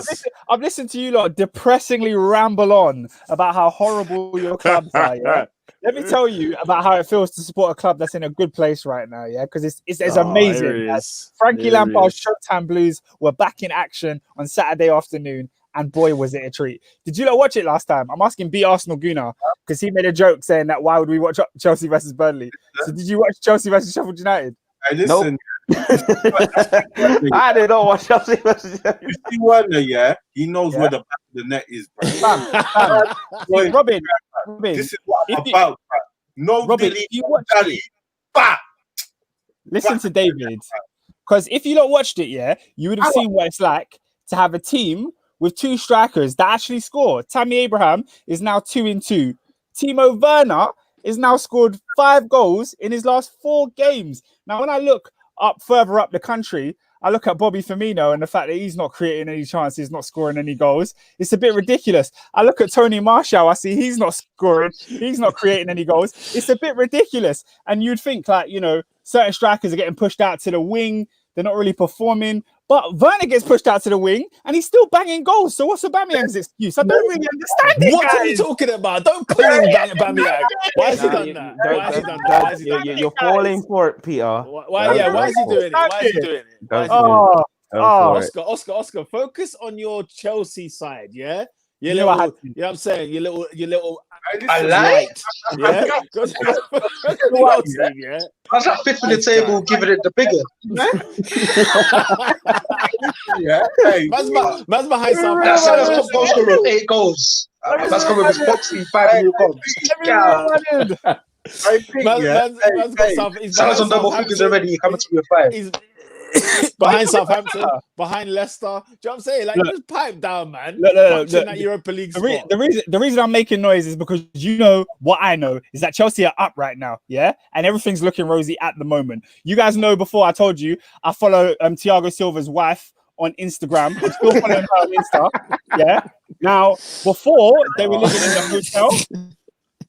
Speaker 1: I've listened to you lot depressingly ramble on about how horrible your clubs are. Yeah? Let me tell you about how it feels to support a club that's in a good place right now. Yeah, because it's amazing. Frankie Lampard's Showtime Blues were back in action on Saturday afternoon, and boy, was it a treat. Did you not watch it last time? I'm asking B Arsenal Guna because he made a joke saying that why would we watch Chelsea versus Burnley? So did you watch Chelsea versus Sheffield United?
Speaker 4: Hey, listen.
Speaker 3: Nope. I did not watch Chelsea versus United.
Speaker 4: You see Werner, yeah? He knows where the back of the net is, bro.
Speaker 1: Robin,
Speaker 4: this is what I'm about, bro. No,
Speaker 1: Robin,
Speaker 4: delete,
Speaker 1: you watched
Speaker 4: it. Bah!
Speaker 1: Listen to David, because if you not watched it, yeah, you would have seen what it's like to have a team with 2 strikers that actually score. Tammy Abraham is now 2-2. Timo Werner is now scored 5 goals in his last 4 games. Now, when I look further up the country, I look at Bobby Firmino and the fact that he's not creating any chances, not scoring any goals. It's a bit ridiculous. I look at Tony Marshall. I see he's not scoring. He's not creating any goals. It's a bit ridiculous. And you'd think certain strikers are getting pushed out to the wing. They're not really performing. But Werner gets pushed out to the wing and he's still banging goals. So what's Aubameyang's excuse? I don't really understand it,
Speaker 2: What
Speaker 1: guys.
Speaker 2: are you talking about? Don't put him down Aubameyang. Why has he done that? Why has he done that?
Speaker 3: You're falling for it, Peter.
Speaker 2: Why is he doing it? Why is he doing it?
Speaker 1: Oh,
Speaker 2: Oscar, focus on your Chelsea side, yeah? You
Speaker 1: know I
Speaker 2: little,
Speaker 1: had to.
Speaker 2: you know what I'm saying? You little
Speaker 6: I lied.
Speaker 2: yeah. Go to the team, yeah.
Speaker 6: I was like fifth in the table, giving it the bigger.
Speaker 4: Yeah. Hey,
Speaker 2: Man's behind
Speaker 6: That
Speaker 2: Southampton.
Speaker 6: Salah's top goal scorer with 8 goals. That's coming with his boxing 5 new comps.
Speaker 4: I think, yeah.
Speaker 2: Man's got he's
Speaker 6: Salah's on
Speaker 2: behind
Speaker 6: double figures already. He coming to me with 5.
Speaker 2: He's behind Southampton, behind Leicester. Do you know what I'm saying? Like, just pipe down, man.
Speaker 1: Look,
Speaker 2: That Europa League spot.
Speaker 1: The reason I'm making noise is because you know what I know is that Chelsea are up right now, yeah, and everything's looking rosy at the moment. You guys know before I told you I follow Thiago Silva's wife on Instagram. I'm still following her on Insta, yeah. Now before they were living in the hotel.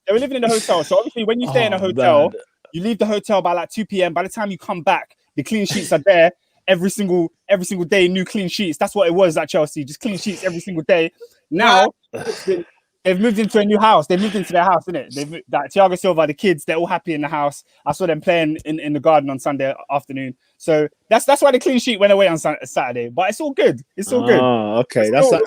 Speaker 1: They were living in the hotel. So obviously when you stay in a hotel, you leave the hotel by like 2 p.m. By the time you come back, the clean sheets are there every single day, new clean sheets. That's what it was at Chelsea, just clean sheets every single day. Now they've moved into a new house. They moved into their house, innit? They've like Thiago Silva, the kids, they're all happy in the house. I saw them playing in the garden on Sunday afternoon. So that's why the clean sheet went away on Saturday. But it's all good. It's all good.
Speaker 2: Oh, okay. That's what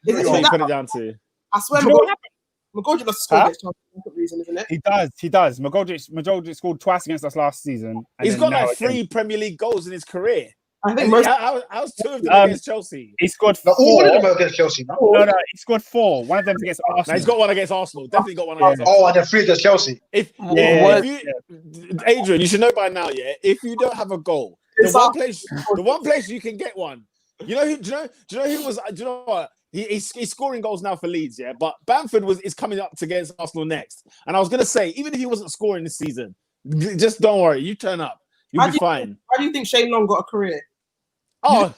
Speaker 2: you put it down to.
Speaker 5: I swear,
Speaker 1: Do you know what happened?
Speaker 5: McGoldrick lost score against Chelsea for a reason, isn't it?
Speaker 1: He does. McGoldrick scored twice against us last season.
Speaker 2: He's got like 3 Premier League goals in his career.
Speaker 5: I think
Speaker 2: how's 2 of them against Chelsea?
Speaker 1: He scored 4.
Speaker 6: All of them are against Chelsea.
Speaker 1: No, he scored 4. One of them's against Arsenal.
Speaker 2: No, he's got one against Arsenal. Definitely got one against Arsenal.
Speaker 6: Oh, and then 3 against Chelsea.
Speaker 2: Adrian, you should know by now, yeah. If you don't have a goal, the one place you can get one. You know who? Do you know who was? Do you know what? He's scoring goals now for Leeds, yeah. But Bamford is coming up against Arsenal next. And I was gonna say, even if he wasn't scoring this season, just don't worry. You turn up, you'll be fine.
Speaker 5: Why do you think Shane Long got a career?
Speaker 2: Oh,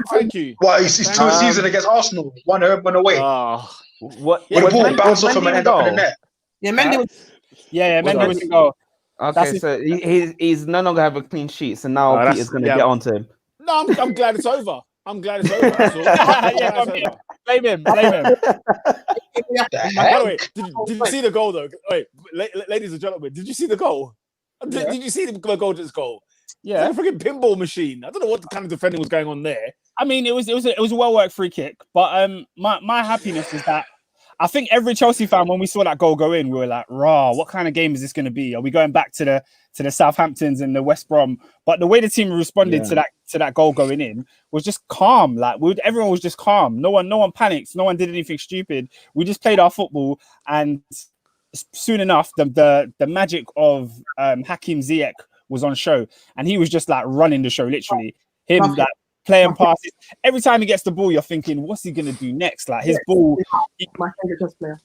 Speaker 2: thank you.
Speaker 6: Well, he's 2 seasons against Arsenal. One home, one away.
Speaker 3: What?
Speaker 6: The ball bounced off him and ended up in the net.
Speaker 5: Yeah, Mendy was.
Speaker 1: Yeah, Mendy was in goal.
Speaker 3: Okay, so he's no longer have a clean sheet. So now Peter's going to get onto him.
Speaker 2: No, I'm glad it's over. I'm glad it's over. That's all.
Speaker 1: Blame him.
Speaker 2: By the way, did you see the goal though? Wait, ladies and gentlemen, did you see the goal? Did you see the McGoldrick's goal?
Speaker 1: Yeah,
Speaker 2: it's like a freaking pinball machine. I don't know what kind of defending was going on there.
Speaker 1: I mean, it was a well worked free kick, but my happiness is that I think every Chelsea fan, when we saw that goal go in, we were like, "Raw, what kind of game is this going to be? Are we going back to the Southamptons and the West Brom?" But the way the team responded to that goal going in was just calm. Like everyone was just calm. No one panicked. No one did anything stupid. We just played our football, and soon enough, the magic of Hakim Ziyech was on show, and he was just like running the show, literally. Him like playing passes. Every time he gets the ball, you're thinking, what's he gonna do next? Like his ball,
Speaker 5: my favorite Chelsea player.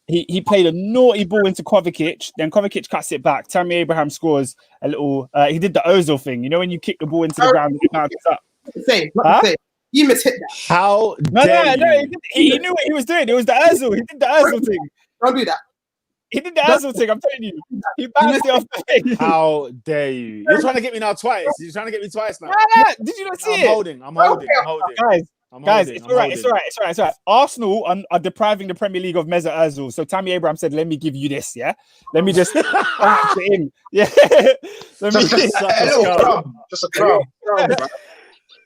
Speaker 1: He played a naughty ball into Kovacic, then Kovacic cuts it back. Tammy Abraham scores a little. He did the Ozil thing, you know, when you kick the ball into the ground and it bounces up.
Speaker 5: You mishit that.
Speaker 2: How?
Speaker 1: No, he knew what he was doing. It was the Ozil. He did the Ozil thing.
Speaker 5: Don't do that.
Speaker 1: He did the Ozil thing. I'm telling you. He bounced it off the thing.
Speaker 2: How dare you? You're trying to get me now twice. You're trying to get me twice now.
Speaker 1: Yeah. Did you not see it?
Speaker 2: I'm holding.
Speaker 1: Guys, it's all right. Arsenal are depriving the Premier League of Mesut Ozil. So Tammy Abraham said, "Let me give you this, yeah. Let me just bounce it in, yeah. Let me
Speaker 6: just a crumb.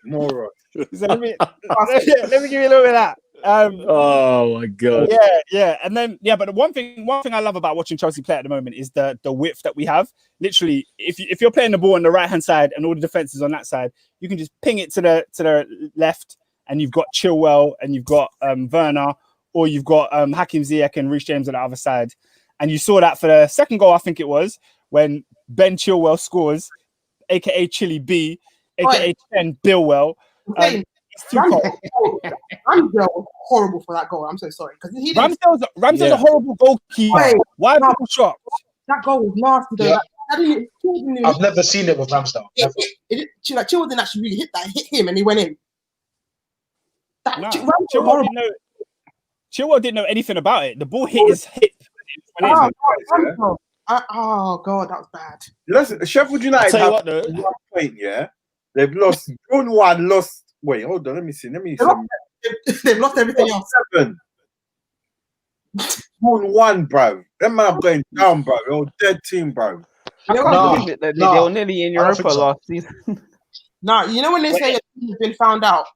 Speaker 4: Moron.
Speaker 1: So let me give you a little bit of that.
Speaker 2: Oh my god.
Speaker 1: Yeah. And then but the one thing I love about watching Chelsea play at the moment is the width that we have. Literally, if you're playing the ball on the right hand side and all the defense is on that side, you can just ping it to the left, and you've got Chilwell and you've got Werner, or you've got Hakim Ziyech and Reece James on the other side. And you saw that for the second goal, I think it was, when Ben Chilwell scores, aka Chilly B, aka Chen Billwell.
Speaker 5: Ramsdale was horrible for that goal. I'm so sorry because
Speaker 1: Ramsdale's a horrible goalkeeper. Why are people shocked?
Speaker 5: That goal was nasty though.
Speaker 6: Yeah. I've never seen it with Ramsdale.
Speaker 5: Chilwell didn't actually really hit him, and he went in.
Speaker 1: Chilwell didn't know anything about it. The ball hit his hip.
Speaker 5: Oh god, that was bad.
Speaker 4: Listen, Sheffield United have 1 point. Yeah, they've lost. Drawn 1, lost. Wait, hold on. Let me see.
Speaker 5: They've lost everything else.
Speaker 4: 7. Drawn 1, bro. Them man are going down, bro. They're a dead team, bro.
Speaker 3: They were nearly in Europa last season.
Speaker 5: No, you know when they say a team has been found out,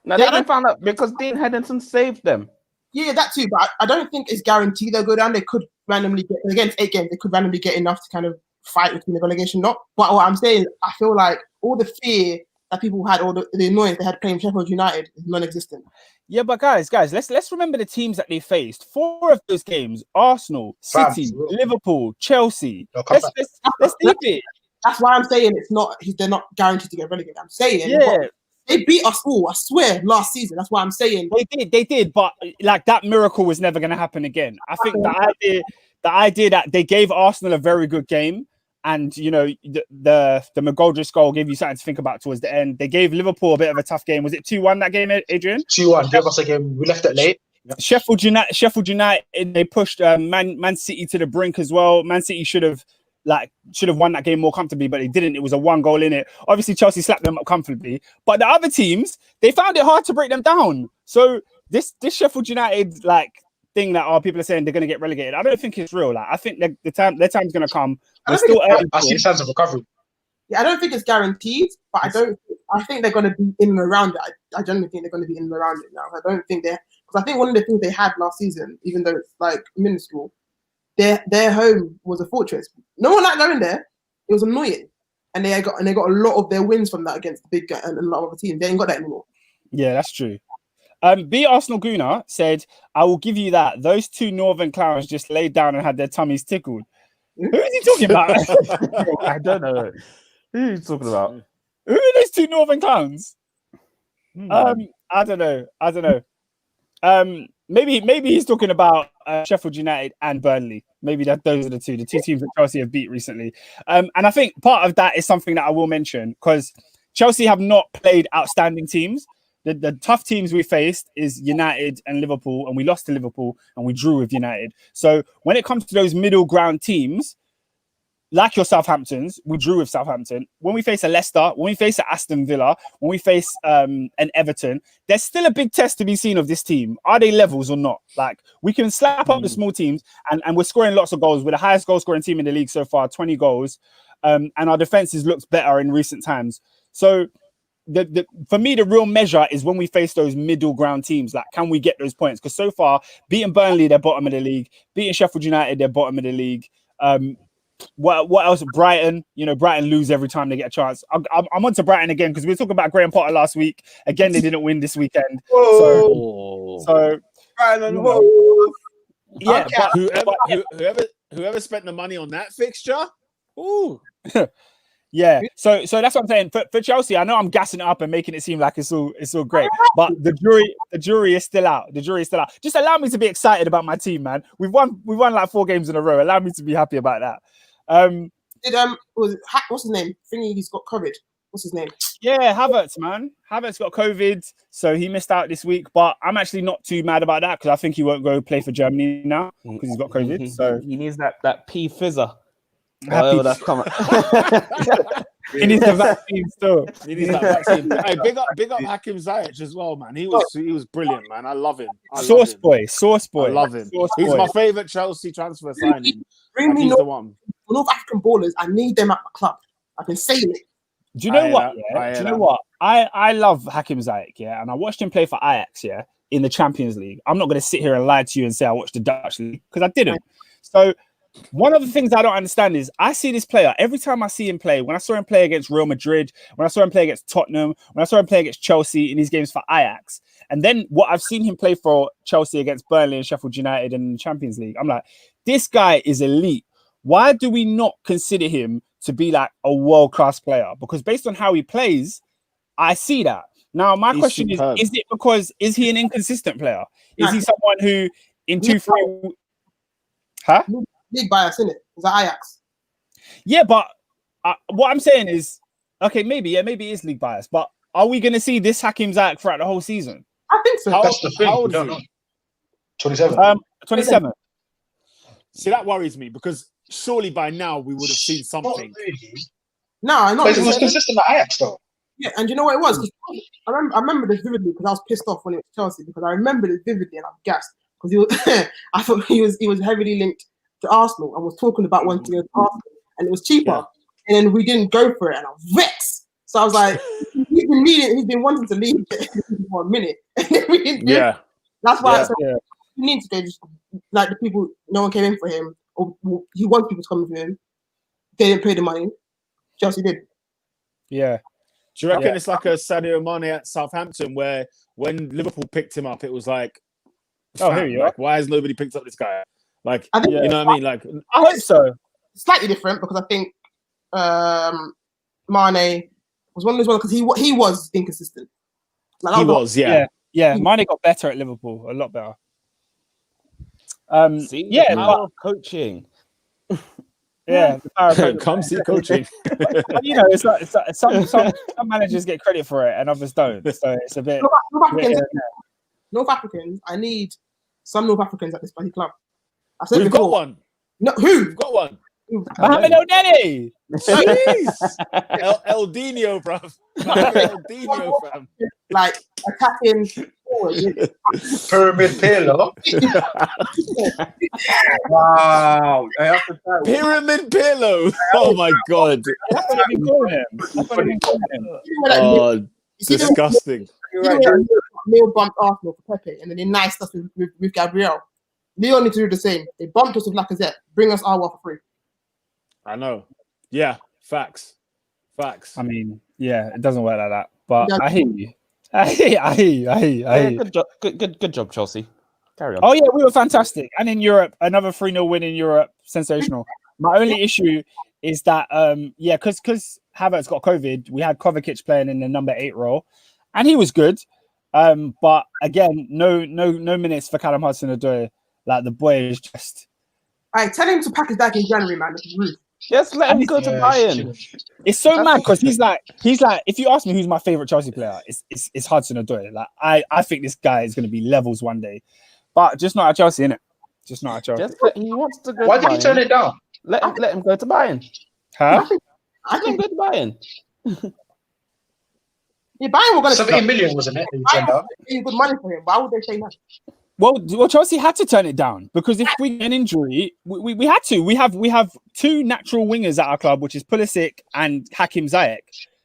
Speaker 3: No, they haven't found out because Dean Henderson saved them.
Speaker 5: Yeah, that too. But I don't think it's guaranteed they'll go down. They could randomly get against 8 games. They could randomly get enough to kind of fight between the relegation. Not. But what I'm saying, I feel like all the fear that people had, all the annoyance they had playing Sheffield United is non-existent.
Speaker 1: Yeah, but guys, let's remember the teams that they faced. 4 of those games: Arsenal, City, Liverpool, Chelsea. Let's leave it.
Speaker 5: That's why I'm saying it's not. They're not guaranteed to get relegated. I'm saying, they beat us all. I swear, last season. That's why I'm saying
Speaker 1: they did. But like that miracle was never going to happen again. I think the idea that they gave Arsenal a very good game. And you know the McGoldrick goal gave you something to think about towards the end. They gave Liverpool a bit of a tough game. Was it 2-1 that game, Adrian?
Speaker 6: 2-1. Gave us a game. We left it late.
Speaker 1: Sheffield United. They pushed Man City to the brink as well. Man City should have won that game more comfortably, but they didn't. It was a 1 goal in it. Obviously, Chelsea slapped them up comfortably. But the other teams, they found it hard to break them down. So this Sheffield United thing that people are saying they're going to get relegated. I don't think it's real. I think their time's going to come.
Speaker 6: I see signs of recovery.
Speaker 5: Yeah, I don't think it's guaranteed, but I think they're going to be in and around it. I generally think they're going to be in and around it now. I don't think because I think one of the things they had last season, even though it's minuscule, their home was a fortress. No one liked going there. It was annoying, and they got a lot of their wins from that against the big guy and a lot of other teams. They ain't got that anymore.
Speaker 1: Yeah, that's true. B Arsenal Guna said, "I will give you that. Those 2 northern clowns just laid down and had their tummies tickled." Who is he talking about?
Speaker 3: I don't know. Who are you talking about?
Speaker 1: Who are those 2 northern clowns? I don't know. Maybe he's talking about Sheffield United and Burnley. Maybe those are the two teams that Chelsea have beat recently. And I think part of that is something that I will mention because Chelsea have not played outstanding teams. The tough teams we faced is United and Liverpool, and we lost to Liverpool and we drew with United. So when it comes to those middle ground teams, like your Southamptons, we drew with Southampton. When we face a Leicester, when we face a Aston Villa, when we face an Everton, there's still a big test to be seen of this team. Are they levels or not? We can slap up the small teams and we're scoring lots of goals. We're the highest goal scoring team in the league so far, 20 goals. And our defense has looked better in recent times. So for me, the real measure is when we face those middle ground teams. Can we get those points? Because so far, beating Burnley, they're bottom of the league. Beating Sheffield United, they're bottom of the league. What else? Brighton, Brighton lose every time they get a chance. I'm on to Brighton again because we were talking about Graham Potter last week. Again, they didn't win this weekend. So
Speaker 4: Brighton,
Speaker 1: yeah.
Speaker 2: But whoever spent the money on that fixture, ooh.
Speaker 1: Yeah, so that's what I'm saying. For Chelsea, I know I'm gassing it up and making it seem like it's all great, but the jury is still out. The jury is still out. Just allow me to be excited about my team, man. We've won 4 games in a row. Allow me to be happy about that.
Speaker 5: What's his name? Thingy, he's got COVID. What's his name?
Speaker 1: Yeah, Havertz, man. Havertz got COVID, so he missed out this week. But I'm actually not too mad about that because I think he won't go play for Germany now because he's got COVID. So
Speaker 3: he needs that P fizzer.
Speaker 1: Happy.
Speaker 3: That's coming.
Speaker 1: He needs the vaccine still.
Speaker 2: He needs that vaccine. Hey, big up Hakim Ziyech as well, man. He was brilliant, man. I love him.
Speaker 1: Sauce boy.
Speaker 2: I love him. He's my favorite Chelsea transfer signing.
Speaker 5: Bring me
Speaker 2: the one.
Speaker 5: North African ballers. I need them at my club. I've been saying it.
Speaker 1: Do you know what? Yeah? Do you know what? I love Hakim Ziyech, yeah, and I watched him play for Ajax, yeah, in the Champions League. I'm not going to sit here and lie to you and say I watched the Dutch league because I didn't. So one of the things I don't understand is I see this player every time I see him play. When I saw him play against Real Madrid, when I saw him play against Tottenham, when I saw him play against Chelsea in these games for Ajax, and then what I've seen him play for Chelsea against Burnley and Sheffield United in the Champions League, I'm like, this guy is elite. Why do we not consider him to be like a world-class player? Because based on how he plays, I see that. Now, my question is it because is he an inconsistent player? Is he someone who in 2-3... Huh?
Speaker 5: Big bias, isn't it? It's Ajax.
Speaker 1: Yeah, but what I'm saying is, okay, maybe it is league bias, but are we going to see this Hakim Ziyech throughout the whole season?
Speaker 5: I think so.
Speaker 6: That's the thing.
Speaker 2: How old is he?
Speaker 6: 27.
Speaker 1: 27.
Speaker 2: See, that worries me because surely by now we would have seen something.
Speaker 5: No, I know.
Speaker 6: But it was consistent at Ajax, though.
Speaker 5: Yeah, and you know what it was? I remember this vividly because I was pissed off when it was Chelsea because I remember this vividly and I'm gassed because he was. I thought he was heavily linked to Arsenal and was talking about wanting to go to Arsenal and it was cheaper, and then we didn't go for it and I was vexed. So I was like, he's been wanting to leave. for a minute. We didn't do it.
Speaker 2: Yeah.
Speaker 5: That's why
Speaker 2: Yeah.
Speaker 5: I said he needs to go. Just like the people, no one came in for him, or he wants people to come in for him. They didn't pay the money. Chelsea did.
Speaker 1: Yeah.
Speaker 2: Do you reckon it's like a Sadio Mane at Southampton, where when Liverpool picked him up, it was like,
Speaker 1: Oh, here you are.
Speaker 2: like, why has nobody picked up this guy? Like,
Speaker 5: I think
Speaker 2: you know what I mean? Like,
Speaker 1: I hope so.
Speaker 5: slightly different because I think Mane was one of those ones because he was inconsistent. Like,
Speaker 2: he was, yeah.
Speaker 1: Yeah. Mane got better at Liverpool, a lot better.
Speaker 3: See,
Speaker 1: yeah,
Speaker 3: the power of coaching.
Speaker 1: Yeah, the power of coaching.
Speaker 2: Come see coaching.
Speaker 1: But, you know, it's like some managers get credit for it and others don't. So it's a bit.
Speaker 5: North Africans, I need some North Africans at this bloody club. I said
Speaker 2: We've
Speaker 5: before.
Speaker 2: got one.
Speaker 5: No, who?
Speaker 2: We've got one.
Speaker 1: Mohamed El-Neni.
Speaker 2: Jeez. El Dino, bruv. El Dino, fam.
Speaker 5: Like attacking forward.
Speaker 6: Pyramid pillar.
Speaker 4: Wow.
Speaker 2: Pyramid pillow. Oh my god.
Speaker 1: That's what I've been calling him. That's what I've been calling him.
Speaker 2: Oh, disgusting.
Speaker 5: Neil bumped Arsenal for Pepe, and then they niced us with Gabriel. Lyon need to do the same. They bumped us with Lacazette. Bring us our for free.
Speaker 2: I know. Yeah, facts.
Speaker 1: I mean, yeah, it doesn't work like that. But
Speaker 5: Yeah.
Speaker 1: I hear you. I hear you.
Speaker 3: Good job, good job, Chelsea. Carry on.
Speaker 1: Oh yeah, we were fantastic. And in Europe, another 3-0 win in Europe, sensational. My only issue is that because Havertz got COVID, we had Kovacic playing in the number 8 role, and he was good. But again, no minutes for Callum Hudson-Odoi. Like the boy is just.
Speaker 5: All right, tell him to pack his bag in January, man. This is rude.
Speaker 3: Just let him go to Bayern.
Speaker 1: It's so mad because he's like, if you ask me who's my favorite Chelsea player, it's Hudson-Odoi. Like I think this guy is going to be levels one day, but just not at Chelsea, innit? Just not at Chelsea.
Speaker 3: He wants to go.
Speaker 6: Why
Speaker 3: to
Speaker 6: did he
Speaker 3: Bayern.
Speaker 6: turn it down?
Speaker 3: Let him go to Bayern.
Speaker 1: Huh?
Speaker 5: I
Speaker 3: Let him
Speaker 5: think
Speaker 3: go to Bayern.
Speaker 5: Bayern were going to
Speaker 6: 70 million, wasn't it? He turned down.
Speaker 5: pay good money for him. Why would they say no?
Speaker 1: Well, Chelsea had to turn it down because if we get an injury, we had to. We have 2 natural wingers at our club, which is Pulisic and Hakim Ziyech,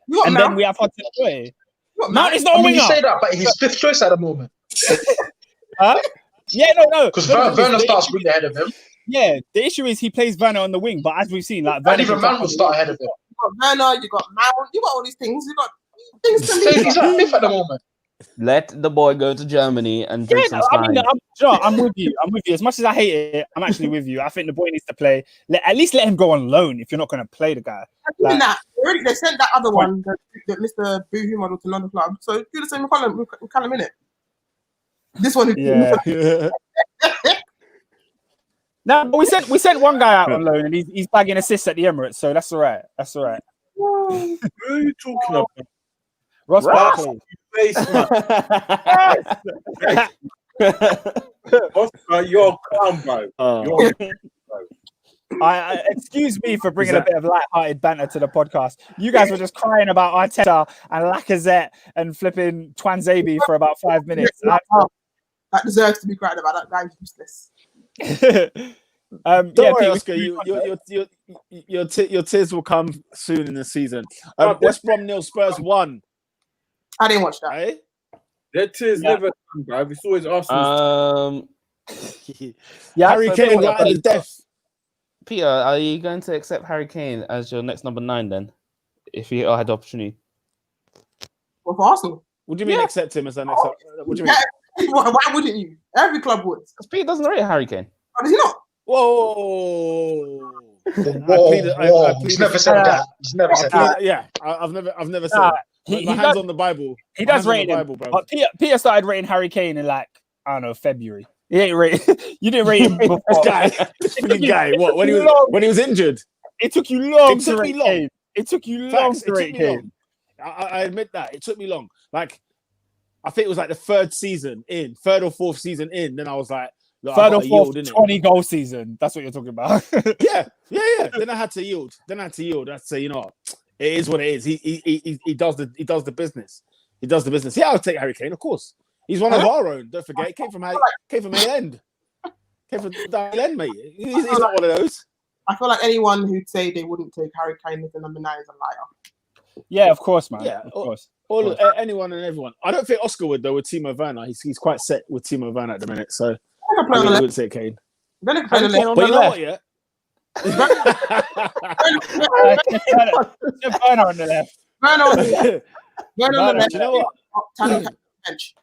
Speaker 5: You got
Speaker 1: and
Speaker 5: Mount.
Speaker 1: then we have Hudson-Odoi.
Speaker 5: You got
Speaker 1: Mount is
Speaker 5: Mount.
Speaker 1: not a
Speaker 6: I mean, you
Speaker 1: winger.
Speaker 6: say that, but he's 5th choice at the moment.
Speaker 1: Huh? Yeah, no.
Speaker 6: Because
Speaker 1: No,
Speaker 6: Werner
Speaker 1: the
Speaker 6: starts
Speaker 1: issue-
Speaker 6: really ahead of him.
Speaker 1: Yeah, the issue is he plays Werner on the wing, but as we've seen, like
Speaker 6: And
Speaker 1: Werner
Speaker 6: even Man will start ahead of him.
Speaker 5: You got Werner. You got Mount. You got all these things. You got things to
Speaker 6: So he's at 5th at the moment.
Speaker 3: Let the boy go to Germany and drink some
Speaker 1: I mean,
Speaker 3: Stein.
Speaker 1: I'm with you. As much as I hate it, I'm actually with you. I think the boy needs to play. At least let him go on loan if you're not going to play the guy.
Speaker 5: Even that. They sent that other one, the Mr. Boohoo model, to another club. So do the same with Callum in it. This one,
Speaker 1: Yeah. No, but we sent one guy out on loan, and he's bagging assists at the Emirates, so that's all right. That's all right.
Speaker 4: Who are you talking about?
Speaker 1: Ross Barkley.
Speaker 4: Face, man. Oscar, you're a clown, bro. You're a clown, bro.
Speaker 1: I excuse me for bringing a bit of light-hearted banter to the podcast. You guys were just crying about Arteta and Lacazette and flipping Twanzebe for about 5 minutes.
Speaker 5: that deserves to be cried about. That guy's useless.
Speaker 2: Don't
Speaker 1: yeah,
Speaker 2: worry,
Speaker 1: Pete,
Speaker 2: Oscar. Your tears will come soon in the season. West Brom 0, Spurs 1.
Speaker 5: I didn't watch that.
Speaker 2: Eh?
Speaker 4: Their tears never come, bro. It's always Arsenal.
Speaker 1: yeah,
Speaker 2: Harry
Speaker 1: so-
Speaker 2: Kane right at the death.
Speaker 3: Peter, are you going to accept Harry Kane as your next number 9 then? If you had the opportunity.
Speaker 5: Well, for Arsenal.
Speaker 2: What do you mean accept him as the next? What do you mean?
Speaker 5: Yeah. Why wouldn't you? Every club would.
Speaker 3: Because Peter doesn't rate Harry Kane.
Speaker 5: Oh, does he not?
Speaker 2: Whoa!
Speaker 6: He's never said that. He's never said that.
Speaker 2: Yeah, I've never said that.
Speaker 1: He
Speaker 2: My hands
Speaker 1: does,
Speaker 2: on the Bible.
Speaker 1: he
Speaker 2: My
Speaker 1: does
Speaker 2: hands on
Speaker 1: rate
Speaker 2: the
Speaker 1: him.
Speaker 2: Bible, bro.
Speaker 1: But Peter started rating Harry Kane in like, I don't know, February. He ain't rate. You didn't rate him before.
Speaker 2: This guy. What? When he was injured?
Speaker 1: It took you long
Speaker 2: It
Speaker 1: to
Speaker 2: took
Speaker 1: rate
Speaker 2: me long.
Speaker 1: Kane. It took you long
Speaker 2: Facts,
Speaker 1: to
Speaker 2: it
Speaker 1: rate
Speaker 2: took me
Speaker 1: Kane.
Speaker 2: long. I admit that. It took me long. Like, I think it was like the 3rd or 4th season in. Then I was like, look, I
Speaker 1: 3rd or
Speaker 2: gotta yield,
Speaker 1: 4th,
Speaker 2: innit?
Speaker 1: 20-goal season. That's what you're talking about.
Speaker 2: Yeah. Then I had to yield. I had to say, you know what? It is what it is. He does the business. He does the business. Yeah, I'll take Harry Kane, of course. He's one of our own. Don't forget, he came from A-End. Came from A-End, mate. He's not one of those.
Speaker 5: I feel like anyone who'd say they wouldn't take Harry Kane as the number 9 is a liar.
Speaker 1: Yeah, of course, man.
Speaker 2: Yeah,
Speaker 1: of course.
Speaker 2: Anyone and everyone. I don't think Oscar would though with Timo Werner. He's quite set with Timo Werner at the minute, so I wouldn't say Kane.
Speaker 5: Then it can play on the
Speaker 2: But you know
Speaker 5: left.
Speaker 2: what? Yeah.
Speaker 1: Werner on the left.
Speaker 5: Werner on the left. Werner on the left.
Speaker 2: Do you know what?
Speaker 5: Talent bench.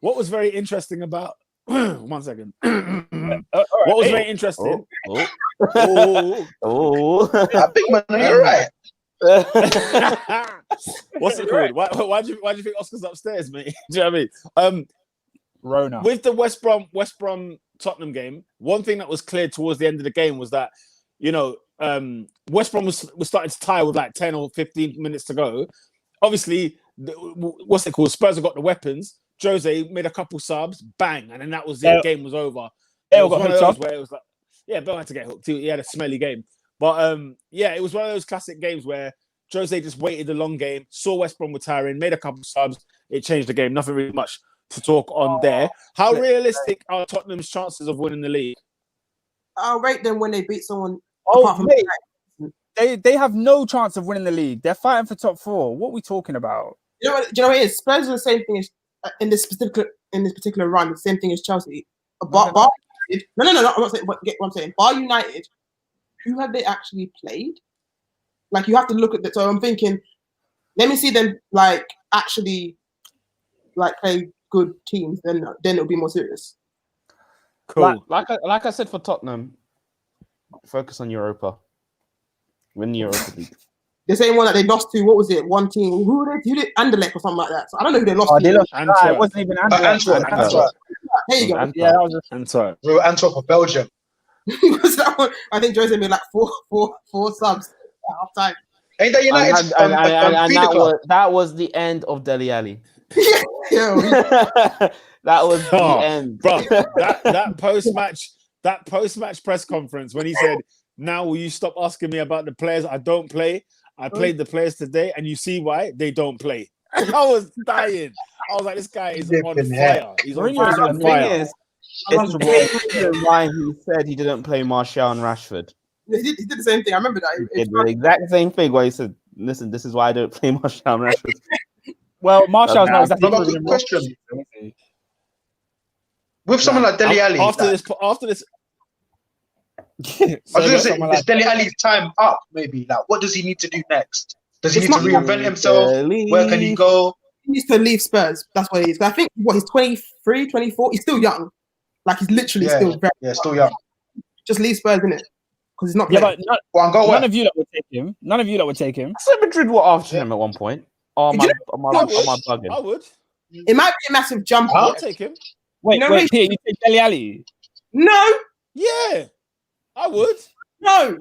Speaker 2: What was very interesting about 1 second.
Speaker 1: What
Speaker 2: What was very interesting?
Speaker 6: I think, man, you're right.
Speaker 2: What's it called? Why do you think Oscar's upstairs, mate? Do you know what I mean?
Speaker 1: Rona.
Speaker 2: With the West Brom Tottenham game, one thing that was clear towards the end of the game was that, West Brom was starting to tie with like 10 or 15 minutes to go. Obviously, what's it called? Spurs have got the weapons. Jose made a couple subs, bang, and then that was it. Game was over. It was one of those where it was like, yeah, Bell had to get hooked too. He had a smelly game. But it was one of those classic games where Jose just waited the long game, saw West Brom retiring, made a couple subs, it changed the game. Nothing really much to talk on there. How realistic are Tottenham's chances of winning the league?
Speaker 5: I'll rate them when they beat someone.
Speaker 1: They have no chance of winning the league. They're fighting for top 4. What are we talking about?
Speaker 5: Do you know what it is? Spurs are the same thing as in this particular run. The same thing as Chelsea. Bar United. No. I'm not saying. Get what I'm saying. Bar United. Who have they actually played? Like you have to look at that. So I'm thinking, let me see them actually play good teams. Then it'll be more serious.
Speaker 2: Cool.
Speaker 3: Like I said for Tottenham, focus on Europa. Win the Europa League.
Speaker 5: The same one that they lost to. What was it? One team. Who did Anderlecht or something like that? So I don't know who they lost to.
Speaker 1: They lost.
Speaker 2: Antwerp.
Speaker 1: It wasn't even Antwerp.
Speaker 6: Antwerp.
Speaker 5: There you go.
Speaker 3: Antwerp.
Speaker 1: Yeah, that was
Speaker 2: Antwerp.
Speaker 6: Antwerp of Belgium.
Speaker 5: Was that one? I think Jose made like four subs at half time.
Speaker 6: Ain't that United's
Speaker 3: And that was the end of Dele Alli.
Speaker 5: Yeah.
Speaker 3: That was the end,
Speaker 2: bro. That post-match press conference when he said, "Now will you stop asking me about the players I don't play? I played the players today, and you see why they don't play." I was dying. I was like, "This guy is on fire. He's on fire."
Speaker 3: The thing is, it's the reason why he said he didn't play Martial and Rashford.
Speaker 5: He did the same thing. I remember that.
Speaker 3: He did the exact same thing where he said, "Listen, this is why I don't play Martial and Rashford."
Speaker 1: Well, Martial's not exactly.
Speaker 6: Another good question. With someone like Dele Alli,
Speaker 2: after this,
Speaker 6: I was going to say, is Dele Alli's time up? Maybe. Like, what does he need to do next? Does he need to reinvent himself? Where can he go?
Speaker 5: He needs to leave Spurs. That's what he is. I think he's 23, 24. He's still young. Like he's literally still very young.
Speaker 6: Still young.
Speaker 5: Just leave Spurs, innit? Because he's not.
Speaker 1: Yeah,
Speaker 5: playing.
Speaker 1: but none of you that would take him. None of you that would take him.
Speaker 3: So Madrid were after him at one point. Am I bugging?
Speaker 2: I would.
Speaker 5: It might be a massive jump.
Speaker 2: I'll take him.
Speaker 1: Wait, Peter, you take Dele Alli?
Speaker 5: No.
Speaker 2: Yeah, I would.
Speaker 5: No,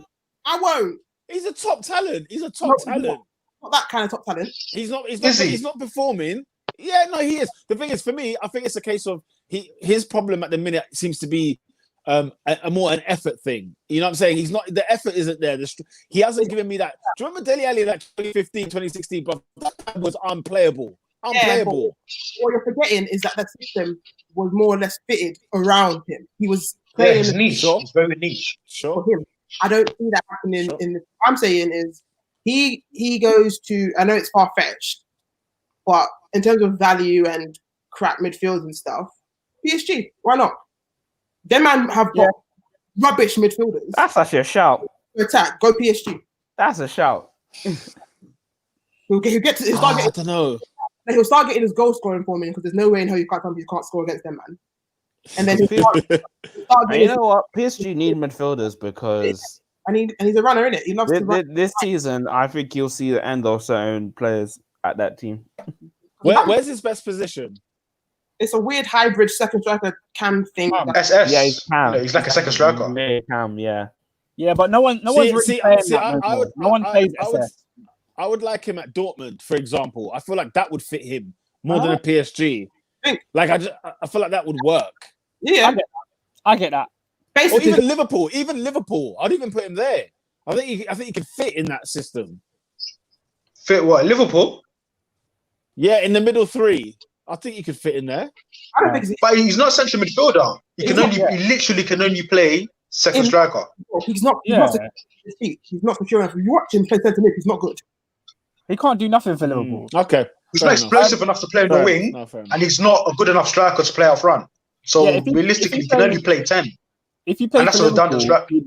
Speaker 5: I won't.
Speaker 2: He's a top talent.
Speaker 5: Not that kind of top talent.
Speaker 2: He's not performing. Yeah, no, he is. The thing is, for me, I think it's a case of his problem at the minute seems to be a more an effort thing. You know what I'm saying? He's not, the effort isn't there. He hasn't given me that. Do you remember Dele Alli like 2015, 2016? But that was unplayable.
Speaker 5: Yeah, what you're forgetting is that the system was more or less fitted around him. He was playing
Speaker 6: his niche. He's very niche.
Speaker 5: For him. I don't see that happening. What I'm saying is he goes to. I know it's far fetched, but in terms of value and crap midfields and stuff, PSG. Why not? Them man have got rubbish midfielders.
Speaker 3: That's actually a shout.
Speaker 5: Attack. Go PSG.
Speaker 3: That's a shout.
Speaker 5: He'll get to.
Speaker 2: I don't know.
Speaker 5: He'll start getting his goal scoring for me because there's no way in hell you can't score against them, man. And then
Speaker 3: you know what? PSG need midfielders because
Speaker 5: and he's a runner, innit? He loves to run.
Speaker 3: This season, I think you'll see the end of certain players at that team.
Speaker 2: Where's his best position?
Speaker 5: It's a weird hybrid second striker cam thing.
Speaker 6: SS.
Speaker 3: Yeah, he's Cam.
Speaker 6: He's like a second striker.
Speaker 3: Yeah, Cam. Yeah.
Speaker 1: Yeah, but no one plays SS.
Speaker 2: I would like him at Dortmund, for example. I feel like that would fit him more than a PSG. Like I feel like that would work.
Speaker 5: Yeah,
Speaker 1: I get that.
Speaker 5: Basically,
Speaker 2: or even Liverpool. I'd even put him there. I think he could fit in that system.
Speaker 6: Fit what? Liverpool?
Speaker 2: Yeah, in the middle three. I think he could fit in there.
Speaker 5: I don't think
Speaker 6: but he's not central midfielder. He literally can only play second striker.
Speaker 5: He's not secure enough. If you watch him play centre mid, he's not good.
Speaker 1: He can't do nothing for Liverpool.
Speaker 2: Okay.
Speaker 6: He's not explosive enough to play on the wing, and he's not a good enough striker to play out front. So realistically, he can only play 10.
Speaker 1: If you play for Liverpool,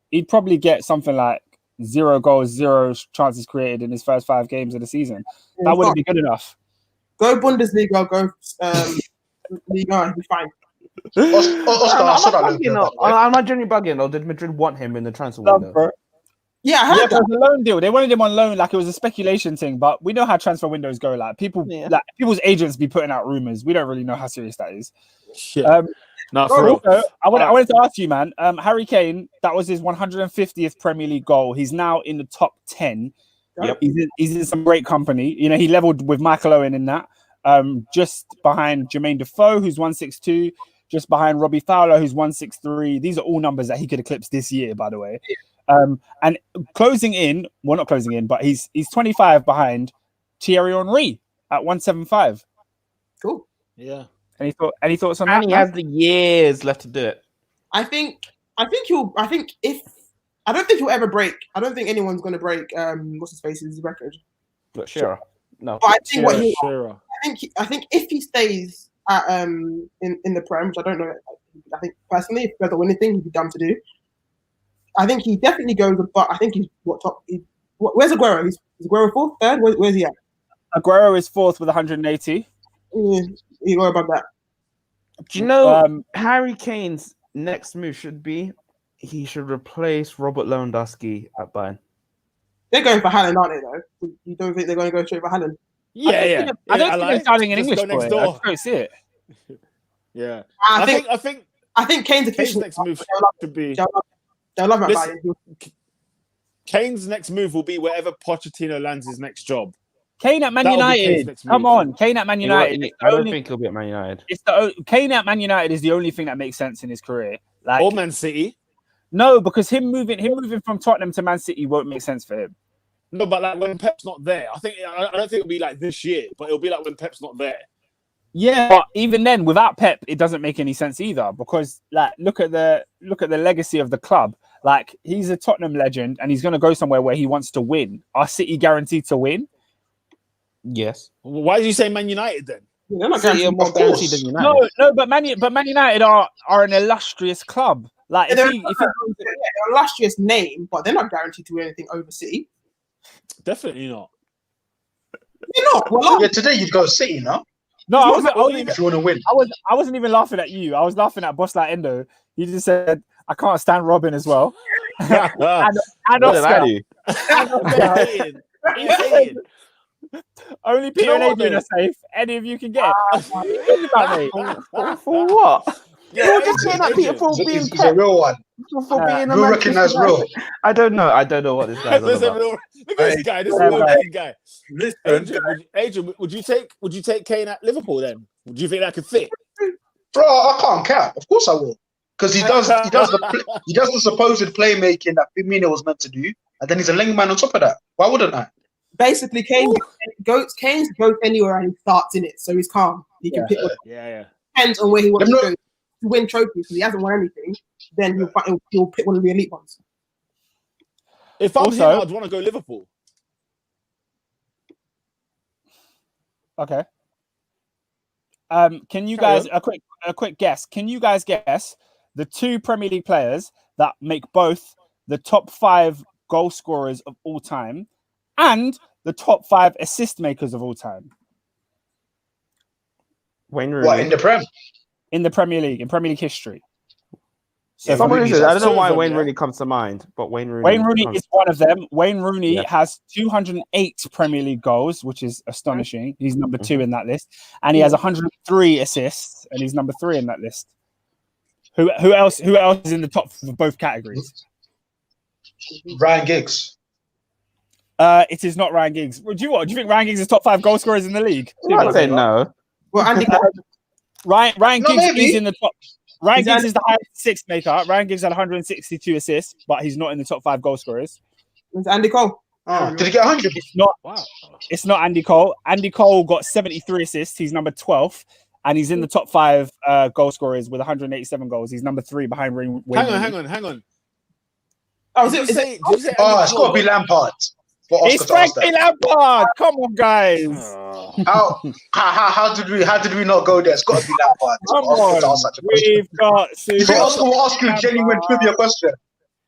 Speaker 1: he'd probably get something like 0 goals, 0 chances created in his first 5 games of the season. That wouldn't be good enough.
Speaker 5: Go Bundesliga, go Liga, he'll be fine.
Speaker 3: Am I genuinely bugging, or did Madrid want him in the transfer window?
Speaker 5: Yeah, I heard that.
Speaker 1: It was a loan deal. They wanted him on loan, like it was a speculation thing. But we know how transfer windows go. Like people's agents be putting out rumors. We don't really know how serious that is. I wanted to ask you, man. Harry Kane, that was his 150th Premier League goal. He's now in the top 10. Yep. He's in some great company. You know, he leveled with Michael Owen in that. Just behind Jermaine Defoe, who's 162. Just behind Robbie Fowler, who's 163. These are all numbers that he could eclipse this year, by the way. And closing in, well, not closing in, but he's 25 behind Thierry Henry at 175.
Speaker 5: Cool.
Speaker 2: Yeah.
Speaker 1: Any thoughts on that?
Speaker 3: And he has the years left to do it.
Speaker 5: I don't think he'll ever break. I don't think anyone's going to break what's his face's record.
Speaker 3: But Shearer. No.
Speaker 5: But I think
Speaker 2: Shearer.
Speaker 5: I think if he stays at in the Prem, which I don't know, I think personally, if he doesn't win anything, he'd be dumb to do. I think he definitely goes, but I think he's where's Aguero? Is Aguero 4th, 3rd? Where's he at?
Speaker 1: Aguero is 4th with 180.
Speaker 5: You go about that.
Speaker 3: Do you know Harry Kane's next move should be he should replace Robert Lewandowski at Bayern?
Speaker 5: They're going for Haaland, aren't they? Though you don't think they're going to go straight for Haaland?
Speaker 2: Yeah.
Speaker 1: I don't think they're signing an English
Speaker 2: next
Speaker 1: boy.
Speaker 2: door.
Speaker 1: I just don't see it.
Speaker 2: Yeah.
Speaker 5: I think Kane's official
Speaker 2: next move should be.
Speaker 5: They'll love Bayern.
Speaker 2: Kane's next move will be wherever Pochettino lands his next job.
Speaker 1: Kane at Man United. Come on, Kane at Man United.
Speaker 3: I don't think he'll be at Man United.
Speaker 1: Kane at Man United is the only thing that makes sense in his career. Like,
Speaker 2: or Man City.
Speaker 1: No, because him moving from Tottenham to Man City won't make sense for him.
Speaker 2: No, but like when Pep's not there, I don't think it'll be like this year, but it'll be like when Pep's not there.
Speaker 1: Yeah, but even then, without Pep, it doesn't make any sense either. Because like, look at the legacy of the club. Like, he's a Tottenham legend, and he's going to go somewhere where he wants to win. Are City guaranteed to win?
Speaker 3: Yes.
Speaker 2: Well, why did you say Man United then?
Speaker 5: They're not guaranteed than
Speaker 1: United. No, but Man United are an illustrious club. Like,
Speaker 5: they're an illustrious name, but they're not guaranteed to win anything over City.
Speaker 2: Definitely not.
Speaker 5: They're not. Well,
Speaker 6: yeah, today you'd go City, no?
Speaker 1: No, I wasn't even.
Speaker 6: If you want to win,
Speaker 1: I wasn't even laughing at you. I was laughing at Boss like Endo. He just said, "I can't stand Robin as well." and Oscar. Only Peter and Adrian are safe. Any of you can get it.
Speaker 3: For what?
Speaker 2: Yeah,
Speaker 3: you're just saying that Peter for being
Speaker 6: he's a real one.
Speaker 3: For being a
Speaker 6: real recognised real.
Speaker 3: I don't know what this guy's about.
Speaker 2: Look at this guy. This is a real guy. Listen, Adrian, would you take Kane at Liverpool then? Would you think that could fit?
Speaker 6: Bro, I can't cap. Of course I will. Because he does the supposed playmaking that Firmino was meant to do, and then he's a link man on top of that. Why wouldn't I?
Speaker 5: Basically, Kane goes anywhere and he starts in it, so he's calm. He can pick. Depends on where he wants to go to win trophies. Because he hasn't won anything, then he'll pick one of the elite ones.
Speaker 2: If I'm him, I'd want to go Liverpool.
Speaker 1: Okay. Can you guys a quick guess? Can you guys guess the 2 Premier League players that make both the top 5 goal scorers of all time and the top 5 assist makers of all time?
Speaker 3: Wayne Rooney.
Speaker 6: What, in the Prem?
Speaker 1: In the Premier League, in Premier League history.
Speaker 3: So I don't know why Wayne Rooney comes to mind, but Wayne Rooney
Speaker 1: is one of them. Wayne Rooney has 208 Premier League goals, which is astonishing. He's number 2 in that list, and he has 103 assists, and he's number 3 in that list. Who else is in the top for both categories?
Speaker 6: Ryan Giggs.
Speaker 1: It is not Ryan Giggs. Do you think Ryan Giggs is top 5 goal scorers in the league?
Speaker 3: I'd say no.
Speaker 5: Well, Andy
Speaker 1: Ryan Giggs is in the top. Ryan Giggs is the highest assist maker. Ryan Giggs had 162 assists, but he's not in the top 5 goal scorers.
Speaker 5: It's Andy Cole.
Speaker 6: Did he get 100?
Speaker 1: It's not. Wow. It's not Andy Cole. Andy Cole got 73 assists. He's number 12, and he's in the top 5 goal scorers with 187 goals. He's number 3 behind Wayne.
Speaker 2: Hang on.
Speaker 5: Oh,
Speaker 6: it's got to be Lampard. for Oscar
Speaker 1: It's
Speaker 6: to ask
Speaker 1: Frank
Speaker 6: that.
Speaker 1: Lampard. Come on, guys.
Speaker 6: How did we not go there? It's got to be Lampard.
Speaker 1: Come
Speaker 6: Oscar to
Speaker 1: on.
Speaker 6: ask such a question.
Speaker 1: We've got
Speaker 6: You think Oscar will ask you a genuine trivia question?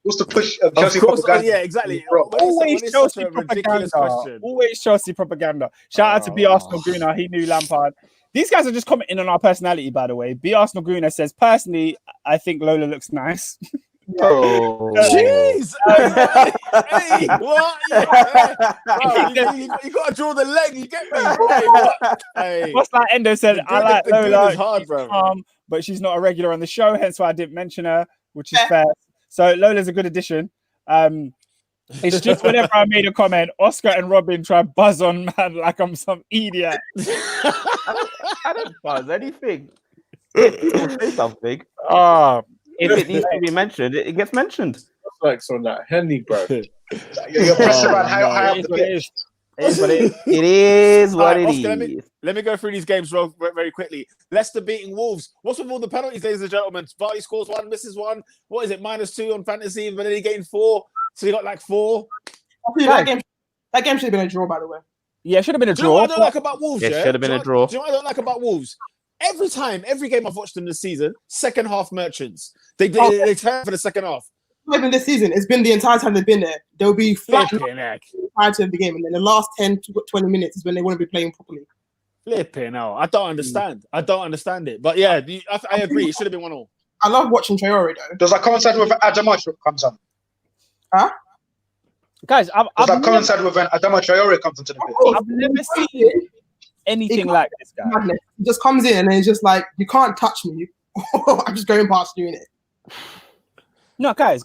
Speaker 6: What's the push of Chelsea
Speaker 2: Of course,
Speaker 6: propaganda?
Speaker 2: yeah, exactly.
Speaker 6: Bro.
Speaker 1: Always
Speaker 2: When it's
Speaker 1: Chelsea
Speaker 2: such a ridiculous
Speaker 1: propaganda.
Speaker 2: question.
Speaker 1: Always Chelsea propaganda. Shout out to B Arsenal Gooner. He knew Lampard. These guys are just commenting on our personality, by the way. B Arsenal Gooner says, personally, I think Lola looks nice.
Speaker 3: Oh,
Speaker 2: Jeez! Hey, what? You got to draw the leg. You get me? Hey, what? Hey.
Speaker 1: What's that? Endo said, I like
Speaker 2: The goon
Speaker 1: Lola.
Speaker 2: is hard,
Speaker 1: She's
Speaker 2: bro.
Speaker 1: calm, but she's not a regular on the show, hence why I didn't mention her, which is fair. So Lola's a good addition. It's just whenever I made a comment, Oscar and Robin try to buzz on man like I'm some idiot.
Speaker 3: I don't buzz anything. If people say something, if it needs to be mentioned, it gets mentioned.
Speaker 4: Like on that Henny, bro.
Speaker 6: You're pressing around high up the pitch.
Speaker 3: It is what it
Speaker 2: Oscar,
Speaker 3: is.
Speaker 2: let me go through these games very quickly. Leicester beating Wolves. What's with all the penalties, ladies and gentlemen? Vardy scores one, misses one. What is it? -2 on fantasy, but then he gained 4. So he got like 4.
Speaker 5: That game should have been a draw, by the way.
Speaker 1: Yeah, it should have been a
Speaker 2: Do you know
Speaker 1: draw.
Speaker 2: what I don't like about Wolves?
Speaker 3: It
Speaker 2: Yeah,
Speaker 3: should have been a draw.
Speaker 2: Do you know what I don't like about Wolves? Every game I've watched them this season, second half merchants. They turn for the second half.
Speaker 5: Not even this season. It's been the entire time they've been there. They'll be flat
Speaker 2: Flipping heck.
Speaker 5: prior to the game, and then the last 10 to 20 minutes is when they want to be playing properly.
Speaker 2: Flipping hell. I don't understand. I don't understand it. But yeah, I agree. It should have been 1-1.
Speaker 5: I love watching Traore though.
Speaker 6: Does that coincide with Adama comes on?
Speaker 1: Guys,
Speaker 6: Does that coincide with when Adama Traore comes into the pitch?
Speaker 1: I've never seen anything like this guy.
Speaker 5: Madness. He just comes in and he's just like, you can't touch me. I'm just going past doing it.
Speaker 1: No, guys.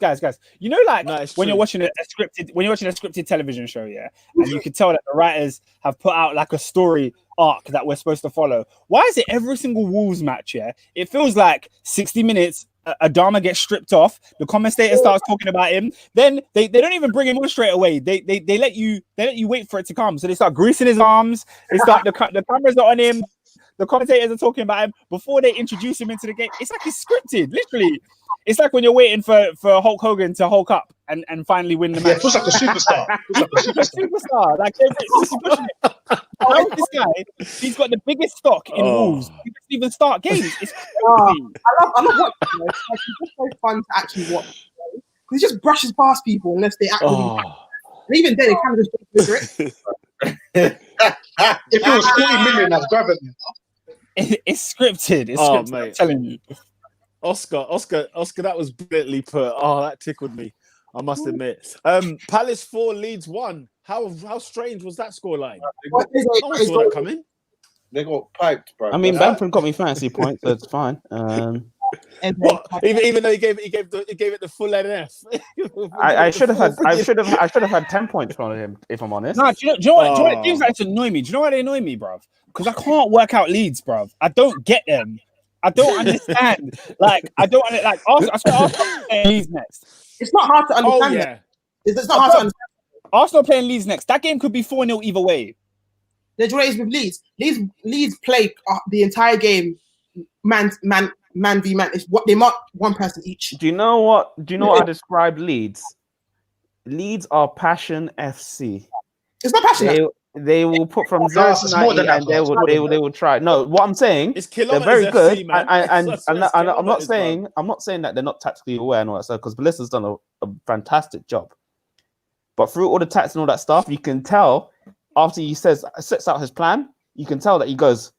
Speaker 1: You know, like when you're
Speaker 2: true.
Speaker 1: watching a scripted television show, yeah, and you can tell that the writers have put out like a story arc that we're supposed to follow. Why is it every single Wolves match? Yeah, it feels like 60 minutes. Adama gets stripped off. The commentator starts talking about him. Then they don't even bring him on straight away. They let you wait for it to come. So they start greasing his arms. They start the cameras are on him. The commentators are talking about him before they introduce him into the game. It's like it's scripted, literally. It's like when you're waiting for Hulk Hogan to Hulk up and finally win the match.
Speaker 6: Yeah, it feels like a superstar.
Speaker 1: Superstar. Like this guy, he's got the biggest stock in Wolves. He doesn't even start games. It's crazy.
Speaker 5: I love watching it. Like, it's just so fun to actually watch. He just brushes past people unless they actually. And even then, it kind of just goes through it.
Speaker 6: If it was 40 million, that's grabbing you.
Speaker 1: It's scripted. It's
Speaker 2: Oh,
Speaker 1: scripted.
Speaker 2: mate.
Speaker 1: I'm telling you.
Speaker 2: Oscar, that was brilliantly put. Oh, that tickled me. I must admit. Palace 4, Leeds 1. How strange was that scoreline? No one saw that coming.
Speaker 4: They got piped, bro.
Speaker 3: I mean, Bamford got me fantasy points, so it's fine.
Speaker 2: What? Even though he gave it the full NF.
Speaker 3: I should have had 10 points from him, if I'm honest.
Speaker 1: No, do you know what things that annoy me? Do you know why they annoy me, bruv? Because I can't work out Leeds, bruv. I don't get them. I don't understand. I don't like. Arsenal playing Leeds next.
Speaker 5: It's not hard to understand.
Speaker 2: Yeah.
Speaker 5: It's not hard to understand.
Speaker 1: Arsenal playing Leeds next. That game could be 4-0 either way.
Speaker 5: The joy is with Leeds. Leeds play the entire game man v man. It's what they mark one person each.
Speaker 3: Do you know what I described Leeds? Leeds are passion FC.
Speaker 5: It's not passionate.
Speaker 3: They will put from 0 to 90 and they will try. No, what I'm saying,
Speaker 2: It's
Speaker 3: they're
Speaker 2: kilometers
Speaker 3: very good,
Speaker 2: FC, man.
Speaker 3: and
Speaker 2: That's
Speaker 3: I'm
Speaker 2: kilometers,
Speaker 3: not saying that they're not tactically aware and all that stuff, because Balissa's done a fantastic job. But through all the tactics and all that stuff, you can tell after he sets out his plan, you can tell that he goes,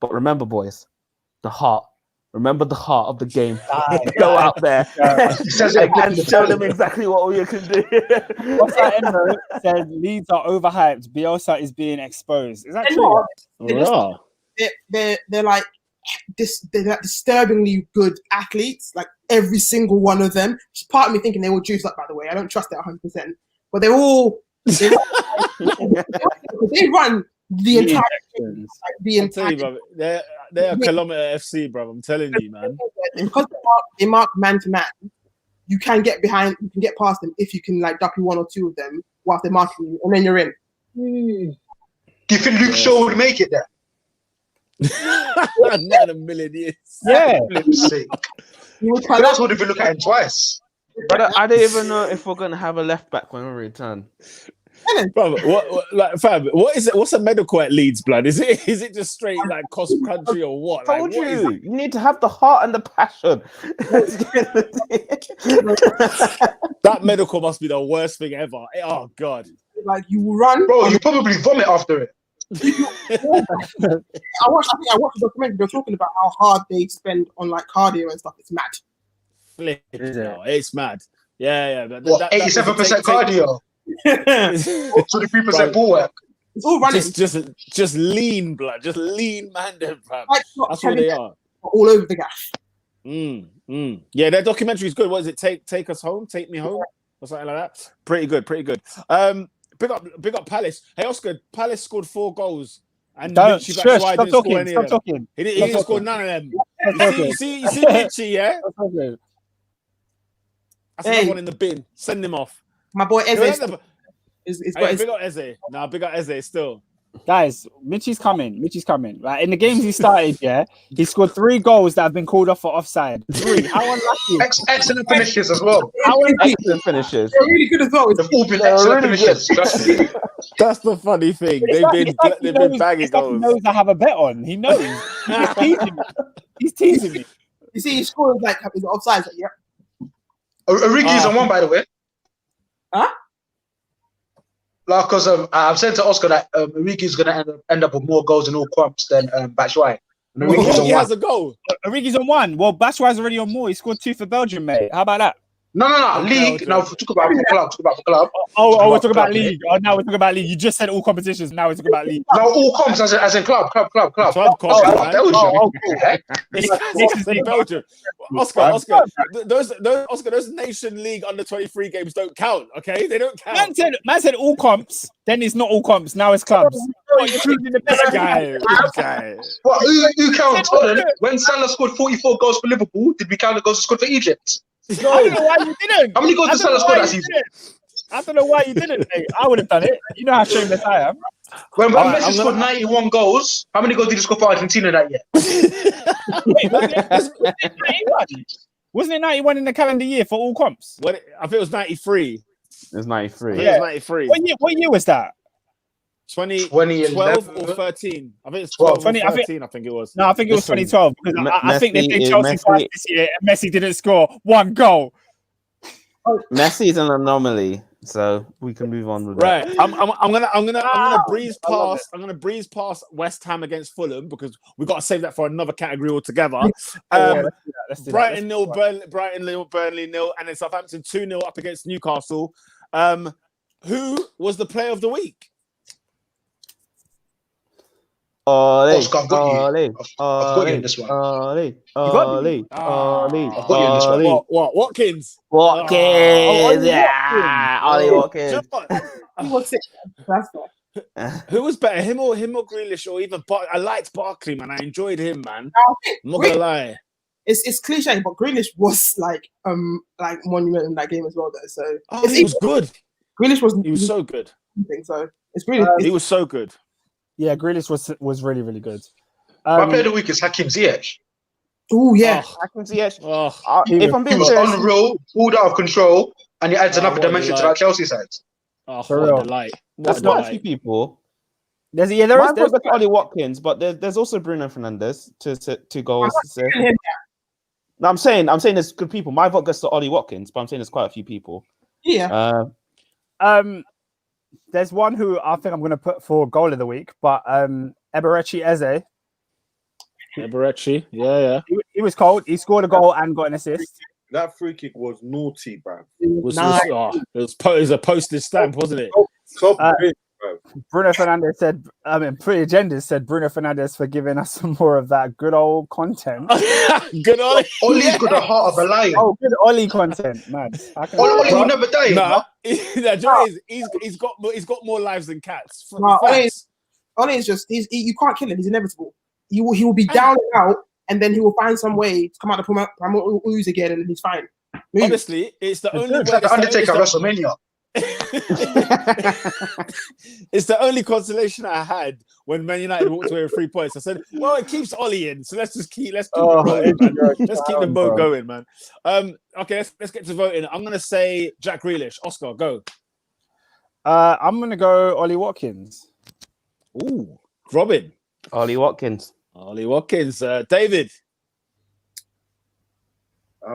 Speaker 3: but remember, boys, the heart. Remember the heart of the game. Go out there and tell them exactly what you can do.
Speaker 1: What's that Enro said? Leeds are overhyped. Bielsa is being exposed. Is that true?
Speaker 5: They're like disturbingly good athletes. Like every single one of them. Just part of me thinking they will juice up. By the way, I don't trust it 100%. But they run the entire.
Speaker 2: I'm telling you, bro, they're a kilometer FC, bro. I'm telling you, man.
Speaker 5: Because they mark man to man, you can get behind, you can get past them if you can like ducky one or two of them whilst they're marking you, and then you're in.
Speaker 6: Do you think Luke Shaw would make it there?
Speaker 2: Not a million years.
Speaker 1: Yeah.
Speaker 6: Who else would have been looking at him twice?
Speaker 3: But I don't even know if we're gonna have a left back when we return.
Speaker 2: Brother, like, fam, what is it? What's a medical at Leeds, blood? Is it just straight like cross country or what? Like,
Speaker 3: Told
Speaker 2: what is
Speaker 3: you need to have the heart and the passion.
Speaker 2: that medical must be the worst thing ever. Oh God.
Speaker 5: Like you will run,
Speaker 6: Bro, you probably vomit after it.
Speaker 5: I watched a documentary. They're talking about how hard they spend on like cardio and stuff. It's mad.
Speaker 2: Flip, it's mad. Yeah.
Speaker 6: What, 87% cardio? 23% ball work.
Speaker 5: It's all running.
Speaker 2: Just lean, blood. Just lean, man. Fam.
Speaker 5: Like,
Speaker 2: That's what they are.
Speaker 5: All over the gaff.
Speaker 2: Yeah, their documentary is good. What is it? Take us home, take me home, or something like that. Pretty good. Big up Palace. Hey Oscar, Palace scored 4 goals, and
Speaker 1: Stop
Speaker 2: didn't
Speaker 1: talking.
Speaker 2: score any of them. He didn't score none of them. You see, Mitchie, yeah. That's another one in the bin. Send him off.
Speaker 5: My boy Eze
Speaker 2: Big up Eze. Nah, big up Eze still.
Speaker 1: Guys, Mitchie's coming. Like in the games he started, he scored 3 goals that have been called off for offside. 3. How unlucky!
Speaker 6: Excellent finishes as well.
Speaker 3: Excellent finishes.
Speaker 5: They're really good as well.
Speaker 6: They've all been excellent finishes.
Speaker 2: That's the funny thing. They've been bagging goals.
Speaker 1: He knows I have a bet on. He knows. He's teasing me.
Speaker 5: You see, he scored like his offside. Like, yeah.
Speaker 6: Origi's on one, by the way.
Speaker 5: Huh?
Speaker 6: Like, because I've said to Oscar that Origi's going to end up with more goals in all comps than Batshuayi.
Speaker 2: He has a goal.
Speaker 1: Origi's on 1. Well, Batshuayi's already on more. He scored 2 for Belgium, mate. How about that?
Speaker 6: No. League. Now, talk about club.
Speaker 1: Oh, we're talking about league. Oh, now we're talking about league. You just said all competitions. Now we're talking about league.
Speaker 6: No, all comps as in club.
Speaker 2: Club comps, Belgium. Oscar. Those Nation League under 23 games don't count. Okay, they don't count.
Speaker 1: Man said all comps. Then it's not all comps. Now it's clubs.
Speaker 2: You're choosing the best guy.
Speaker 6: What? Who counted Tottenham? When Salah scored 44 goals for Liverpool, did we count the goals he scored for Egypt?
Speaker 1: I don't know why you didn't.
Speaker 6: How many goals did Salah score that season?
Speaker 1: I don't know why you didn't, mate. I would have done it. You know how shameless I am.
Speaker 6: When Messi scored 91 goals, how many goals did he score for Argentina that year?
Speaker 1: Wait, wasn't it 91 in the calendar year for all comps?
Speaker 2: I think it was 93.
Speaker 3: It was 93.
Speaker 2: It was 93.
Speaker 1: What year was that?
Speaker 2: 2012 or 13. I think it's 12 or 13, I think it was.
Speaker 1: No, I think it was 2012 because I think they played Chelsea twice this year and Messi didn't score 1 goal.
Speaker 3: Messi is an anomaly, so we can move on with that.
Speaker 2: Right. I'm gonna breeze past. I'm gonna breeze past West Ham against Fulham because we've got to save that for another category altogether.
Speaker 1: Let's do
Speaker 2: Brighton 0, Burnley 0, and then Southampton 2-0 up against Newcastle. Who was the player of the week?
Speaker 6: Oscar, I've got you in this one.
Speaker 3: Ollie.
Speaker 2: Watkins?
Speaker 3: Watkins, yeah. Ollie Watkins.
Speaker 2: Who was better, him or Grealish, or even I liked Barkley, man. I enjoyed him, man. I'm not gonna lie.
Speaker 5: It's cliche, but Grealish was like monumental in that game as well, though. So
Speaker 2: he was good.
Speaker 5: Grealish
Speaker 2: was so good.
Speaker 5: So it's really
Speaker 2: he was so good.
Speaker 1: Yeah, Grealish was really, really good.
Speaker 6: My player of the week is Hakim Ziyech.
Speaker 5: Oh yeah,
Speaker 3: Hakim Ziyech.
Speaker 6: If I'm being honest, unreal, pulled out of control, and he adds another dimension to that Chelsea side.
Speaker 2: For real, delight.
Speaker 3: That's not a few people.
Speaker 1: There's
Speaker 3: Ollie Watkins, but there's also Bruno Fernandes two goals. No, I'm saying there's good people. My vote goes to Ollie Watkins, but I'm saying there's quite a few people.
Speaker 5: Yeah.
Speaker 1: There's one who I think I'm going to put for goal of the week, but Eberechi Eze.
Speaker 2: Eberechi, yeah.
Speaker 1: He was cold. He scored a goal and got an assist.
Speaker 4: That free kick was naughty, bro.
Speaker 2: It was a postage stamp, wasn't it?
Speaker 1: Bruno Fernandes said, Pretty Agendas said Bruno Fernandes for giving us some more of that good old content.
Speaker 2: Good Ollie.
Speaker 6: Ollie's got the heart of a lion.
Speaker 1: Oh, good Ollie content, man.
Speaker 6: Ollie will never die.
Speaker 2: Nah, he's got more lives than cats.
Speaker 5: Ollie is just you can't kill him. He's inevitable. He will be down and out, and then he will find some way to come out the primordial ooze again, and he's fine.
Speaker 2: Honestly, it's the only way.
Speaker 6: It's like the Undertaker WrestleMania.
Speaker 2: It's the only consolation I had when Man United walked away with 3 points. I said, well, it keeps Ollie in, so let's keep it rolling, man. Let's keep the boat going, man. Okay, let's get to voting. I'm gonna say Jack Grealish. Oscar, go.
Speaker 1: I'm gonna go Ollie Watkins.
Speaker 2: Ooh, Robin.
Speaker 3: Ollie Watkins.
Speaker 2: Ollie Watkins. David.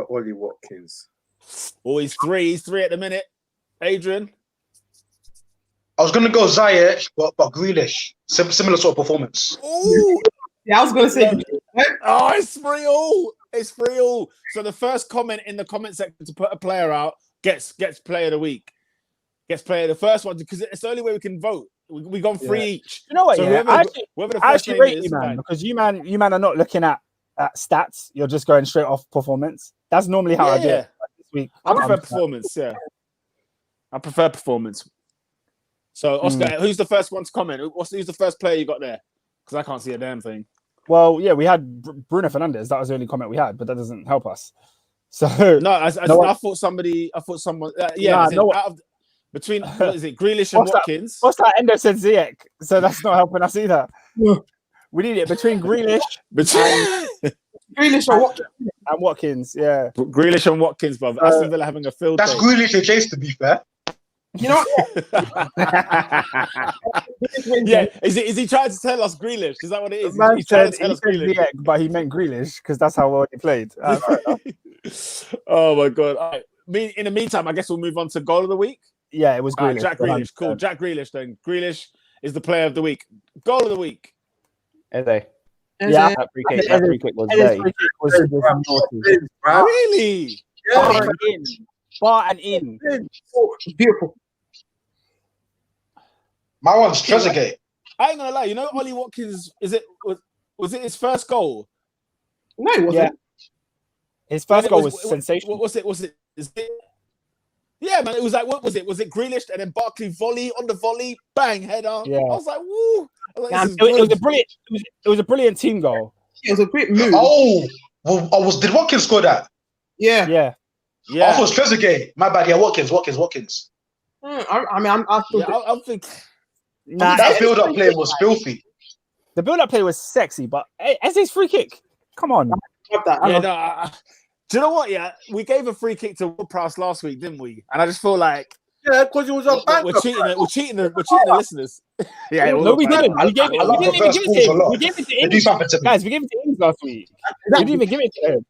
Speaker 4: Ollie Watkins.
Speaker 2: Oh, he's three. He's three at the minute. Adrian.
Speaker 6: I was gonna go Ziyech, but Grealish. Similar sort of performance.
Speaker 2: Ooh.
Speaker 5: Yeah, I was gonna say.
Speaker 2: Oh, it's 3-all. It's 3-all. So the first comment in the comment section to put a player out gets player of the week. Gets player the first one because it's the only way we can vote. We've gone 3 each.
Speaker 1: You know what?
Speaker 2: So
Speaker 1: Yeah,
Speaker 2: whoever the
Speaker 1: I
Speaker 2: first
Speaker 1: actually
Speaker 2: name
Speaker 1: rate
Speaker 2: is,
Speaker 1: you, man,
Speaker 2: fine.
Speaker 1: because you man are not looking at stats. You're just going straight off performance. That's normally how I do it. Like this week,
Speaker 2: I prefer performance. Yeah, I prefer performance. So Oscar, who's the first one to comment? Who's the first player you got there? Because I can't see a damn thing.
Speaker 1: Well, yeah, we had Bruno Fernandes. That was the only comment we had, but that doesn't help us. So
Speaker 2: No, I thought someone. Between what is it, Grealish and Watkins?
Speaker 1: What's that? Endo said Ziyech, so that's not helping us either. We need it between Grealish
Speaker 5: Grealish or Watkins.
Speaker 1: and Watkins. Yeah,
Speaker 2: Grealish and Watkins, brother. Aston Villa having a field
Speaker 6: That's
Speaker 2: day.
Speaker 6: Grealish and Chase, to be fair.
Speaker 5: You know
Speaker 2: Yeah, is he trying to tell us Grealish? Is that what it is?
Speaker 1: man
Speaker 2: He's trying
Speaker 1: said,
Speaker 2: to tell
Speaker 1: he
Speaker 2: us
Speaker 1: said
Speaker 2: Grealish.
Speaker 1: Ziyech, but he meant Grealish because that's how well he played.
Speaker 2: Oh my god! All right. In the meantime, I guess we'll move on to goal of the week.
Speaker 1: Yeah, it was Grealish.
Speaker 2: Jack Grealish, cool. Jack Grealish, then. Grealish is the player of the week. Goal of the week.
Speaker 3: Eze.
Speaker 1: Yeah,
Speaker 3: That free kick was naughty.
Speaker 2: Really?
Speaker 1: Bar and in.
Speaker 5: beautiful.
Speaker 6: My one's Trezeguet.
Speaker 2: I ain't gonna lie. You know, Ollie Watkins. Was it his first goal?
Speaker 5: No, it wasn't.
Speaker 1: His first goal was sensational.
Speaker 2: Was it? Yeah, man. It was like, what was it? Was it Grealish and then Barkley volley on the volley, bang, header?
Speaker 1: Yeah.
Speaker 2: I was like, woo. I was like, this is
Speaker 1: It was
Speaker 2: good.
Speaker 1: a brilliant. It was a brilliant team goal.
Speaker 5: It was a great move.
Speaker 6: Did Watkins score that?
Speaker 5: Yeah.
Speaker 1: Yeah.
Speaker 2: Yeah.
Speaker 6: I thought it was Trezeguet. My bad. Yeah, Watkins.
Speaker 2: I'm thinking.
Speaker 1: Nah,
Speaker 6: That build-up play was filthy.
Speaker 1: the build-up play was sexy, but Eze's free kick. Come on.
Speaker 5: Love that.
Speaker 2: Yeah, no. Do you know what? Yeah, we gave a free kick to Wood-Prowse last week, didn't we? And I just feel like
Speaker 4: Yeah, because it was a back.
Speaker 2: we're cheating the listeners. Yeah,
Speaker 1: No, we didn't. We didn't even give it to him. We gave it to
Speaker 6: They do
Speaker 1: Ings.
Speaker 6: something to me.
Speaker 1: Guys, we gave it to Ings last week. We didn't even give it to him.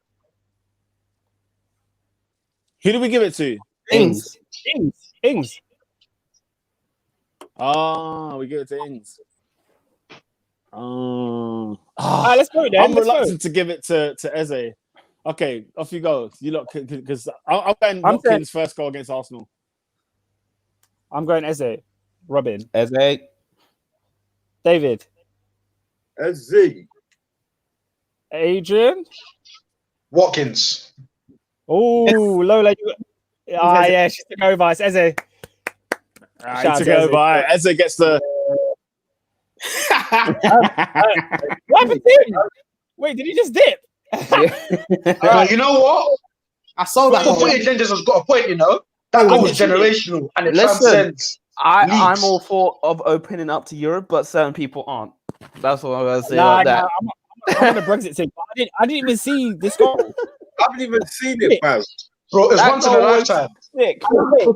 Speaker 2: Who did we give it to?
Speaker 5: Ings.
Speaker 1: Ings.
Speaker 2: Oh, we give it to Ings.
Speaker 1: All right, let's go then.
Speaker 2: I'm
Speaker 1: Let's go.
Speaker 2: reluctant to give it to Eze. Okay, off you go. You look because I'm going
Speaker 1: I'm
Speaker 2: Watkins' first goal against Arsenal.
Speaker 1: I'm going Eze. Robin.
Speaker 3: Eze.
Speaker 1: David.
Speaker 4: Z.
Speaker 1: Adrian.
Speaker 6: Watkins.
Speaker 1: Oh, Lola. Yeah, she took over. It's Eze.
Speaker 2: He
Speaker 1: Shout out
Speaker 2: took
Speaker 1: to
Speaker 2: it
Speaker 1: Eze.
Speaker 2: over. All right, Eze gets the.
Speaker 1: What happened to him? Wait, did he just dip?
Speaker 6: You know what?
Speaker 5: I saw that.
Speaker 6: Footage Legends has got a point, you know? That goal was generational and it
Speaker 3: Listen,
Speaker 6: transcends.
Speaker 3: I'm
Speaker 6: leagues.
Speaker 3: all for of opening up to Europe, but certain people aren't. That's what I'm gonna say
Speaker 1: Nah,
Speaker 3: about that.
Speaker 1: I'm on the Brexit thing. I didn't even see this goal.
Speaker 4: I haven't even seen it, man.
Speaker 6: Bro, it's
Speaker 3: That
Speaker 6: once in a
Speaker 3: goal was
Speaker 6: lifetime.
Speaker 3: sick.
Speaker 5: I love it.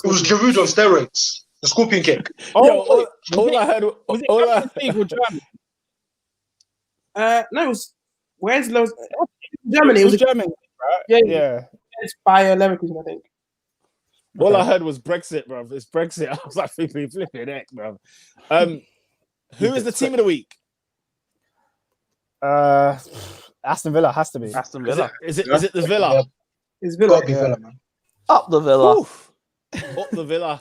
Speaker 6: It was Giroud on steroids. The scorpion kick.
Speaker 2: All I heard
Speaker 1: Was it
Speaker 2: all I-
Speaker 1: Champions League or Germany?
Speaker 5: No, it was. Where's Los? Germany.
Speaker 1: It was Germany, right? Yeah.
Speaker 5: It's Bayer Leverkusen, I think.
Speaker 2: All I heard was Brexit, bro. It's Brexit. I was like, flipping heck, bro. Who is the team of the week?
Speaker 1: Aston Villa has to be.
Speaker 3: Aston Villa.
Speaker 2: Is it the Villa?
Speaker 5: It's Villa.
Speaker 6: Gotta be Villa, man.
Speaker 3: Up the Villa.
Speaker 2: Oof. Up the Villa.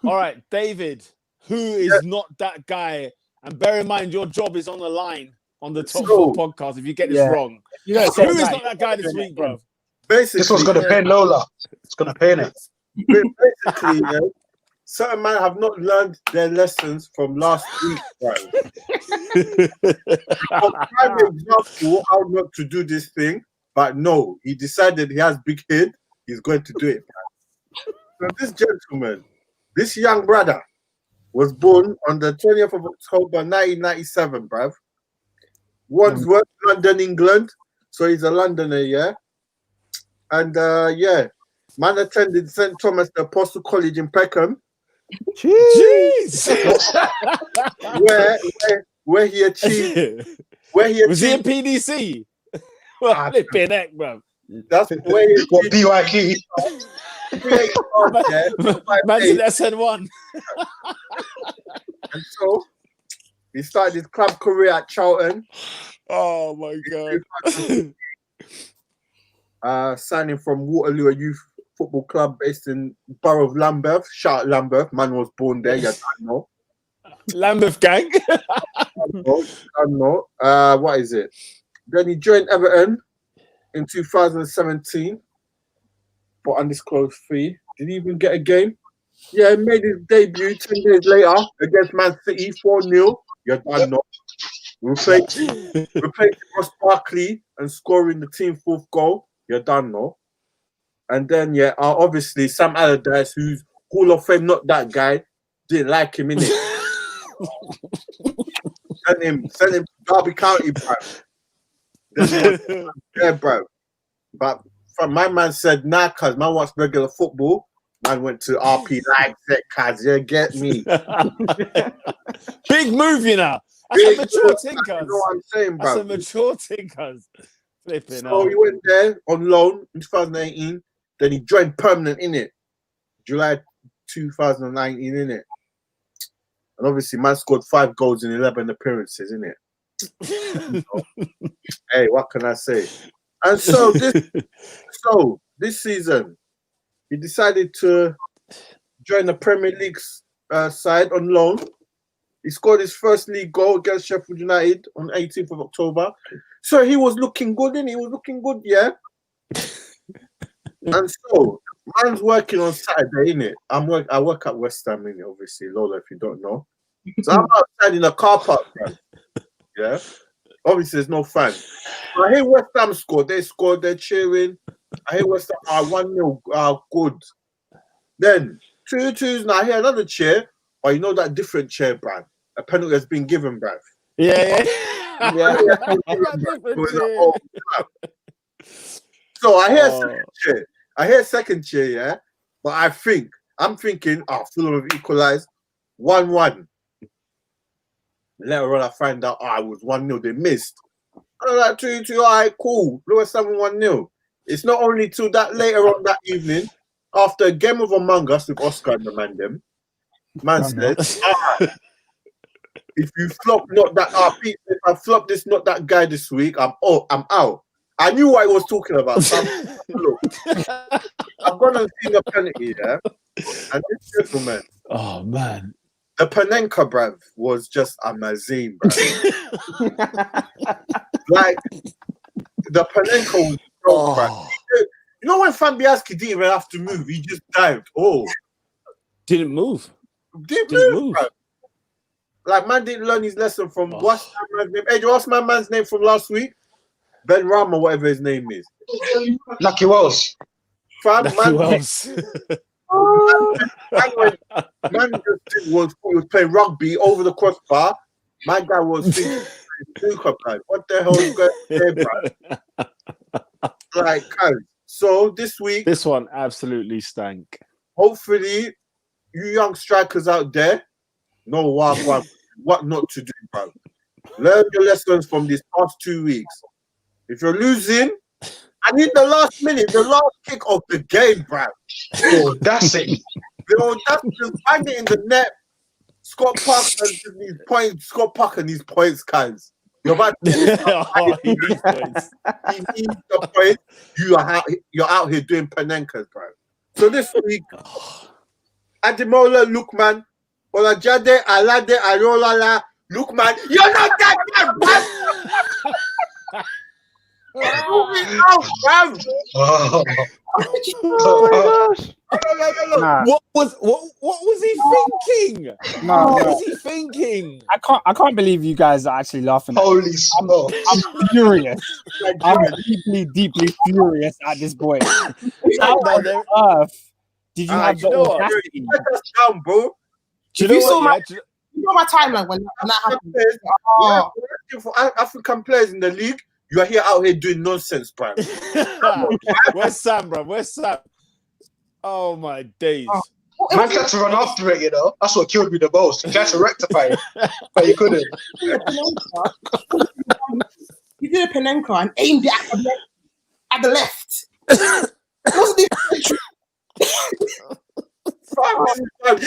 Speaker 2: All right, David. Who is not that guy? And bear in mind, your job is on the line on the Top Four podcast. If you get this wrong,
Speaker 1: You know,
Speaker 2: who is not that guy this week, bro?
Speaker 4: Basically,
Speaker 6: This one's gonna pain Lola. It's gonna pain it.
Speaker 4: basically, certain men have not learned their lessons from last week, bro. Prime example how not to do this thing, but no, he decided he has big head. He's going to do it. So this gentleman, this young brother, was born on the 20th of October 1997, bruv. Wandsworth, London, England. So he's a Londoner, yeah. And man attended St. Thomas the Apostle College in Peckham.
Speaker 2: Jeez.
Speaker 4: where he achieved, where he
Speaker 2: Was he in
Speaker 4: achieved,
Speaker 2: PDC? Flipping heck, bro.
Speaker 4: that's where he
Speaker 6: What
Speaker 4: achieved.
Speaker 6: BYQ?
Speaker 2: Man's in SN1.
Speaker 4: And so he started his club career at Charlton,
Speaker 2: Oh my god.
Speaker 4: signing from Waterloo, a youth football club based in Borough of Lambeth. Shout out Lambeth, man was born there. You know.
Speaker 2: Lambeth gang.
Speaker 4: I know. What is it? Then he joined Everton in 2017 for undisclosed fee. Did he even get a game? Yeah, he made his debut 10 days later against Man City 4-0. You done know. Replacing Ross Barkley and scoring the team 4th goal. You done know. And then obviously Sam Allardyce, who's Hall of Fame, not that guy, didn't like him, innit? Send him to Derby County, bro. Yeah, bro. But from my man said, nah, cuz man wants regular football. Man went to RP Leipzig, cuz you get me.
Speaker 2: Big move, you know. That's a mature thing, cuz.
Speaker 4: You know what I'm saying, bro?
Speaker 2: That's a mature thing, cuz. Flipping
Speaker 4: So he went there on loan in 2018. Then he joined permanent in it. July 2019 in it. And obviously, man scored 5 goals in 11 appearances, in it. Hey, what can I say? And so this season, he decided to join the Premier League's side on loan. He scored his first league goal against Sheffield United on 18th of October. So he was looking good, and he was looking good, yeah. And so man's working on Saturday, innit? I work at West Ham, innit? Obviously, Lola, if you don't know. So I'm outside in a car park, man. Yeah. Obviously, there's no fans. I hear West Ham scored. They scored. They're cheering. I hear West Ham 1-0. Good. Then 2-2. Now I hear another cheer. Or you know that different cheer, Brad. A penalty has been given, Brad.
Speaker 2: Yeah.
Speaker 4: So I hear second cheer. Second cheer, yeah. But I'm thinking, Fulham have equalized 1-1. Later on, I find out, it was 1-0. They missed. I was like, 2-2, all right, cool. Lewis 7-1-0. It's not only till that later on that evening, after a game of Among Us with Oscar and the man said, if you flop not that if I flop this not that guy this week, I'm out. I knew what I was talking about. So I've gone and seen the penalty, yeah. And this gentleman,
Speaker 2: oh man,
Speaker 4: the Panenka, bruv, was just amazing, bruv. Like the Panenka was bruv. You know when Fabianski didn't even have to move, he just dived.
Speaker 2: Didn't move.
Speaker 4: Didn't move. Bruv. Like man didn't learn his lesson from what's that man's name? Hey, what's my man's name from last week? Ben Ram or whatever his name is.
Speaker 6: Lucky Wells.
Speaker 4: Man was playing rugby over the crossbar. My guy was thinking, what the hell is going on there, bro? Like, so this week,
Speaker 2: this one absolutely stank.
Speaker 4: Hopefully, you young strikers out there know what not to do, bro. Learn your lessons from these past 2 weeks. If you're losing, I need the last minute, the last kick of the game, bro.
Speaker 6: That's it.
Speaker 4: That's just bang it in the net. Scott Parker needs points, guys. You're about to he needs points. He needs the points. You're out here doing Panenkas, bro. So this week, Ademola, Lookman, Olajade, Alade, Ayolala, Lookman, you're not that guy, bro.
Speaker 3: Oh my gosh!
Speaker 2: What was he thinking? What was he thinking?
Speaker 1: I can't believe you guys are actually laughing.
Speaker 6: Holy smoke!
Speaker 1: I'm furious. I'm deeply furious at this point. How on earth did you have the audacity?
Speaker 4: Down, bro.
Speaker 5: You saw my timeline when that happened.
Speaker 4: For African players in the league, you are here out here doing nonsense, bro.
Speaker 2: Where's Sam, bro? Where's Sam? Oh my days!
Speaker 6: Man tried to run after it, you know. That's what killed me the most. He tried to rectify it, but he couldn't.
Speaker 5: He did a Panenka and aimed it at the left.
Speaker 4: This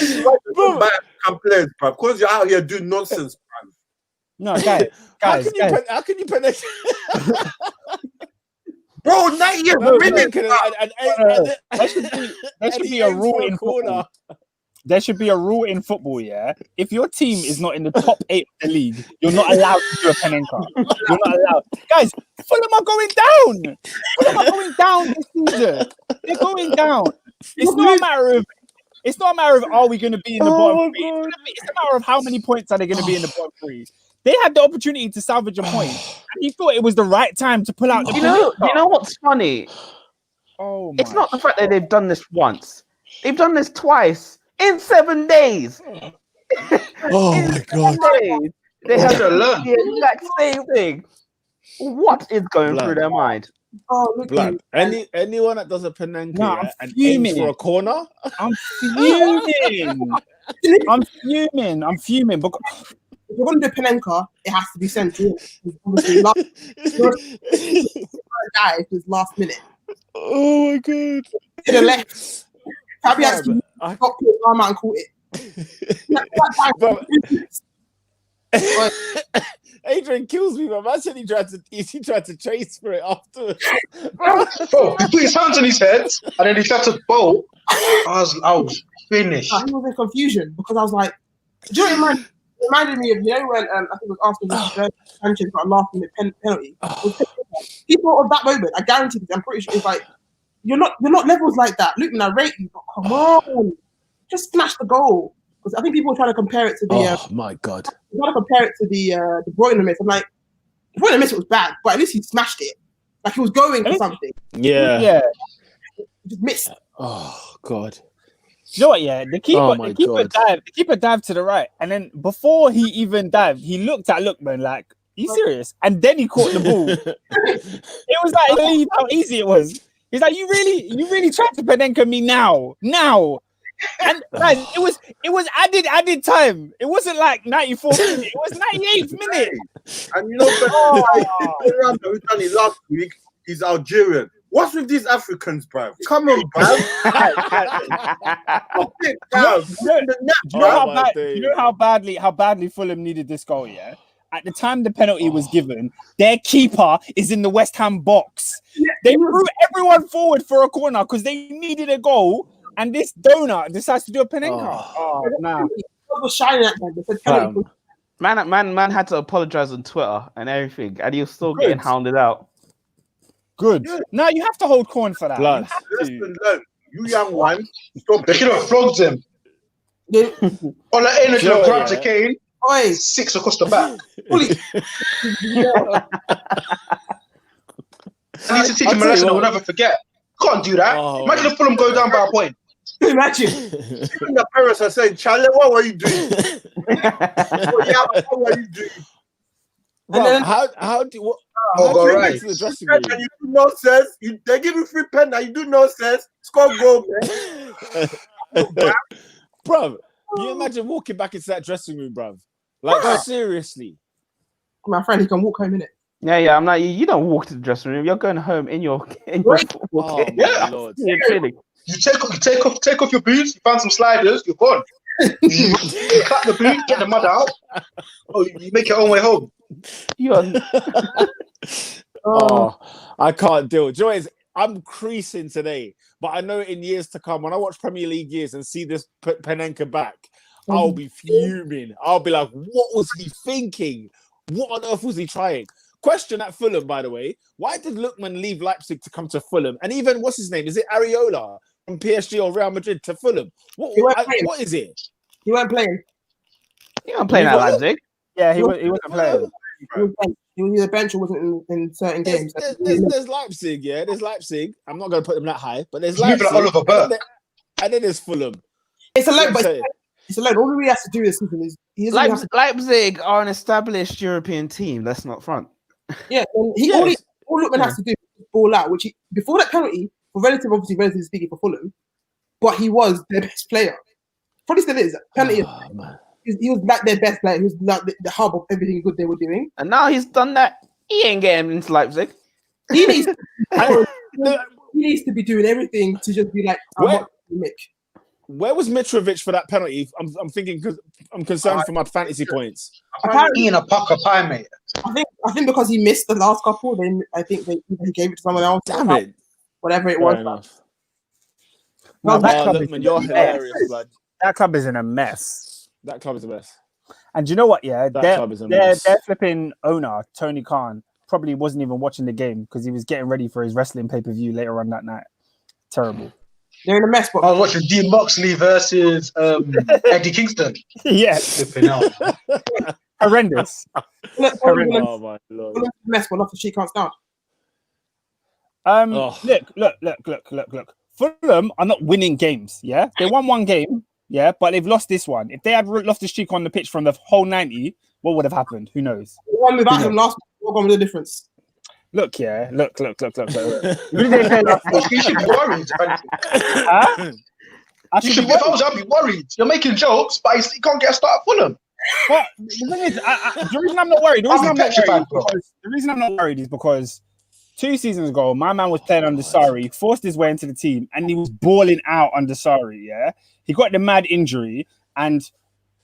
Speaker 4: is why you complain, bro. Because you're out here doing nonsense, bro.
Speaker 1: No, guys.
Speaker 2: How can you Panenka?
Speaker 4: Bro, 90 years minutes.
Speaker 1: There should be a rule in football. There should be a rule in football, yeah. If your team is not in the top 8 of the league, you're not allowed to do a Panenka. You're not allowed. Guys, Fulham are going down. Fulham are going down this season. They're going down. It's not a matter of are we going to be in the bottom 3. It's a matter of how many points are they going to be in the bottom 3. They had the opportunity to salvage a point, and he thought it was the right time to pull out the
Speaker 3: You know what's funny?
Speaker 1: Oh,
Speaker 3: it's not the fact that they've done this once. They've done this twice in 7 days.
Speaker 2: Oh my God!
Speaker 3: They have the exact same thing. What is going through their mind?
Speaker 5: Oh, look.
Speaker 2: Blood. Anyone that does a Panenka and
Speaker 1: fuming.
Speaker 2: aims for a corner,
Speaker 1: I'm fuming. I'm fuming. Because
Speaker 5: if you're going to do Panenka, it has to be sent to him. Obviously, guy if it's last minute.
Speaker 2: oh my God!
Speaker 5: To the left. Fabi has to got put his arm out and caught it.
Speaker 2: Adrian kills me, man. Man said he tried to chase for it afterwards.
Speaker 6: Bro, he put his hands on his head and then he tried to bolt. I was finished.
Speaker 5: I was in confusion because I was like, do you know what it reminded me of, you know, when I think it was Aston Sanchez got a last-minute penalty. People of that moment, I guarantee you, I'm pretty sure it's like, you're not levels like that. Luton, I rate you, but come on, just smash the goal. Because I think people are trying to compare it to the.
Speaker 2: Oh my God!
Speaker 5: They're trying to compare it to the Brighton miss. I'm like, the Brighton miss was bad, but at least he smashed it. Like he was going for something.
Speaker 2: Yeah.
Speaker 5: He just missed.
Speaker 2: Oh God!
Speaker 1: You know what? Yeah, the keeper dived to the right, and then before he even dived, he looked at Lookman like, "Are you serious?" And then he caught the ball. It was like how easy it was. He's like, "You really tried to Panenka me now." And guys, it was added time. It wasn't like 94th minute. It was 98th minute.
Speaker 4: And you know, who done it last week? He's Algerian. What's with these Africans, bruv? Come on, bruv.
Speaker 1: You know how badly Fulham needed this goal, yeah? At the time the penalty was given, their keeper is in the West Ham box. They threw everyone forward for a corner because they needed a goal, and this donut decides to do a Panenka.
Speaker 5: Nah. Was shining at them.
Speaker 3: Man had to apologize on Twitter and everything, and he was still getting hounded out.
Speaker 1: Good. No, you have to hold corn for that.
Speaker 2: Blood.
Speaker 4: Listen, look, you young one.
Speaker 6: They should have flogged him. On that energy of grabbed a cane. 6 across the back. I need to teach him a lesson he'll never forget. Can't do that. Imagine if Fulham go down by a point.
Speaker 5: Imagine.
Speaker 4: Even the parents are saying, Charlie, what were you doing? What were you doing?
Speaker 2: And then, how do you
Speaker 6: right.
Speaker 2: get to the dressing room?
Speaker 4: And you do nonsense. They give you free pen and you do nonsense. Score goal, man.
Speaker 2: Bruv, can you imagine walking back into that dressing room, bruv? Like, seriously.
Speaker 5: My friend, he can walk home, innit?
Speaker 3: Yeah. I'm like, you don't walk to the dressing room. You're going home in your football kit.
Speaker 2: My Lord.
Speaker 3: Yeah, really.
Speaker 6: You take off your boots, you find some sliders, you're gone. You clap the boot, get the mud out. Oh, you make your own way home.
Speaker 2: I can't deal. Do you know what it is? I'm creasing today, but I know in years to come, when I watch Premier League years and see this Panenka back, I'll be fuming. I'll be like, what was he thinking? What on earth was he trying? Question at Fulham, by the way. Why did Lookman leave Leipzig to come to Fulham? And even, what's his name? Is it Areola from PSG or Real Madrid to Fulham? What is it?
Speaker 5: He weren't playing.
Speaker 3: He wasn't playing at Leipzig.
Speaker 1: Yeah, he wasn't playing.
Speaker 5: He was either bench or wasn't in certain games.
Speaker 2: There's Leipzig, yeah. There's Leipzig. I'm not going to put them that high, but there's Leipzig.
Speaker 6: Like Oliver Burke.
Speaker 2: And then there's Fulham.
Speaker 5: It's a loan, but it's a loan. All he has to do this season is
Speaker 3: Leipzig are an established European team. Let's not front.
Speaker 5: Yeah, all Lookman has to do is ball out, which before that penalty, relatively speaking for Fulham, but he was their best player. Probably still is. Penalty.
Speaker 2: Oh, man.
Speaker 5: He was like their best player. He was like the hub of everything good they were doing.
Speaker 3: And now he's done that. He ain't getting into Leipzig.
Speaker 5: He needs to be doing everything to just be like, Mick.
Speaker 2: Where was Mitrovic for that penalty? I'm thinking because I'm concerned for my fantasy points.
Speaker 6: Apparently eating a pucker pie, mate.
Speaker 5: I think because he missed the last couple, then I think he gave it to someone else.
Speaker 2: Damn it.
Speaker 5: Whatever it
Speaker 2: Fair
Speaker 5: was.
Speaker 2: enough.
Speaker 1: That
Speaker 2: You're hilarious, blood.
Speaker 1: That club is in a mess.
Speaker 2: That club is the best.
Speaker 1: And do you know what? Yeah,
Speaker 2: club is a
Speaker 1: their
Speaker 2: mess.
Speaker 1: flipping owner, Tony Khan, probably wasn't even watching the game because he was getting ready for his wrestling pay-per-view later on that night. Terrible.
Speaker 5: They're in a mess. But
Speaker 6: I was watching Dean Moxley versus Eddie Kingston.
Speaker 1: Yeah.
Speaker 6: Flipping out.
Speaker 1: Horrendous.
Speaker 2: Oh my lord.
Speaker 5: Mess, but not she can't start.
Speaker 1: Look. Fulham are not winning games. Yeah, they won one game. Yeah, but they've lost this one. If they had lost the streak on the pitch from the whole 90, what would have happened? Who knows?
Speaker 5: The one without him last week, what was the difference?
Speaker 1: Look. Who did they play last week?
Speaker 6: You should be worried.
Speaker 1: Huh?
Speaker 6: If I was, I'd be worried. You're making jokes, but you can't get a start at Fulham.
Speaker 1: What? The thing is, the reason I'm not worried. The reason I'm not worried is because 2 seasons ago, my man was playing under Sarri, forced his way into the team, and he was balling out under Sarri. Yeah, he got the mad injury, and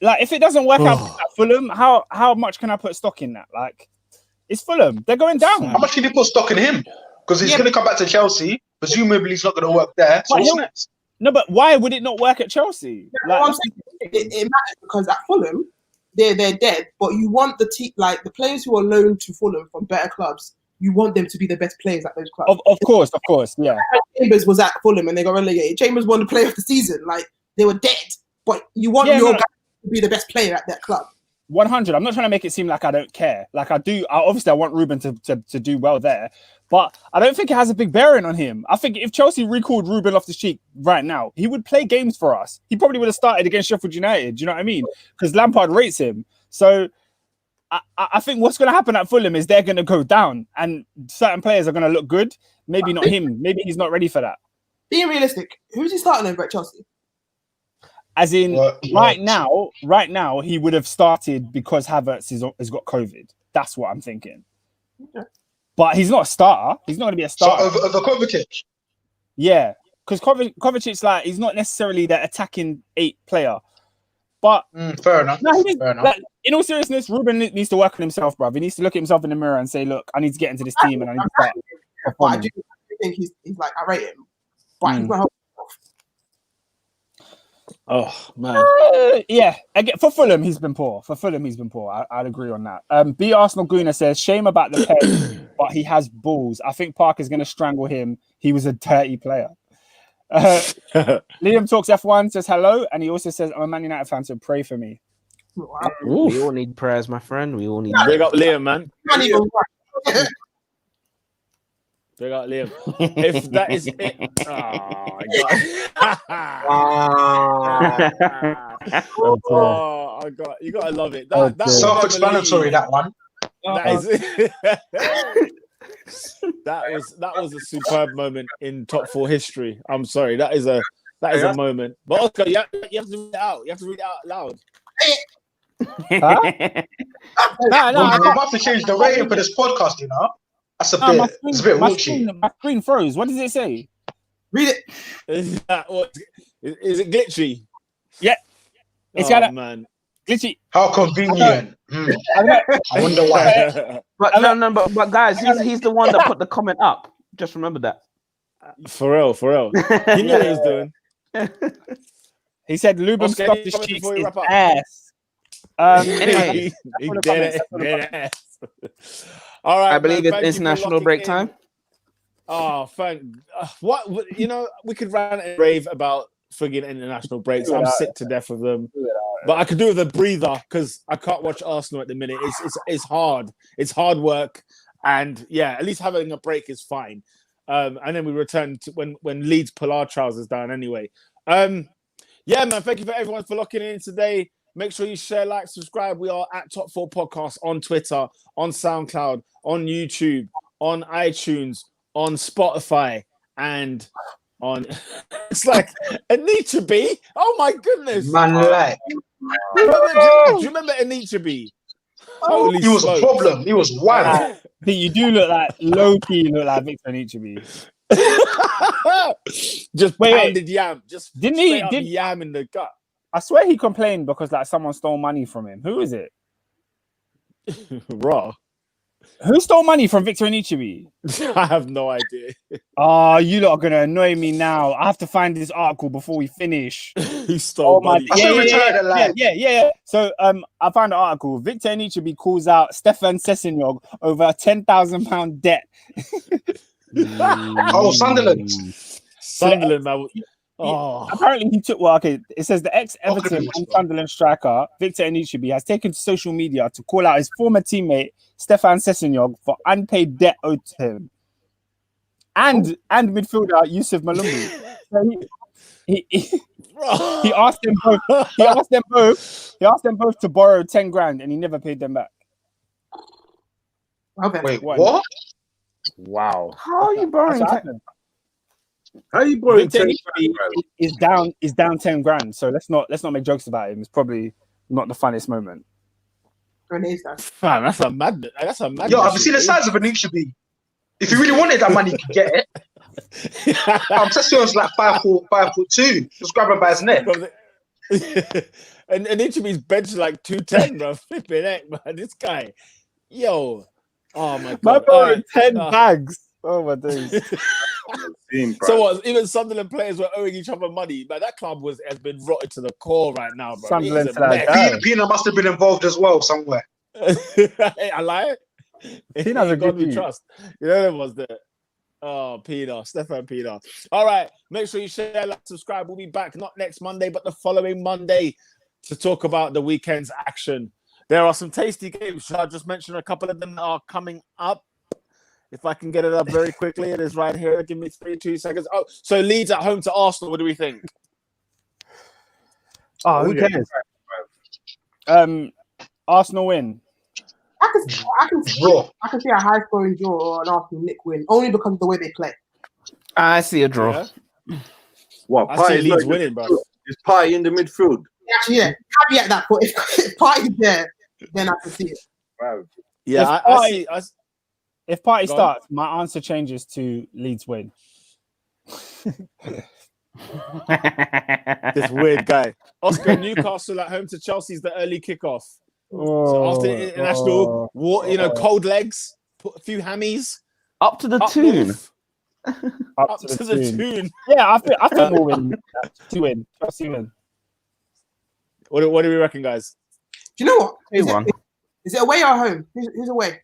Speaker 1: like if it doesn't work out at Fulham, how much can I put stock in that? Like, it's Fulham; they're going down.
Speaker 6: How much can you put stock in him? Because he's going to come back to Chelsea. Presumably, he's not going to work there. So what's next?
Speaker 1: No, but why would it not work at Chelsea?
Speaker 5: Like, I'm saying, it matters because at Fulham, they're dead. But you want the the players who are loaned to Fulham from better clubs. You want them to be the best players at those clubs.
Speaker 1: Of course, yeah.
Speaker 5: Chambers was at Fulham and they got relegated. Chambers won the player of the season. Like, they were dead. But you want your guy to be the best player at that club.
Speaker 1: 100. I'm not trying to make it seem like I don't care. Like, I do. Obviously, I want Ruben to do well there. But I don't think it has a big bearing on him. I think if Chelsea recalled Ruben Loftus-Cheek right now, he would play games for us. He probably would have started against Sheffield United. Do you know what I mean? Because Lampard rates him. So I think what's going to happen at Fulham is they're going to go down and certain players are going to look good. Maybe not him. Maybe he's not ready for that.
Speaker 5: Being realistic, who's he starting over at Chelsea?
Speaker 1: As in, right now, he would have started because Havertz has got COVID. That's what I'm thinking. Okay. But he's not a starter. He's not going to be a starter.
Speaker 6: So over Kovacic?
Speaker 1: Yeah, because Kovacic's like, he's not necessarily the attacking 8 player. But
Speaker 6: fair enough.
Speaker 1: No,
Speaker 6: fair enough.
Speaker 1: Like, in all seriousness, Ruben needs to work on himself, bruv. He needs to look at himself in the mirror and say, look, I need to get into this team and I need to start.
Speaker 5: But I do think he's like, I rate him. But he's going to help himself.
Speaker 2: Oh, man.
Speaker 1: Yeah, again, for Fulham, he's been poor. I'd agree on that. B. Arsenal Gooner says, shame about the pay, but he has balls. I think Parker's going to strangle him. He was a dirty player. Liam Talks F1 says hello, and he also says, I'm a Man United fan, so pray for me.
Speaker 5: Wow.
Speaker 3: We all need prayers, my friend. We all need
Speaker 2: Big up Liam, man. Big up Liam. If that is it. Oh, my God. You gotta love it. That's
Speaker 6: self-explanatory, that one.
Speaker 2: That is it. That was a superb moment in top 4 history. I'm sorry, that is a moment. But Oscar, you have to read it out. You have to read it out loud.
Speaker 6: No, we have to change the rating for this podcast. You know, that's a bit. It's a bit witchy.
Speaker 1: My screen froze. What does it say?
Speaker 5: Read it.
Speaker 2: Is it glitchy?
Speaker 1: Yeah, it's got
Speaker 2: man.
Speaker 1: Glitchy.
Speaker 6: How convenient. I wonder why.
Speaker 3: But guys, he's the one that put the comment up. Just remember that.
Speaker 2: For real. He knew what he was doing.
Speaker 1: He said Luben stopped his cheeks is ass.
Speaker 3: Anyway,
Speaker 2: he did it. All right.
Speaker 3: I believe it's international break time.
Speaker 2: Oh, thank. What we could rant and rave about frigging international breaks. I'm sick to death of them. But I could do with a breather because I can't watch Arsenal at the minute. It's hard. It's hard work, and yeah, at least having a break is fine. And then we return to when Leeds pull our trousers down anyway. Yeah, man. Thank you for everyone for locking in today. Make sure you share, like, subscribe. We are at Top 4 Podcast on Twitter, on SoundCloud, on YouTube, on iTunes, on Spotify, and on. It's like Anichebe. Oh my goodness!
Speaker 6: Man, like
Speaker 2: Do you remember Anichebe? Holy
Speaker 6: he was a
Speaker 2: smokes.
Speaker 6: problem. He was wild.
Speaker 1: I think you do look like low-key look like Victor Anichebe.
Speaker 2: Just
Speaker 1: Wait.
Speaker 2: pounded yam. Just
Speaker 1: Didn't
Speaker 2: straight
Speaker 1: he-
Speaker 2: up
Speaker 1: did-
Speaker 2: yam in the gut.
Speaker 1: I swear he complained because like someone stole money from him. Who is it?
Speaker 2: Raw.
Speaker 1: Who stole money from Victor Anichebe?
Speaker 2: I have no idea.
Speaker 1: Oh, you lot are gonna annoy me now. I have to find this article before we finish.
Speaker 2: He stole money.
Speaker 6: I still retired alive.
Speaker 1: Yeah. So I found an article. Victor Anichebe calls out Stefan Sessegnon over a £10,000 debt.
Speaker 6: Oh, Sunderland.
Speaker 2: Sunderland, man. Oh,
Speaker 1: Apparently he took it says the ex-Everton
Speaker 6: goodness,
Speaker 1: and
Speaker 6: bro.
Speaker 1: Sunderland striker Victor Anichebe has taken to social media to call out his former teammate Stefan Sessegnon for unpaid debt owed to him. And midfielder Yusuf Malumbu. So he asked them both. He asked them both to borrow 10 grand and he never paid them back.
Speaker 5: Okay.
Speaker 6: Wait,
Speaker 1: What?
Speaker 6: what?
Speaker 2: wow.
Speaker 3: How are you borrowing?
Speaker 1: That's what happened.
Speaker 4: How you borrowing
Speaker 1: Victor
Speaker 4: 10
Speaker 1: Anichebe
Speaker 4: grand,
Speaker 1: is down 10 grand. So let's not make jokes about him. It's probably not the funniest moment.
Speaker 5: Renee's that.
Speaker 2: Fam, that's a madness. That's a madness.
Speaker 6: Yo, have you seen the size of Anichebe? If you really wanted that money, you could get it. Sessegnon was like 5'2". Just grab him by his neck.
Speaker 2: and Anichebe's bench is like 210, bro. Flipping heck, man. This guy. Yo. Oh my
Speaker 1: My
Speaker 2: god.
Speaker 1: boy,
Speaker 2: Alright.
Speaker 1: 10 bags. Oh my days.
Speaker 4: bro?
Speaker 2: So what? Even Sunderland players were owing each other money, but that club has been rotted to the core right now, bro.
Speaker 1: Sunderland
Speaker 2: It is a
Speaker 1: to that
Speaker 2: mess.
Speaker 1: guy.
Speaker 6: Pina must have been involved as well somewhere.
Speaker 2: Hey, I lie.
Speaker 1: Pina's a
Speaker 2: God
Speaker 1: good
Speaker 2: we
Speaker 1: dude.
Speaker 2: trust. You know there was the Pina, Stefan Pina. All right, make sure you share, like, subscribe. We'll be back not next Monday, but the following Monday to talk about the weekend's action. There are some tasty games. Shall I just mention a couple of them that are coming up? If I can get it up very quickly, it is right here. Give me 2 seconds. Oh, so Leeds at home to Arsenal. What do we think?
Speaker 1: Oh, who cares? Arsenal win.
Speaker 5: I can see a high scoring draw or an Arsenal Nick win only because of the way they play.
Speaker 3: I see a draw.
Speaker 2: Yeah?
Speaker 4: What?
Speaker 2: I see
Speaker 4: Partey's
Speaker 2: Leeds
Speaker 4: not-
Speaker 2: winning, bro.
Speaker 4: Is Partey in the midfield?
Speaker 5: Actually, yeah, caveat that, but if Party's there, then I can see it.
Speaker 4: Wow.
Speaker 2: Yeah,
Speaker 1: If
Speaker 2: I see.
Speaker 1: If Partey
Speaker 2: Go on.
Speaker 1: starts, my answer changes to Leeds win.
Speaker 2: This weird guy. Oscar, Newcastle at home to Chelsea's the early kickoff. So after the international, cold legs, put a few hammies.
Speaker 3: Up to the
Speaker 2: Up
Speaker 3: tune.
Speaker 2: north,
Speaker 1: Up
Speaker 2: up
Speaker 1: to
Speaker 2: to
Speaker 1: the
Speaker 2: the
Speaker 1: tune.
Speaker 2: tune.
Speaker 1: Yeah, I think we'll win. To win. Chelsea win.
Speaker 2: What do we reckon, guys?
Speaker 5: Do you know what?
Speaker 3: 2-1.
Speaker 5: Is it away or home? Who's away?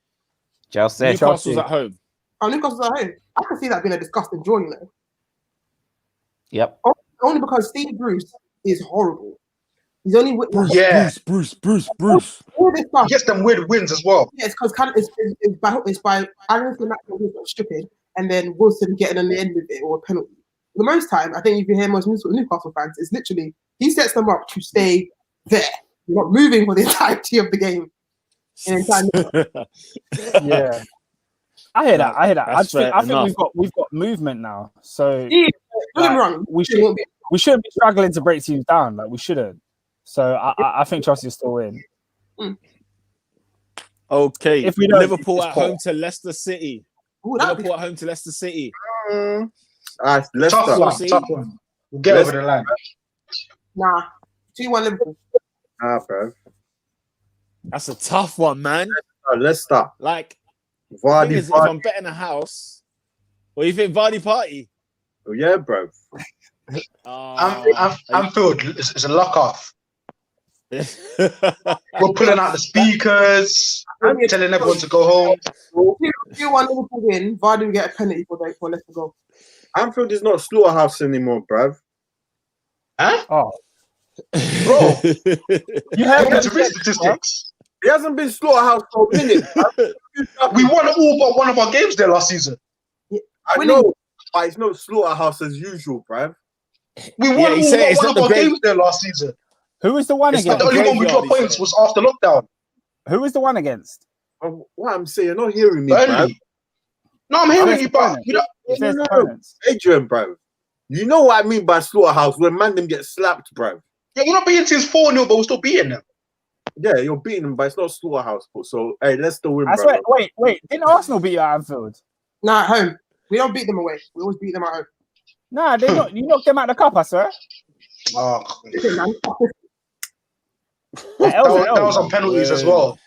Speaker 3: Chelsea.
Speaker 2: Newcastle's at home.
Speaker 5: Oh, Newcastle's at home. I can see that being a disgusting drawing though.
Speaker 3: Yep.
Speaker 5: Only because Steve Bruce is horrible. He's only with
Speaker 6: Yeah.
Speaker 2: Bruce.
Speaker 5: all this stuff.
Speaker 6: He gets them weird wins as well.
Speaker 5: Yeah, it's because it's by Aaron Fernando who's not stupid, and then Wilson getting on the end of it or a penalty. The most time, I think if you hear most Newcastle fans, it's literally he sets them up to stay there. You're not moving for the entirety of the game.
Speaker 1: Yeah. I hear that. I
Speaker 2: That's fair
Speaker 1: think
Speaker 2: enough.
Speaker 1: we've got movement now. So
Speaker 5: Don't get me wrong.
Speaker 1: we shouldn't be struggling to break teams down. Like we shouldn't. So I think Chelsea will still win.
Speaker 2: Okay.
Speaker 1: If we don't,
Speaker 2: Liverpool
Speaker 1: it's
Speaker 2: at
Speaker 1: Paul.
Speaker 2: home to Leicester City.
Speaker 5: Ooh, that'd be
Speaker 2: Liverpool at home to Leicester City.
Speaker 6: Tough
Speaker 4: Leicester.
Speaker 6: one.
Speaker 2: See?
Speaker 6: Tough one. We'll get over the line.
Speaker 5: nah. 2-1 Liverpool.
Speaker 4: Bro.
Speaker 2: That's a tough one, man.
Speaker 4: Leicester.
Speaker 2: Like, the thing
Speaker 4: Vardy.
Speaker 2: is, if I'm betting a house, what do you think, Vardy party?
Speaker 4: Oh, yeah, bro.
Speaker 6: Anfield is a lock off.
Speaker 2: Yeah,
Speaker 6: We're pulling out the speakers, telling everyone to go home.
Speaker 5: 2-1 Liverpool win. Vardy will get a penalty for Leicester goal.
Speaker 4: Anfield is not slaughterhouse anymore, bruv.
Speaker 6: Huh?
Speaker 1: Oh,
Speaker 6: Bro,
Speaker 1: you heard
Speaker 6: look at
Speaker 1: that?
Speaker 6: the statistics.
Speaker 4: He hasn't been slaughterhouse for a minute.
Speaker 6: We won all but one of our games there last season.
Speaker 4: I know, but it's not slaughterhouse as usual, bruv.
Speaker 6: We won
Speaker 2: Yeah,
Speaker 6: all
Speaker 2: he said
Speaker 6: but
Speaker 2: it's
Speaker 6: one
Speaker 2: not
Speaker 6: of
Speaker 2: the
Speaker 6: our
Speaker 2: great-
Speaker 6: games there last season.
Speaker 1: Who was the one
Speaker 2: It's
Speaker 1: against?
Speaker 6: The only one we
Speaker 2: graveyard,
Speaker 6: dropped
Speaker 2: he
Speaker 6: points
Speaker 2: said.
Speaker 6: was after lockdown.
Speaker 1: Who was the one against?
Speaker 4: What I'm saying, you're not hearing me, bruv.
Speaker 6: Burnley. No, I'm hearing you, but we don't.
Speaker 1: It says
Speaker 4: No.
Speaker 1: opponents.
Speaker 4: Adrian, bruv. You know what I mean by slaughterhouse when man them get slapped, bruv.
Speaker 6: Yeah, we're not beating teams 4-0, but we're still beating them.
Speaker 4: Yeah, you're beating them, but it's not slaughterhouse. So hey, let's still win.
Speaker 1: I swear, wait, didn't Arsenal beat you at Anfield?
Speaker 5: No, at home. We don't beat them away. We always beat them at home.
Speaker 1: Nah, they not. You knocked them out of the cup, I swear.
Speaker 6: Oh,
Speaker 5: Listen, man.
Speaker 6: that was on penalties as well.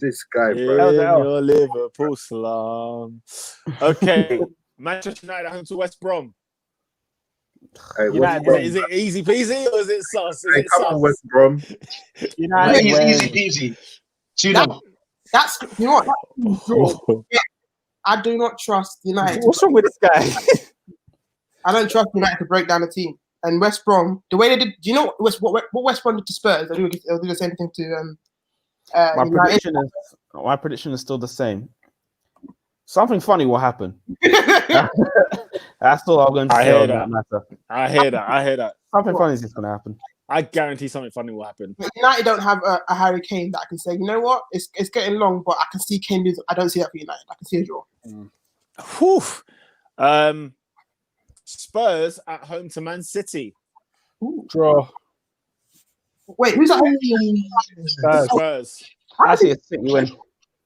Speaker 4: This guy,
Speaker 2: In
Speaker 4: bro.
Speaker 2: your Liverpool slum. Okay, Manchester United at home to West Brom.
Speaker 4: Hey,
Speaker 1: United,
Speaker 2: Is it easy peasy or is it sus? Is
Speaker 4: Hey,
Speaker 2: it
Speaker 4: come
Speaker 2: sus?
Speaker 4: on, West Brom.
Speaker 1: United,
Speaker 6: Easy peasy. 2-0.
Speaker 5: That's you know what? That's draw. Yeah, I do not trust United.
Speaker 1: What's wrong with this guy?
Speaker 5: I don't trust United to break down the team. And West Brom, the way they did, do you know what West Brom did to Spurs? They'll do the same thing to
Speaker 3: My prediction is still the same. Something funny will happen. That's all I'm going to
Speaker 2: I
Speaker 3: say
Speaker 2: hear
Speaker 3: on
Speaker 2: that.
Speaker 3: that matter.
Speaker 2: I hear that.
Speaker 3: Something funny is going to happen.
Speaker 2: I guarantee something funny will happen.
Speaker 5: But United don't have a Harry Kane that I can say, you know what, it's getting long, but I can see Kane lose. I don't see that for United. I can see a draw.
Speaker 2: Whew. Spurs at home to Man City.
Speaker 1: Draw.
Speaker 5: Wait, who's at home?
Speaker 2: Spurs.
Speaker 3: I see a City win.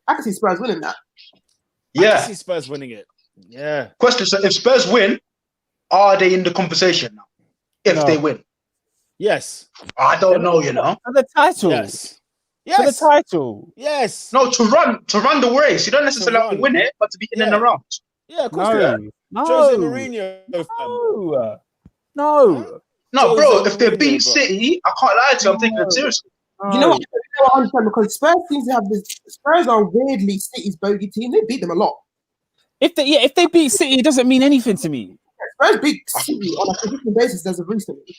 Speaker 5: I can see Spurs winning that.
Speaker 2: I
Speaker 6: Yeah.
Speaker 2: see Spurs winning it. Yeah.
Speaker 6: Question: so if Spurs win, are they in the conversation now? If
Speaker 1: No.
Speaker 6: they win,
Speaker 2: Yes.
Speaker 6: I don't know. You know,
Speaker 1: For the title.
Speaker 2: Yes.
Speaker 1: For the
Speaker 2: Yes.
Speaker 1: title.
Speaker 2: Yes.
Speaker 6: no, to run the race. You don't necessarily have to
Speaker 2: run.
Speaker 6: win it, but to be in and
Speaker 2: Yeah.
Speaker 6: around.
Speaker 2: Yeah, of course they are.
Speaker 1: No.
Speaker 2: Jose
Speaker 1: No.
Speaker 2: Mourinho. fam.
Speaker 1: No.
Speaker 6: No,
Speaker 2: Jose
Speaker 6: bro. If they
Speaker 2: Mourinho,
Speaker 6: beat
Speaker 2: bro.
Speaker 6: City, I can't lie to you. I'm taking them seriously.
Speaker 5: You know what? I understand because Spurs seems to have this. Spurs are weirdly City's bogey team. They beat them a lot.
Speaker 1: If they beat City, it doesn't mean anything to me.
Speaker 5: Spurs beat City on a consistent basis as of recently.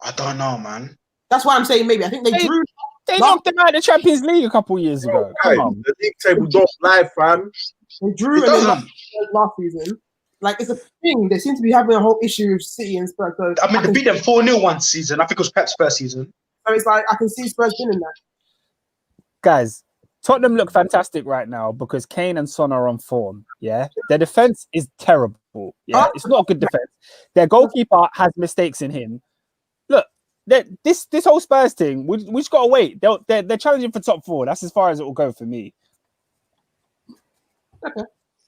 Speaker 6: I don't know, man.
Speaker 5: That's why I'm saying maybe. I think they
Speaker 1: Hey,
Speaker 5: drew.
Speaker 1: They knocked them out of the Champions League a couple years ago.
Speaker 4: Hey,
Speaker 1: Come on.
Speaker 4: the league table don't lie, fam.
Speaker 5: They drew
Speaker 6: It
Speaker 5: and then
Speaker 6: doesn't.
Speaker 5: last season. Like it's a thing. They seem to be having a whole issue with City and Spurs. So
Speaker 6: I mean, they beat them 4-0 one season. I think it was Pep's first season.
Speaker 5: so it's like I can see Spurs winning that.
Speaker 1: Guys, Tottenham look fantastic right now because Kane and Son are on form. Yeah, their defense is terrible. Yeah, it's not a good defense. Their goalkeeper has mistakes in him. Look, this whole Spurs thing, we just gotta wait. They're challenging for top 4. That's as far as it will go for me.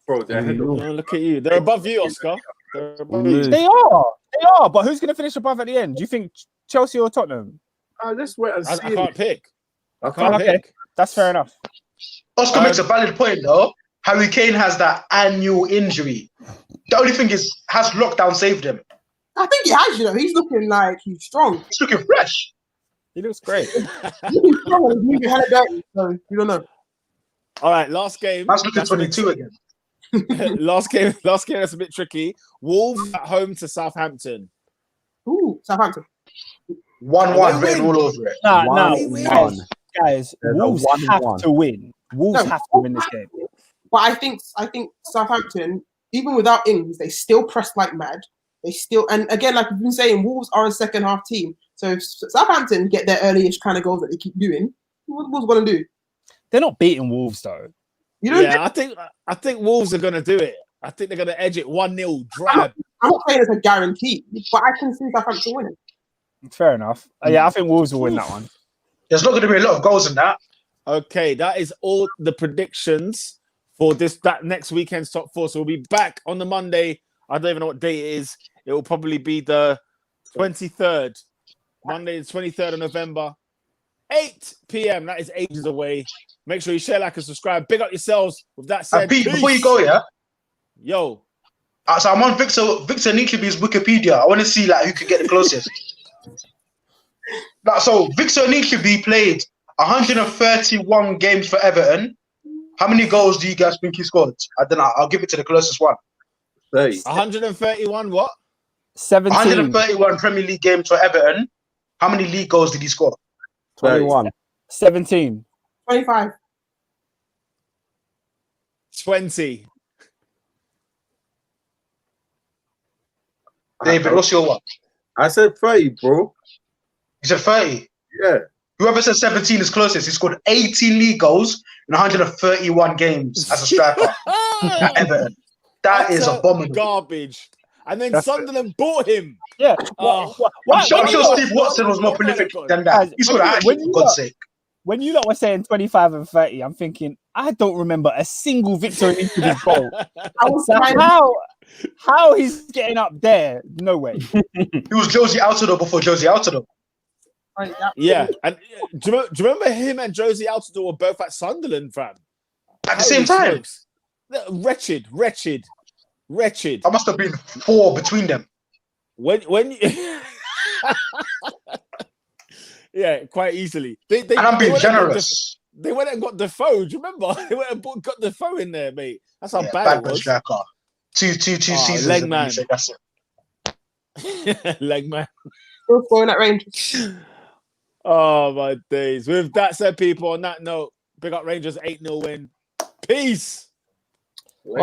Speaker 4: Bro, they're ahead of
Speaker 2: Oh, look at you. They're above you, Oscar. They're above you.
Speaker 1: They are. But who's gonna finish above at the end? Do you think Chelsea or Tottenham?
Speaker 4: Let's wait and
Speaker 2: I
Speaker 4: see.
Speaker 2: can't pick. I
Speaker 1: Okay.
Speaker 2: can't pick.
Speaker 1: That's fair enough.
Speaker 6: Oscar makes a valid point, though. Harry Kane has that annual injury. The only thing is, has lockdown saved him?
Speaker 5: I think he has. You know, he's looking like he's strong.
Speaker 6: He's looking fresh.
Speaker 1: He looks great.
Speaker 5: He's strong. He's moving hella dirty. So you don't know.
Speaker 2: All right, last game.
Speaker 6: Man's looking
Speaker 2: That's a bit-
Speaker 6: 22 again.
Speaker 2: last game. That's a bit tricky. Wolves at home to Southampton.
Speaker 5: Ooh, Southampton.
Speaker 6: 1-1
Speaker 2: They
Speaker 6: written
Speaker 2: win.
Speaker 6: all over it.
Speaker 1: No, guys,
Speaker 3: There's a
Speaker 1: Wolves
Speaker 3: 1-1.
Speaker 1: have to win. Wolves
Speaker 5: No.
Speaker 1: have to win this game.
Speaker 5: But I think Southampton, even without Ings, they still press like mad. They still, and again, like we've been saying, Wolves are a second half team. So if Southampton get their early-ish kind of goals that they keep doing, what Wolves going to do?
Speaker 1: They're not beating Wolves though.
Speaker 5: You know,
Speaker 2: Yeah, I think Wolves are going to do it. I think they're going to edge it 1-0 drab.
Speaker 5: I'm not saying it's a guarantee, but I can see Southampton winning.
Speaker 1: Fair enough. Yeah, I think Wolves will win that one.
Speaker 6: There's not going to be a lot of goals in that.
Speaker 2: Okay, that is all the predictions for that next weekend's top 4. So we'll be back on the Monday. I don't even know what date it is. It will probably be the 23rd. Monday, the 23rd of November. 8 p.m. That is ages away. Make sure you share, like, and subscribe. Big up yourselves. With that said,
Speaker 6: And Pete,
Speaker 2: peace.
Speaker 6: before you go, yeah?
Speaker 2: Yo.
Speaker 6: So I'm on Victor Nikibi's Wikipedia. I want to see like who could get the closest. So Victor Nikibi played 131 games for Everton. How many goals do you guys think he scored? I don't know. I'll give it to the closest one.
Speaker 4: 30.
Speaker 2: 131 what?
Speaker 1: 17.
Speaker 6: 131 Premier League games for Everton. How many league goals did he score?
Speaker 3: 21.
Speaker 1: 17.
Speaker 5: 25.
Speaker 2: 20.
Speaker 6: David, what's your one?
Speaker 4: I said 30, bro.
Speaker 6: He said 30.
Speaker 4: Yeah.
Speaker 6: Whoever said 17 is closest. He scored 18 league goals in 131 games as a striker at Everton. That is
Speaker 2: Utter
Speaker 6: abominable.
Speaker 2: garbage. And then
Speaker 1: That's
Speaker 2: Sunderland bought him.
Speaker 1: Yeah.
Speaker 2: Oh.
Speaker 6: I'm sure Steve Watson was more prolific than that. He's got to
Speaker 1: When
Speaker 6: for
Speaker 1: you
Speaker 6: God's
Speaker 1: lot-
Speaker 6: sake.
Speaker 1: When you lot were saying 25 and 30, I'm thinking, I don't remember a single victory into this goal.
Speaker 5: I was
Speaker 1: So
Speaker 5: trying-
Speaker 1: how he's getting up there? No way.
Speaker 6: He was Josie Altidore before Josie Altidore.
Speaker 2: Yeah. And do you remember him and Josie Altidore were both at Sunderland, fam?
Speaker 6: At the same time.
Speaker 2: Smokes. Wretched.
Speaker 6: There must have been 4 between them.
Speaker 2: When you... Yeah, quite easily.
Speaker 6: And I'm being generous.
Speaker 2: They went and got Defoe. Do you remember? They went and got Defoe in there, mate. That's how bad it was.
Speaker 6: Striker. Two seasons.
Speaker 2: leg
Speaker 6: and
Speaker 2: man.
Speaker 6: you say that's it.
Speaker 2: Leg man.
Speaker 5: Still scoring at Rangers.
Speaker 2: Oh, my days. With that said, people, on that note, big up Rangers 8-0 win. Peace.